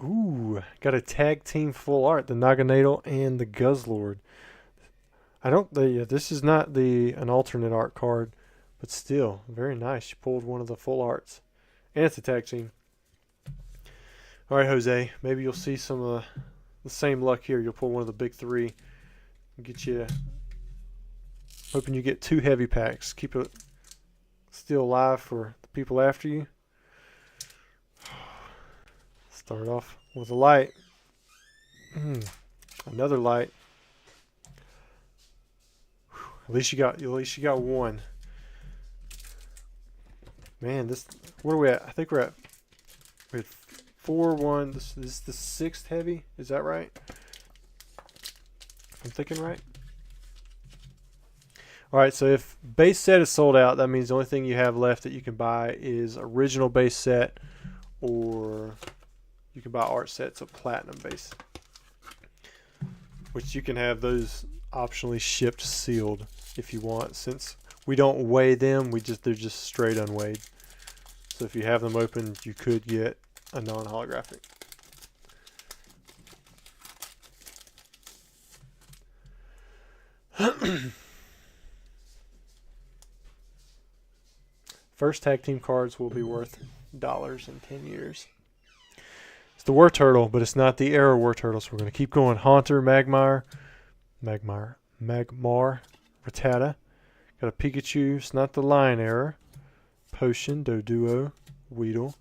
Ooh, got a tag team full art. The Naganadel and the Guzzlord. This is not an alternate art card, but still, very nice. You pulled one of the full arts. And it's a tag team. Alright, Jose. Maybe you'll see some of the same luck here. You'll pull one of the big 3. Get you... Hoping you get 2 heavy packs. Keep it still alive for the people after you. Start off with a light. Another light. At least you got one. Man, where are we at? I think we're at 4-1. This is the 6th heavy. Is that right? I'm thinking right. Alright, so if base set is sold out, that means the only thing you have left that you can buy is original base set, or you can buy art sets of platinum base, which you can have those optionally shipped sealed if you want. Since we don't weigh them, they're just straight unweighed. So if you have them open, you could get a non-holographic. First tag team cards will be worth dollars in 10 years. It's the War Turtle, but it's not the Arrow War Turtle, so we're going to keep going. Haunter, Magmar, Rattata. Got a Pikachu. It's not the Lion Error. Potion, Doduo, Weedle,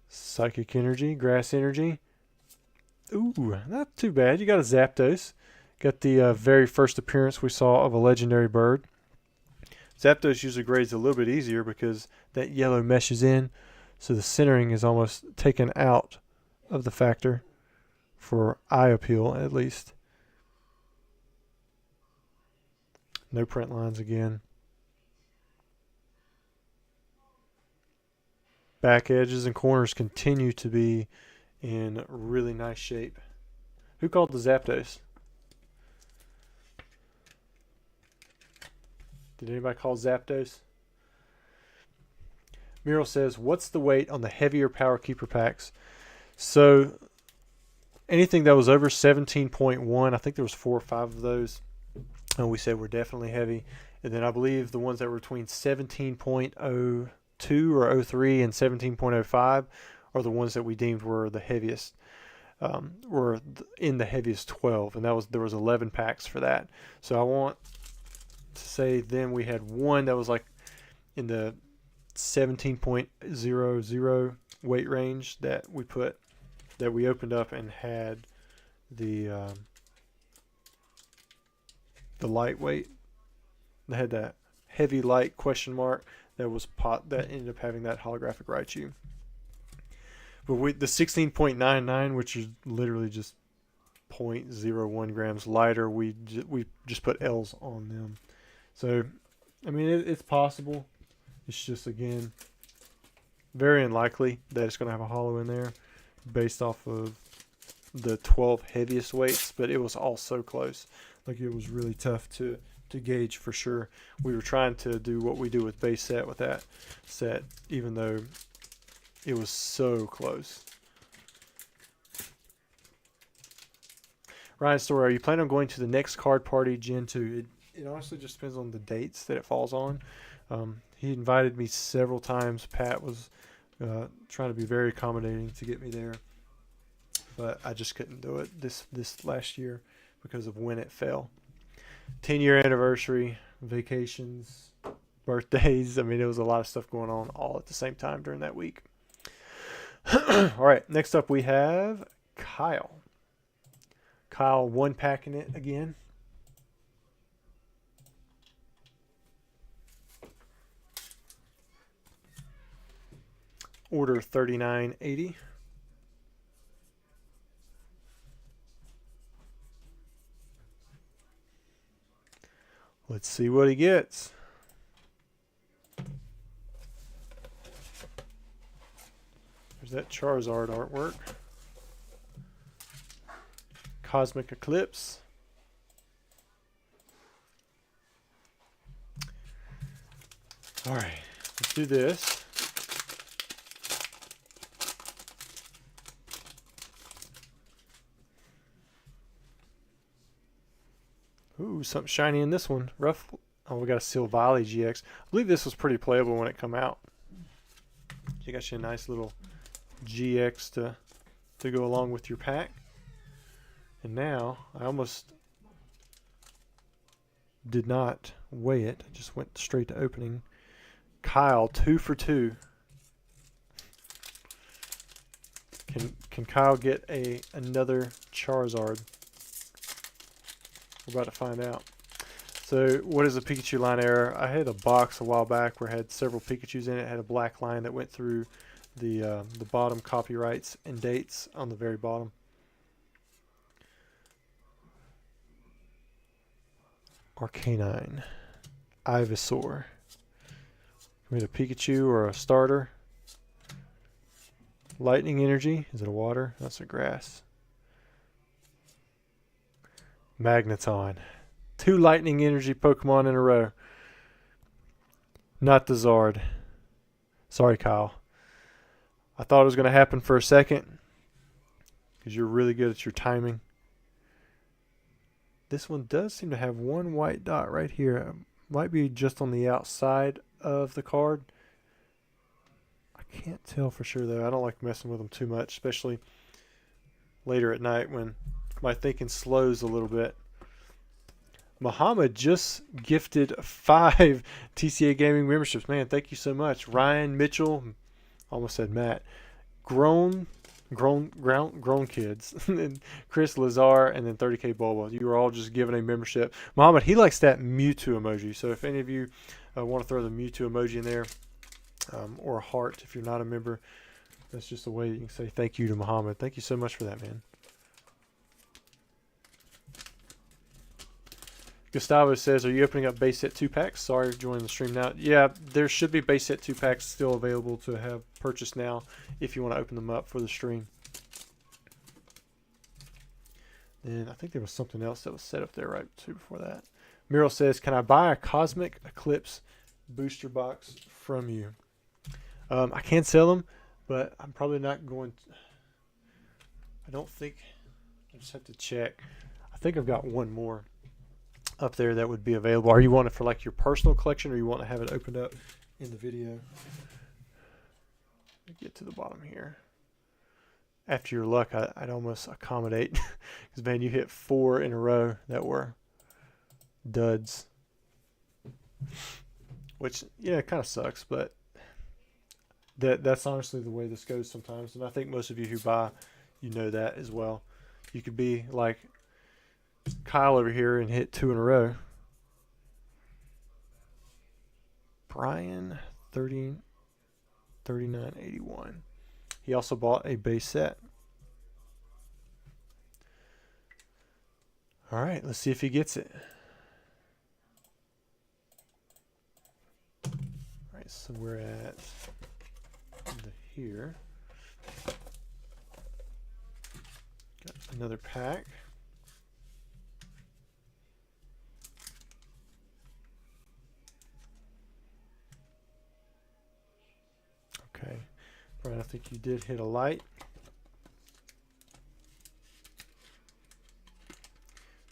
Psychic Energy, Grass Energy. Ooh, not too bad. You got a Zapdos. Got the very first appearance we saw of a legendary bird. Zapdos usually grades a little bit easier because that yellow meshes in, so the centering is almost taken out of the factor for eye appeal, at least. No print lines again. Back edges and corners continue to be in really nice shape. Who called the Zapdos? Did anybody call Zapdos? Muriel says, what's the weight on the heavier Power Keeper packs? So anything that was over 17.1, I think there was 4 or 5 of those, and we said were definitely heavy. And then I believe the ones that were between 17.02 or 03 and 17.05 are the ones that we deemed were the heaviest. Were in the heaviest 12, and there was 11 packs for that. So I want to say then we had one that was like in the 17.00 weight range that we opened up and had the lightweight. They had that heavy light question mark that ended up having that holographic Raichu. But the 16.99, which is literally just 0.01 grams lighter, we just put L's on them. So, I mean, it's possible. It's just, again, very unlikely that it's going to have a holo in there based off of the 12 heaviest weights, but it was all so close. Like, it was really tough to gauge for sure. We were trying to do what we do with base set with that set, even though it was so close. Ryan Story, are you planning on going to the next card party, Gen 2? It honestly just depends on the dates that it falls on. He invited me several times. Pat was trying to be very accommodating to get me there, but I just couldn't do it this last year because of when it fell. 10-year anniversary, vacations, birthdays. I mean, there was a lot of stuff going on all at the same time during that week. All right, next up we have Kyle. Kyle one packing it again. Order 3980. Let's see what he gets. There's that Charizard artwork. Cosmic Eclipse. All right, let's do this. Ooh, something shiny in this one. Rough. Oh, we got a Silvally GX. I believe this was pretty playable when it come out. You got you a nice little GX to go along with your pack. And now, I almost did not weigh it. I just went straight to opening. Kyle, 2 for 2. Can Kyle get another Charizard? We're about to find out. So, what is a Pikachu line error? I had a box a while back where it had several Pikachus in it. It had a black line that went through the bottom copyrights and dates on the very bottom. Arcanine, Ivysaur. We had a Pikachu or a starter. Lightning Energy. Is it a water? That's a grass. Magneton. 2 Lightning Energy Pokemon in a row. Not the Zard. Sorry, Kyle. I thought it was going to happen for a second because you're really good at your timing. This one does seem to have one white dot right here. It might be just on the outside of the card. I can't tell for sure though. I don't like messing with them too much, especially later at night when my thinking slows a little bit. Muhammad just gifted 5 TCA Gaming memberships. Man, thank you so much. Ryan Mitchell, almost said Matt. Grown kids, and Chris Lazar, and then 30K Bulba. You were all just given a membership. Muhammad, he likes that Mewtwo emoji. So if any of you want to throw the Mewtwo emoji in there, or a heart if you're not a member, that's just a way you can say thank you to Muhammad. Thank you so much for that, man. Gustavo says, are you opening up base set 2 packs? Sorry, joining the stream now. Yeah, there should be base set 2 packs still available to have purchased now if you want to open them up for the stream. And I think there was something else that was set up there right too before that. Meryl says, can I buy a Cosmic Eclipse booster box from you? I can sell them, but I'm probably not going to. I don't think. I just have to check. I think I've got one more up there that would be available. Are you wanting it for like your personal collection, or you want to have it opened up in the video? Get to the bottom here. After your luck, I'd almost accommodate because man, you hit 4 in a row that were duds, which yeah, it kind of sucks, but that's honestly the way this goes sometimes. And I think most of you who buy, you know that as well. You could be like Kyle over here and hit 2 in a row. Brian 3981. He also bought a base set. All right, let's see if he gets it. All right, so we're at here. Got another pack. Okay, Brian, I think you did hit a light.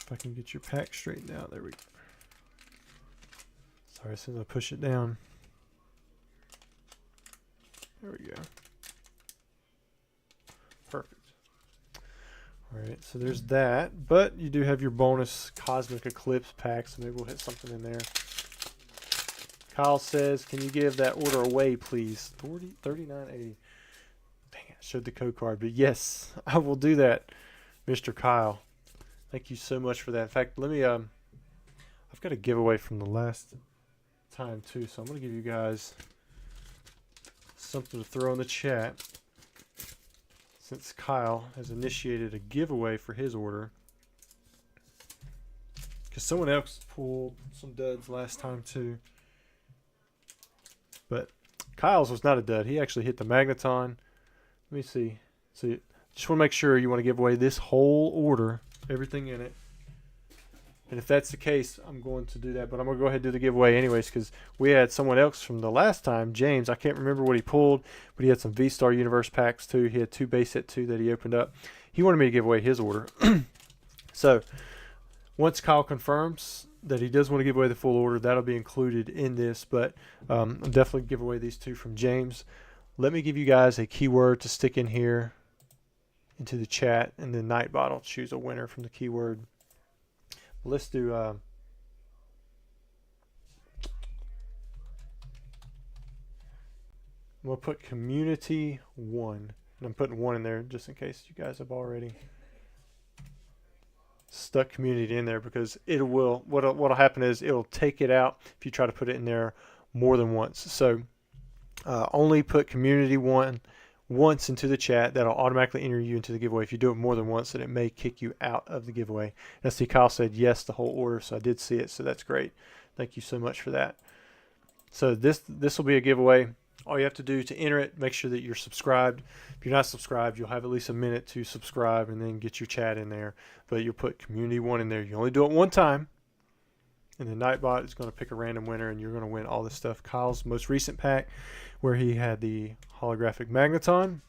If I can get your pack straightened out, there we go. Sorry, as soon as I push it down. There we go. Perfect. All right, so there's that, but you do have your bonus Cosmic Eclipse pack, so maybe we'll hit something in there. Kyle says, can you give that order away, please? 39.80. Dang I showed the code card, but yes, I will do that, Mr. Kyle. Thank you so much for that. In fact, let me I've got a giveaway from the last time too, so I'm gonna give you guys something to throw in the chat since Kyle has initiated a giveaway for his order. Because someone else pulled some duds last time too. But Kyle's was not a dud. He actually hit the Magneton. Let me see. So just want to make sure you want to give away this whole order, everything in it. And if that's the case, I'm going to do that. But I'm going to go ahead and do the giveaway anyways, because we had someone else from the last time, James. I can't remember what he pulled, but he had some V-Star Universe packs too. He had 2 base set 2 that he opened up. He wanted me to give away his order. So once Kyle confirms that he does want to give away the full order, that'll be included in this. But I'll definitely give away these 2 from James. Let me give you guys a keyword to stick in here into the chat, and then Nightbot will choose a winner from the keyword. Let's do I'm going to put community 1, and I'm putting 1 in there just in case you guys have already stuck community in there, because it will, what'll happen is it'll take it out if you try to put it in there more than once. So only put community 1 once into the chat. That'll automatically enter you into the giveaway. If you do it more than once, then it may kick you out of the giveaway. And I see Kyle said yes the whole order, so I did see it, so that's great. Thank you so much for that. So this will be a giveaway. All you have to do to enter it, make sure that you're subscribed. If you're not subscribed, you'll have at least a minute to subscribe and then get your chat in there. But you'll put community 1 in there. You only do it one time, and the Nightbot is going to pick a random winner, and you're going to win all this stuff. Kyle's most recent pack, where he had the holographic Magneton,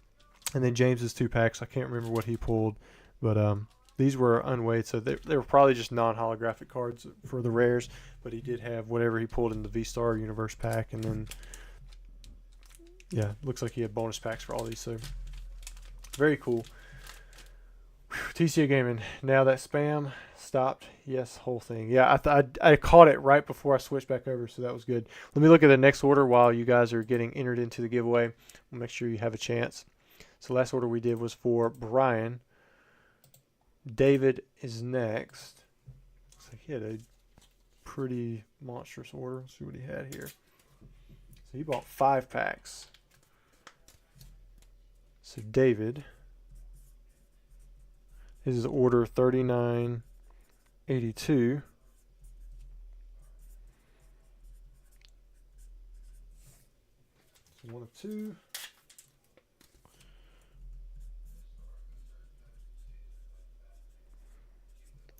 and then James's 2 packs. I can't remember what he pulled, but these were unweighed, so they were probably just non-holographic cards for the rares. But he did have whatever he pulled in the V-Star Universe pack, and then yeah, looks like he had bonus packs for all these. So very cool. Whew, TCA Gaming. Now that spam stopped. Yes, whole thing. Yeah, I caught it right before I switched back over, so that was good. Let me look at the next order while you guys are getting entered into the giveaway. We'll make sure you have a chance. So last order we did was for Brian. David is next. Looks like he had a pretty monstrous order. Let's see what he had here. So he bought 5 packs. So David, his is order 3982. So 1 of 2.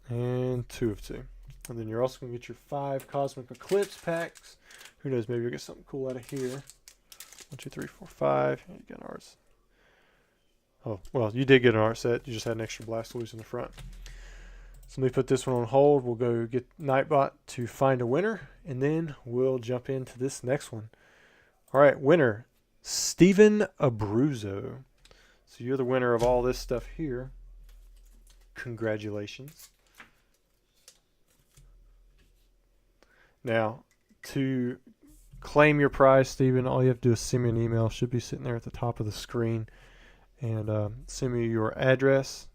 And 2 of 2. And then you're also going to get your 5 Cosmic Eclipse packs. Who knows, maybe you'll get something cool out of here. 1, 2, 3, 4, 5. You got ours. Oh, well, you did get an art set. You just had an extra Blastoise in the front. So let me put this one on hold. We'll go get Nightbot to find a winner, and then we'll jump into this next one. All right, winner, Steven Abruzzo. So you're the winner of all this stuff here. Congratulations. Now, to claim your prize, Steven, all you have to do is send me an email. It should be sitting there at the top of the screen. And send me your address.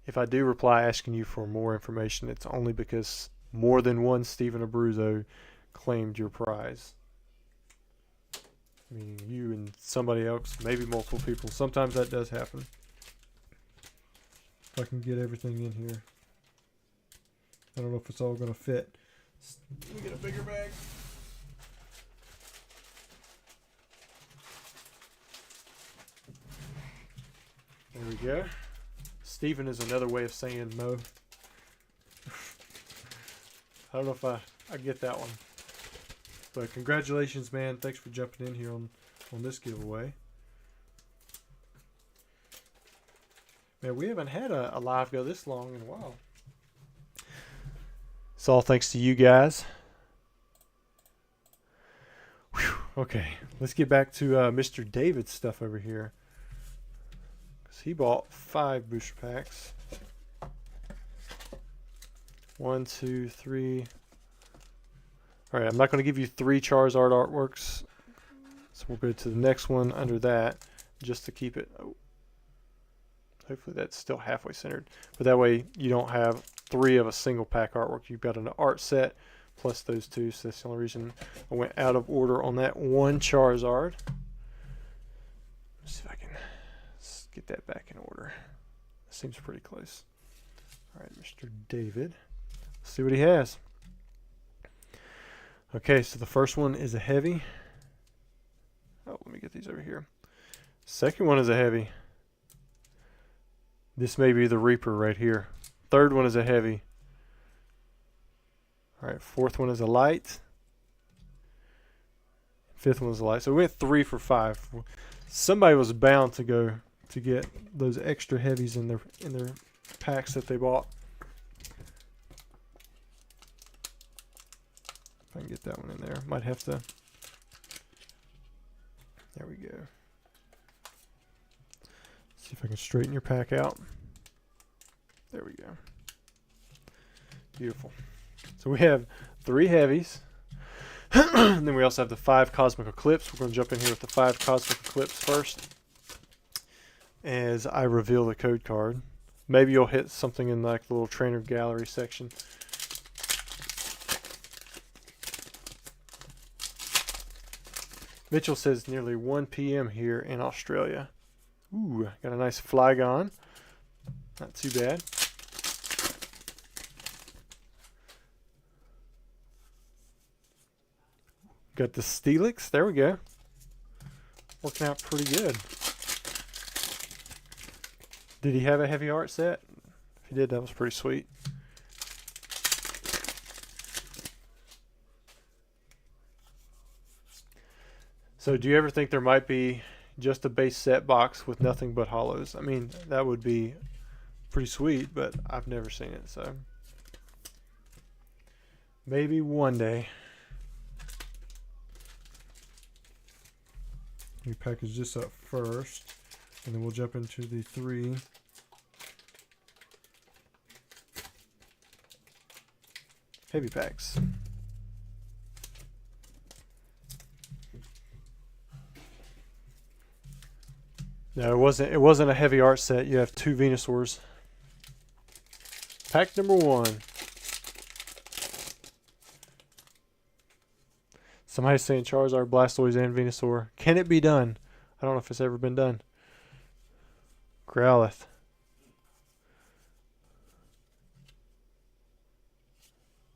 If I do reply asking you for more information, it's only because more than one Steven Abruzzo claimed your prize. Meaning you and somebody else, maybe multiple people. Sometimes that does happen. If I can get everything in here. I don't know if it's all going to fit. Let me get a bigger bag. There we go. Steven is another way of saying Mo. I don't know if I get that one. But congratulations, man. Thanks for jumping in here on this giveaway. Man, we haven't had a live go this long in a while. It's all thanks to you guys. Whew. Okay, let's get back to Mr. David's stuff over here. He bought 5 booster packs. 1, 2, 3. All right, I'm not going to give you 3 Charizard artworks. So we'll go to the next one under that. just to keep it. Oh, hopefully that's still halfway centered. But that way you don't have 3 of a single pack artwork. You've got an art set plus those 2. So that's the only reason I went out of order on that one Charizard. Let's see if I can get that back in order. Seems pretty close. All right, Mr. David. Let's see what he has. Okay, so the first one is a heavy. Oh, let me get these over here. Second one is a heavy. This may be the Reaper right here. Third one is a heavy. All right, fourth one is a light. Fifth one is a light. So we went 3 for 5. Somebody was bound to go to get those extra heavies in their packs that they bought. If I can get that one in there, might have to. There we go. See if I can straighten your pack out. There we go. Beautiful. So we have 3 heavies. And then we also have the 5 Cosmic Eclipse. We're going to jump in here with the 5 Cosmic Eclipse first. As I reveal the code card. Maybe you'll hit something in like the little trainer gallery section. Mitchell says nearly 1 p.m. here in Australia. Ooh, got a nice Flygon. Not too bad. Got the Steelix. There we go. Working out pretty good. Did he have a heavy art set? If he did, that was pretty sweet. So do you ever think there might be just a base set box with nothing but hollows? I mean, that would be pretty sweet, but I've never seen it, so maybe one day. We package this up first, and then we'll jump into the 3 heavy packs. No, it wasn't a heavy art set. You have 2 Venusaurs. Pack number 1. Somebody's saying Charizard, Blastoise, and Venusaur. Can it be done? I don't know if it's ever been done. Growlithe.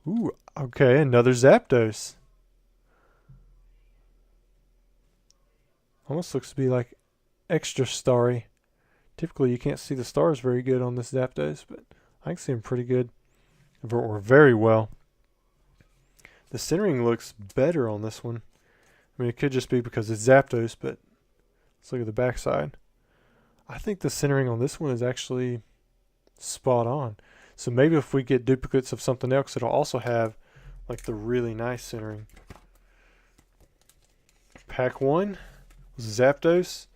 Ooh, okay, another Zapdos. Almost looks to be like extra starry. Typically you can't see the stars very good on this Zapdos, but I can see them pretty good, or very well. The centering looks better on this one. I mean, it could just be because it's Zapdos, but let's look at the backside. I think the centering on this one is actually spot on. So maybe if we get duplicates of something else, it'll also have like the really nice centering. Pack 1 was Zapdos,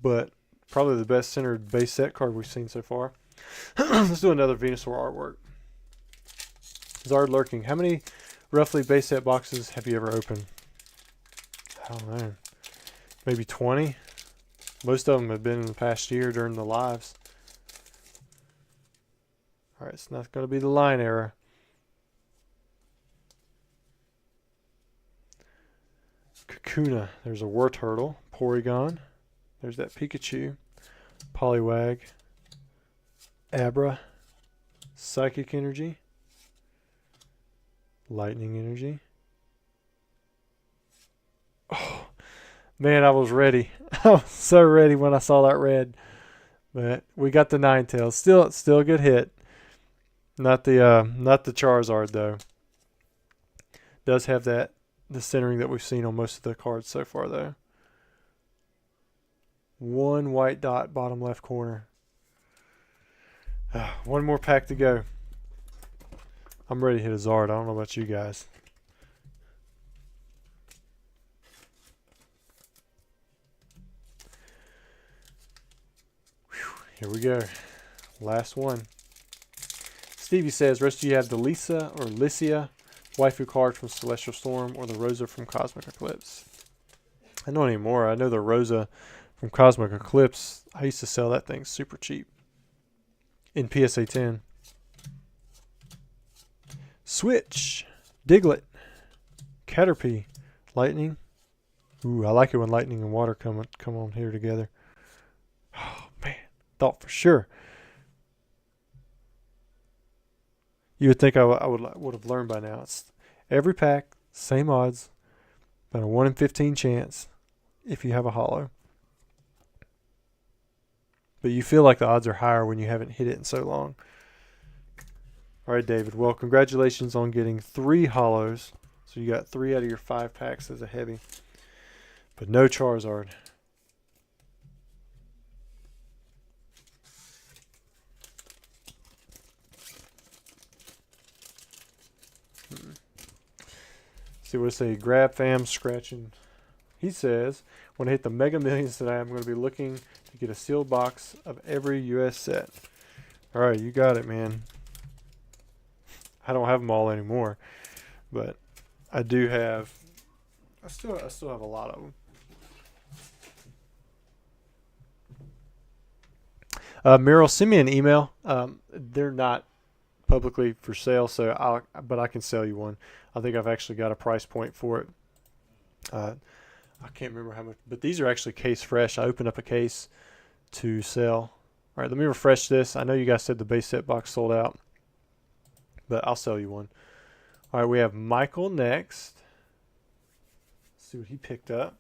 but probably the best centered base set card we've seen so far. Let's do another Venusaur artwork. Zard Lurking. How many roughly base set boxes have you ever opened? I don't know. Maybe 20? Most of them have been in the past year during the lives. Alright, it's not going to be the line error. Kakuna. There's a Wartortle. Porygon. There's that Pikachu. Poliwag. Abra. Psychic Energy. Lightning Energy. Oh, man, I was ready. I was so ready when I saw that red. But we got the Ninetales. Still a good hit. Not the Charizard though. Does have the centering that we've seen on most of the cards so far though. 1 white dot bottom left corner. One more pack to go. I'm ready to hit a Zard. I don't know about you guys. Whew, here we go. Last one. Stevie says, rest of you have the Lisa or Lycia waifu card from Celestial Storm or the Rosa from Cosmic Eclipse. I don't know anymore. I know the Rosa from Cosmic Eclipse. I used to sell that thing super cheap in PSA 10. Switch, Diglett, Caterpie, Lightning. Ooh, I like it when Lightning and Water come on here together. Oh man, thought for sure. You would think I would have learned by now. It's every pack, same odds, about a 1 in 15 chance if you have a holo. But you feel like the odds are higher when you haven't hit it in so long. All right, David. Well, congratulations on getting 3 holos. So you got 3 out of your 5 packs as a heavy. But no Charizard. See what it say. Grab fam scratching. He says, when I hit the Mega Millions today, I'm going to be looking to get a sealed box of every US set. All right, you got it, man. I don't have them all anymore, but I do have. I still have a lot of them. Meryl, send me an email. They're not publicly for sale, but I can sell you one. I think I've actually got a price point for it. I can't remember how much, but these are actually case fresh. I opened up a case to sell. All right, let me refresh this. I know you guys said the base set box sold out, but I'll sell you one. All right, we have Michael next. Let's see what he picked up.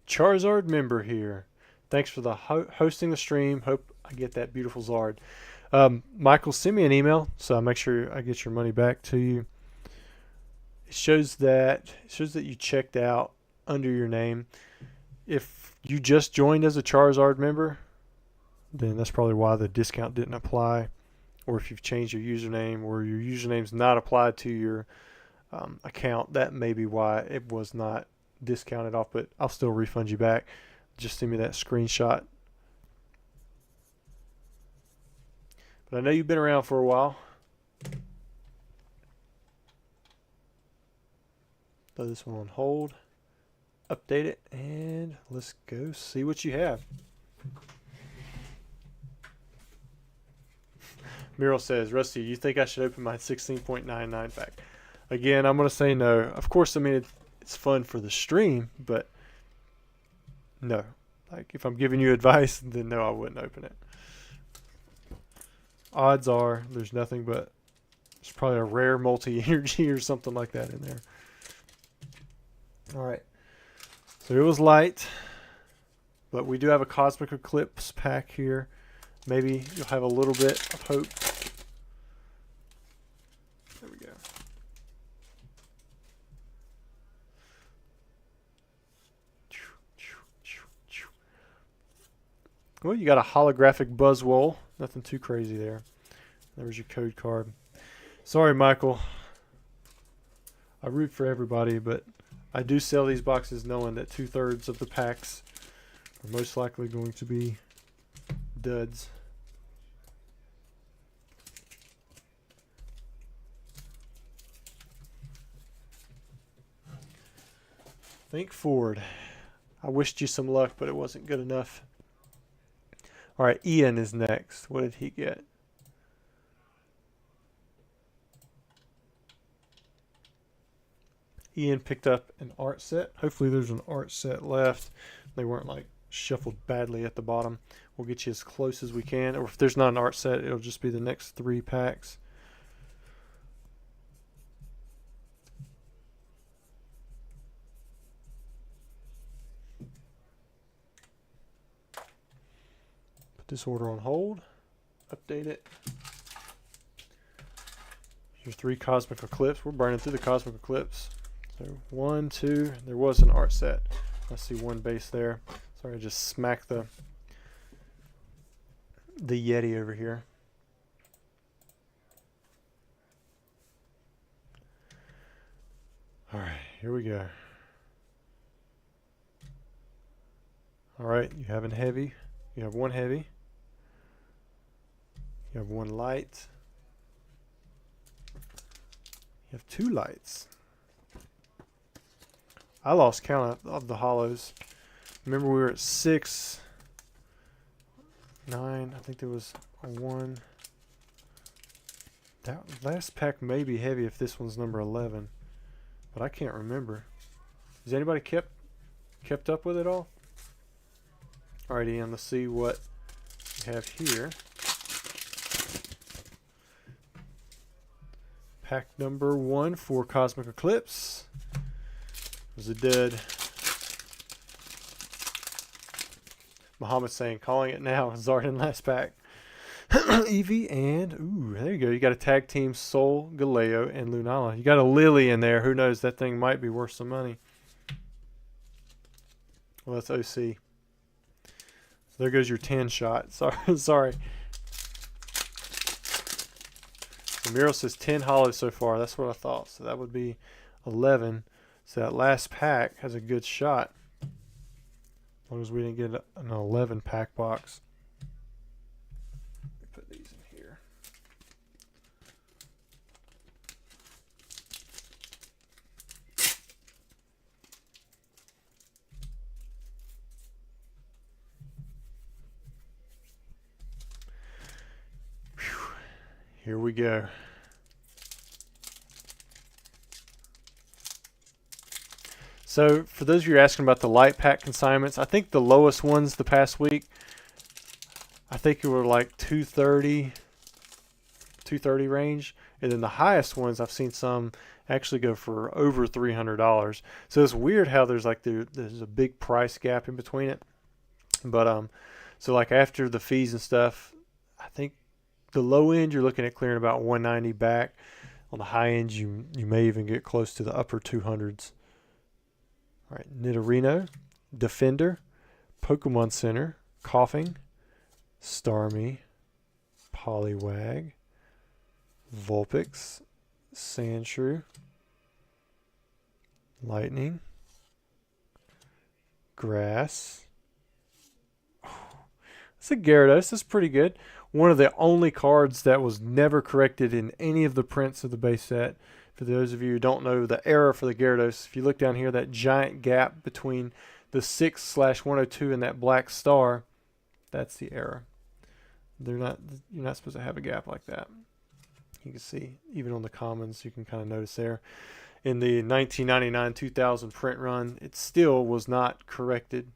Charizard member here. Thanks for the hosting the stream. Hope I get that beautiful Zard. Michael, send me an email so I make sure I get your money back to you. It shows that you checked out under your name. If you just joined as a Charizard member, then that's probably why the discount didn't apply. Or if you've changed your username or your username's not applied to your account, that may be why it was not discounted off, but I'll still refund you back. Just send me that screenshot. But I know you've been around for a while. Throw this one on hold. Update it, and let's go see what you have. Muriel says, Rusty, you think I should open my 16.99 pack? Again, I'm going to say no. Of course, I mean, it's fun for the stream, but no. Like, if I'm giving you advice, then no, I wouldn't open it. Odds are there's nothing but there's probably a rare multi-energy or something like that in there. All right. So it was light, but we do have a Cosmic Eclipse pack here. Maybe you'll have a little bit of hope. There we go. Well, you got a holographic Buzzwole. Nothing too crazy there. There's your code card. Sorry, Michael. I root for everybody, but I do sell these boxes knowing that 2/3 of the packs are most likely going to be duds. Think forward. I wished you some luck, but it wasn't good enough. All right, Ian is next. What did he get? Ian picked up an art set. Hopefully there's an art set left. They weren't like shuffled badly at the bottom. We'll get you as close as we can. Or if there's not an art set, it'll just be the next 3 packs. Put this order on hold. Update it. Your 3 Cosmic Eclipse. We're burning through the Cosmic Eclipse. So 1, 2. There was an art set. I see 1 base there. Sorry, I just smacked the Yeti over here. All right, here we go. All right, you have a heavy. You have 1 heavy. You have 1 light. You have 2 lights. I lost count of the hollows. Remember we were at 6, 9. I think there was a 1. That last pack may be heavy if this one's number 11, but I can't remember. Has anybody kept up with it all? Alright, Ian, let's see what we have here. Pack number 1 for Cosmic Eclipse. Was a dud. Muhammad saying, calling it now. Zardan last pack. Eevee and, ooh, there you go. You got a tag team Sol, Galeo, and Lunala. You got a Lily in there. Who knows? That thing might be worth some money. Well, that's OC. So there goes your 10 shot. Sorry. The mural says 10 hollows so far. That's what I thought. So that would be 11. So that last pack has a good shot. As long as we didn't get an 11 pack box. Let me put these in here. Whew. Here we go. So for those of you asking about the light pack consignments, I think the lowest ones the past week, I think it were like 230 range, and then the highest ones I've seen some actually go for over $300. So it's weird how there's like there's a big price gap in between it. But so like after the fees and stuff, I think the low end you're looking at clearing about 190 back. On the high end you may even get close to the upper 200s. All right, Nidorino, Defender, Pokemon Center, Coughing, Starmie, Poliwag, Vulpix, Sandshrew, Lightning, Grass. It's a Gyarados. That's pretty good. One of the only cards that was never corrected in any of the prints of the base set. For those of you who don't know the error for the Gyarados, if you look down here, that giant gap between the 6/102 and that black star, that's the error. You're not supposed to have a gap like that. You can see, even on the commons, you can kind of notice there. In the 1999-2000 print run, it still was not corrected.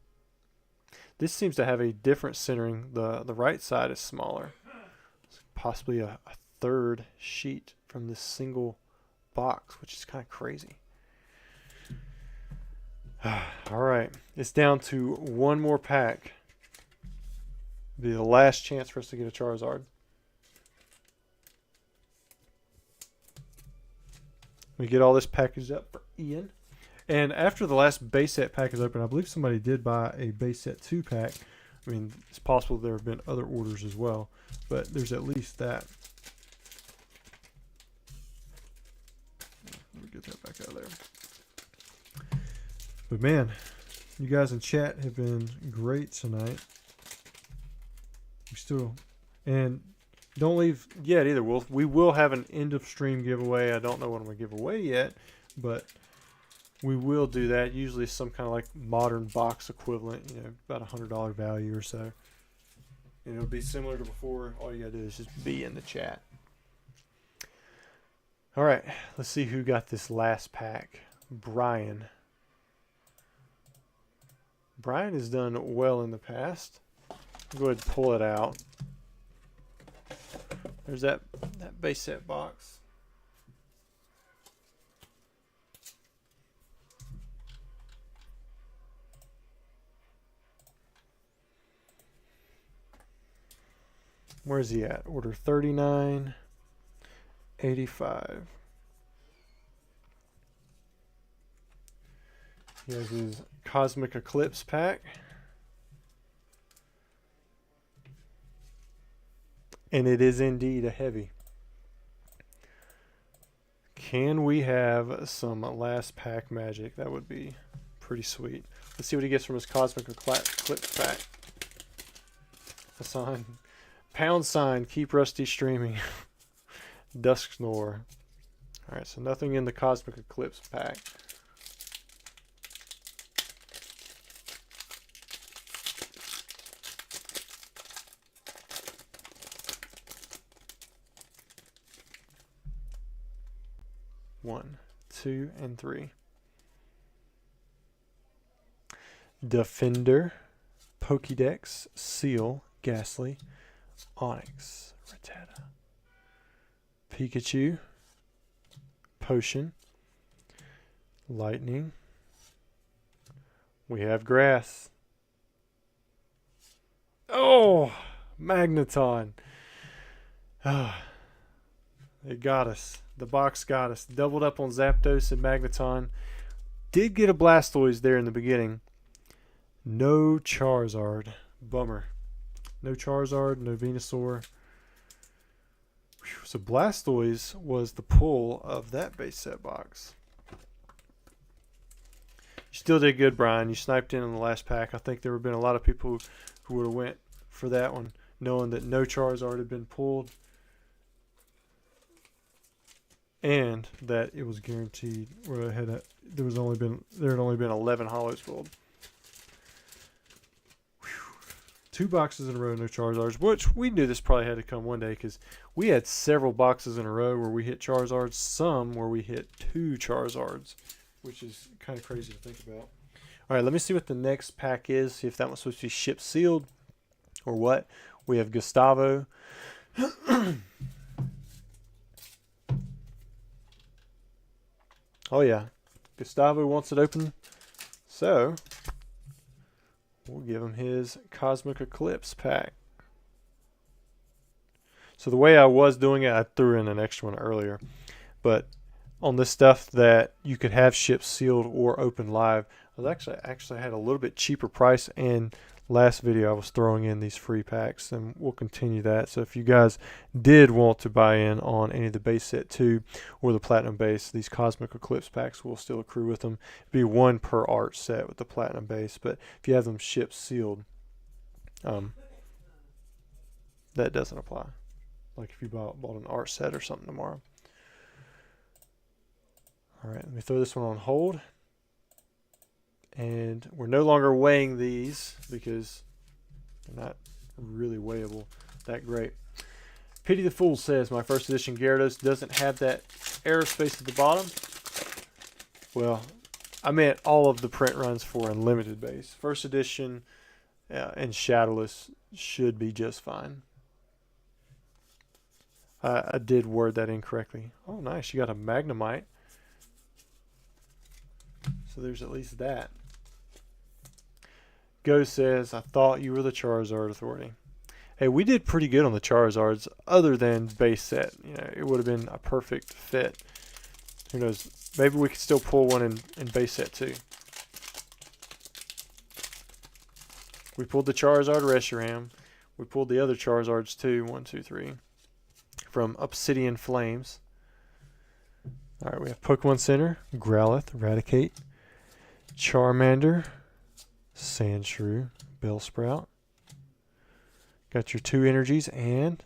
This seems to have a different centering. The right side is smaller. It's possibly a third sheet from this single box, which is kind of crazy. All right, it's down to one more pack. It'll be the last chance for us to get a Charizard. We get all this packaged up for Ian. And after the last base set pack is open, I believe somebody did buy a base set 2 pack. I mean, it's possible there have been other orders as well, but there's at least that. Let me get that back out of there. But man, you guys in chat have been great tonight. We still, and don't leave yet either. We will have an end of stream giveaway. I don't know what I'm going to give away yet, but we will do that. Usually some kind of like modern box equivalent, you know, about $100 value or so. And it'll be similar to before. All you gotta do is just be in the chat. All right, let's see who got this last pack. Brian. Brian has done well in the past. I'll go ahead and pull it out. There's that base set box. Where's he at? Order 3985. He has his Cosmic Eclipse pack. And it is indeed a heavy. Can we have some last pack magic? That would be pretty sweet. Let's see what he gets from his Cosmic Eclipse pack. A sign. #, keep Rusty streaming. Dusk Snore. Alright, so nothing in the Cosmic Eclipse pack. 1, 2, and 3. Defender, Pokédex, Seal, Ghastly, Onyx, Rattata, Pikachu, Potion, Lightning. We have Grass. Oh, Magneton. Ah, it got us. The box got us. Doubled up on Zapdos and Magneton. Did get a Blastoise there in the beginning. No Charizard. Bummer. No Charizard, no Venusaur. Whew, so Blastoise was the pull of that base set box. You still did good, Brian. You sniped in on the last pack. I think there would have been a lot of people who would have went for that one, knowing that no Charizard had been pulled and that it was guaranteed. Or there had only been 11 holos pulled. 2 boxes in a row, no Charizards, which we knew this probably had to come one day because we had several boxes in a row where we hit Charizards, some where we hit 2 Charizards, which is kind of crazy to think about. All right, let me see what the next pack is, see if that one's supposed to be shipped sealed or what. We have Gustavo. Oh, yeah. Gustavo wants it open, so we'll give him his Cosmic Eclipse pack. So the way I was doing it, I threw in an extra one earlier. But on this stuff that you could have shipped sealed or open live, I was actually had a little bit cheaper price. And last video I was throwing in these free packs, and we'll continue that. So if you guys did want to buy in on any of the base set 2 or the platinum base, these Cosmic Eclipse packs will still accrue with them. It'd be 1 per art set with the platinum base, but if you have them shipped sealed, that doesn't apply. Like if you bought an art set or something tomorrow. All right, let me throw this one on hold. And we're no longer weighing these because they're not really weighable that great. Pity the Fool says, my first edition Gyarados doesn't have that aerospace at the bottom. Well, I meant all of the print runs for Unlimited base. First edition and Shadowless should be just fine. I did word that incorrectly. Oh, nice. You got a Magnemite. So there's at least that. Go says, I thought you were the Charizard authority. Hey, we did pretty good on the Charizards other than base set. You know, it would have been a perfect fit. Who knows? Maybe we could still pull one in base set too. We pulled the Charizard Reshiram. We pulled the other Charizards too. 1, 2, 3. From Obsidian Flames. Alright, we have Pokemon Center, Growlithe, Raticate, Charmander, Sandshrew, Bellsprout. Got your 2 energies and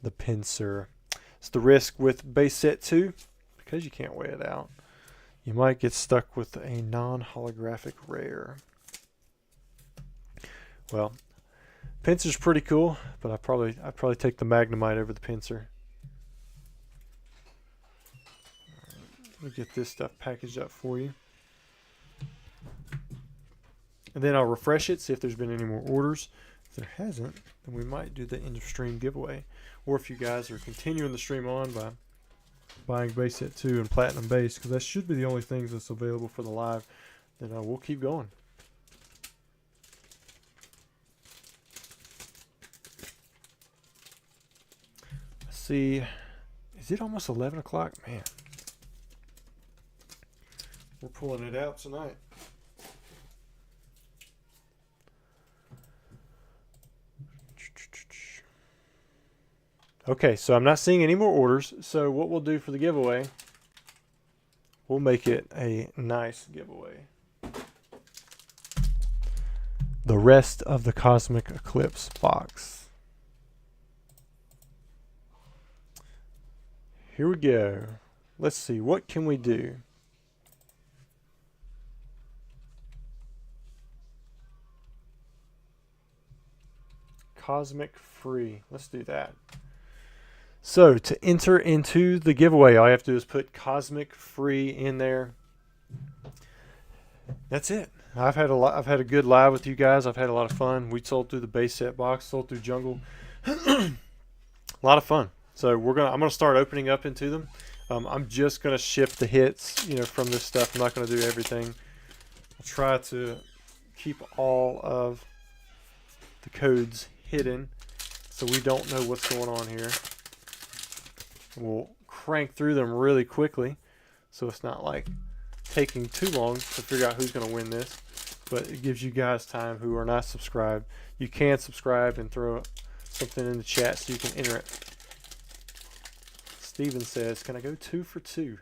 the Pinsir. It's the risk with base set 2, because you can't weigh it out. You might get stuck with a non-holographic rare. Well, Pinsir's pretty cool, but I'd probably take the Magnemite over the Pinsir. Let me get this stuff packaged up for you. And then I'll refresh it, see if there's been any more orders. If there hasn't, then we might do the end of stream giveaway. Or if you guys are continuing the stream on by buying base set 2 and platinum base, because that should be the only things that's available for the live, then we'll keep going. Let's see. Is it almost 11 o'clock? Man. We're pulling it out tonight. Okay, so I'm not seeing any more orders. So what we'll do for the giveaway, we'll make it a nice giveaway. The rest of the Cosmic Eclipse box. Here we go. Let's see, what can we do? Cosmic free. Let's do that. So to enter into the giveaway, all you have to do is put Cosmic Free in there. That's it. I've had a good live with you guys. I've had a lot of fun. We sold through the base set box, sold through Jungle. A lot of fun. So I'm gonna start opening up into them. I'm just gonna shift the hits, from this stuff. I'm not gonna do everything. I'll try to keep all of the codes hidden so we don't know what's going on here. We'll crank through them really quickly so it's not like taking too long to figure out who's going to win this, but it gives you guys time who are not subscribed. You can subscribe and throw something in the chat so you can enter it. Steven says, can I go 2 for 2?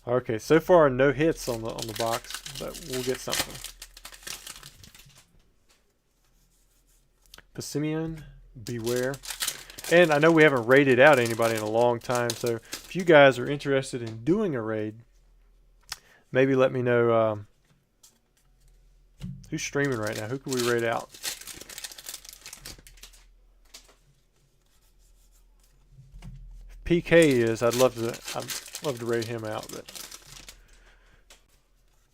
Okay, so far no hits on the box, but we'll get something. Obsidian, beware. And I know we haven't raided out anybody in a long time, so if you guys are interested in doing a raid, maybe let me know who's streaming right now. Who can we raid out? If PK is, I'd love to raid him out. But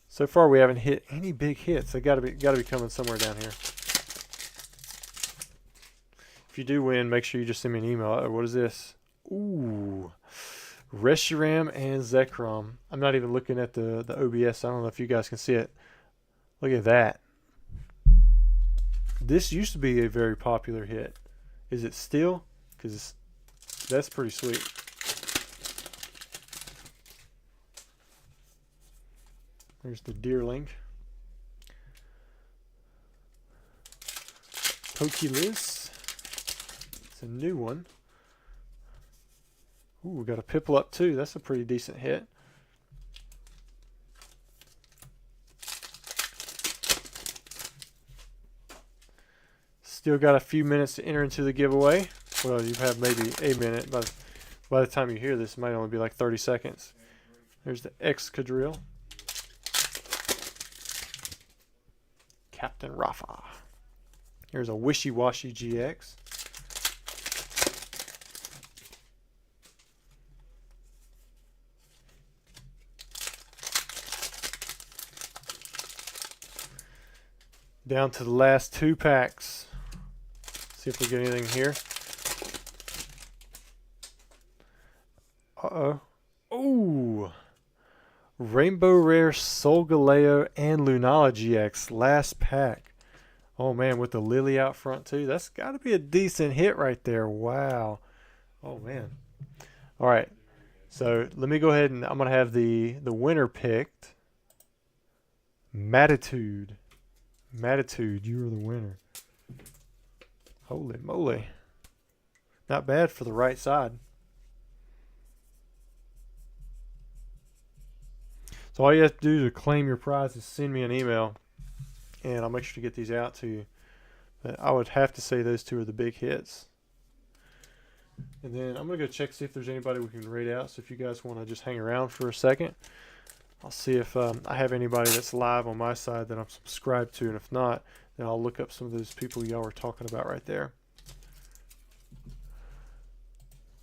so far we haven't hit any big hits. They gotta be coming somewhere down here. If you do win, make sure you just send me an email. What is this? Ooh, Reshiram and Zekrom. I'm not even looking at the OBS. I don't know if you guys can see it. Look at that. This used to be a very popular hit. Is it still? Because that's pretty sweet. There's the Deer Link. Pokeliz. A new one. Ooh, we got a Piplup too. That's a pretty decent hit. Still got a few minutes to enter into the giveaway. Well, you have maybe a minute, but by the time you hear this, it might only be like 30 seconds. There's the Excadrill. Captain Rafa. Here's a Wishy Washy GX. Down to the last 2 packs. See if we get anything here. Uh-oh. Ooh. Rainbow Rare Solgaleo and Lunala GX. Last pack. Oh man, with the Lily out front too. That's got to be a decent hit right there. Wow. Oh man. All right. So let me go ahead and I'm going to have the winner picked. Matitude. Matitude, you are the winner. Holy moly. Not bad for the right side. So all you have to do to claim your prize is send me an email, and I'll make sure to get these out to you. But I would have to say those 2 are the big hits. And then I'm going to go check, see if there's anybody we can raid out. So if you guys want to just hang around for a second, I'll see if I have anybody that's live on my side that I'm subscribed to, and if not, then I'll look up some of those people y'all were talking about right there.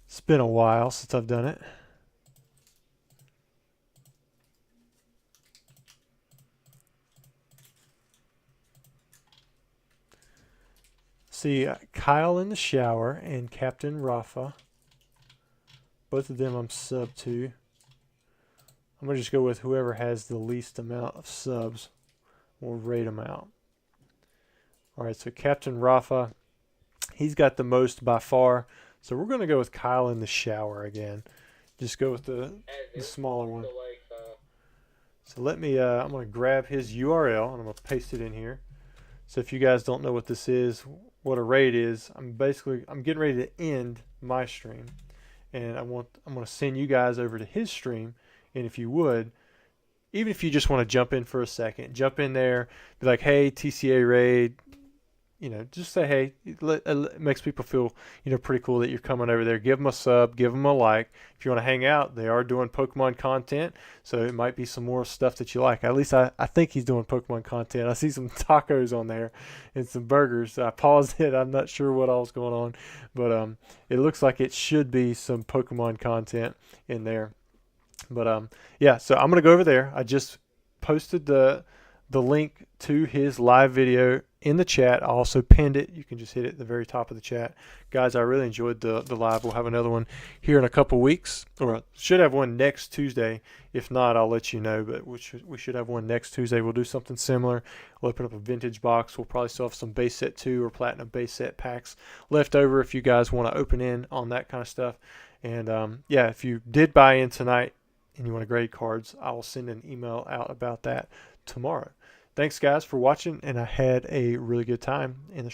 It's been a while since I've done it. See, Kyle in the shower and Captain Rafa. Both of them I'm sub to. I'm going to just go with whoever has the least amount of subs. We'll rate them out. Alright, so Captain Rafa, he's got the most by far. So we're going to go with Kyle in the shower again. Just go with the smaller one. So let me, I'm going to grab his URL and I'm going to paste it in here. So if you guys don't know what this is, what a raid is, I'm getting ready to end my stream. And I'm going to send you guys over to his stream. And if you would, even if you just want to jump in for a second, jump in there, be like, hey, TCA raid, just say hey. It makes people feel pretty cool that you're coming over there. Give them a sub, give them a like. If you want to hang out, they are doing Pokemon content, so it might be some more stuff that you like. At least I think he's doing Pokemon content. I see some tacos on there and some burgers. I paused it. I'm not sure what all's going on, but it looks like it should be some Pokemon content in there. But yeah, so I'm gonna go over there. I just posted the link to his live video in the chat. I also pinned it. You can just hit it at the very top of the chat. Guys, I really enjoyed the live. We'll have another one here in a couple weeks, or should have one next Tuesday. If not, I'll let you know, but we should have one next Tuesday. We'll do something similar. We'll open up a vintage box. We'll probably still have some base set 2 or platinum base set packs left over if you guys want to open in on that kind of stuff. And yeah, if you did buy in tonight and you want to grade cards, I will send an email out about that tomorrow. Thanks guys for watching, and I had a really good time in the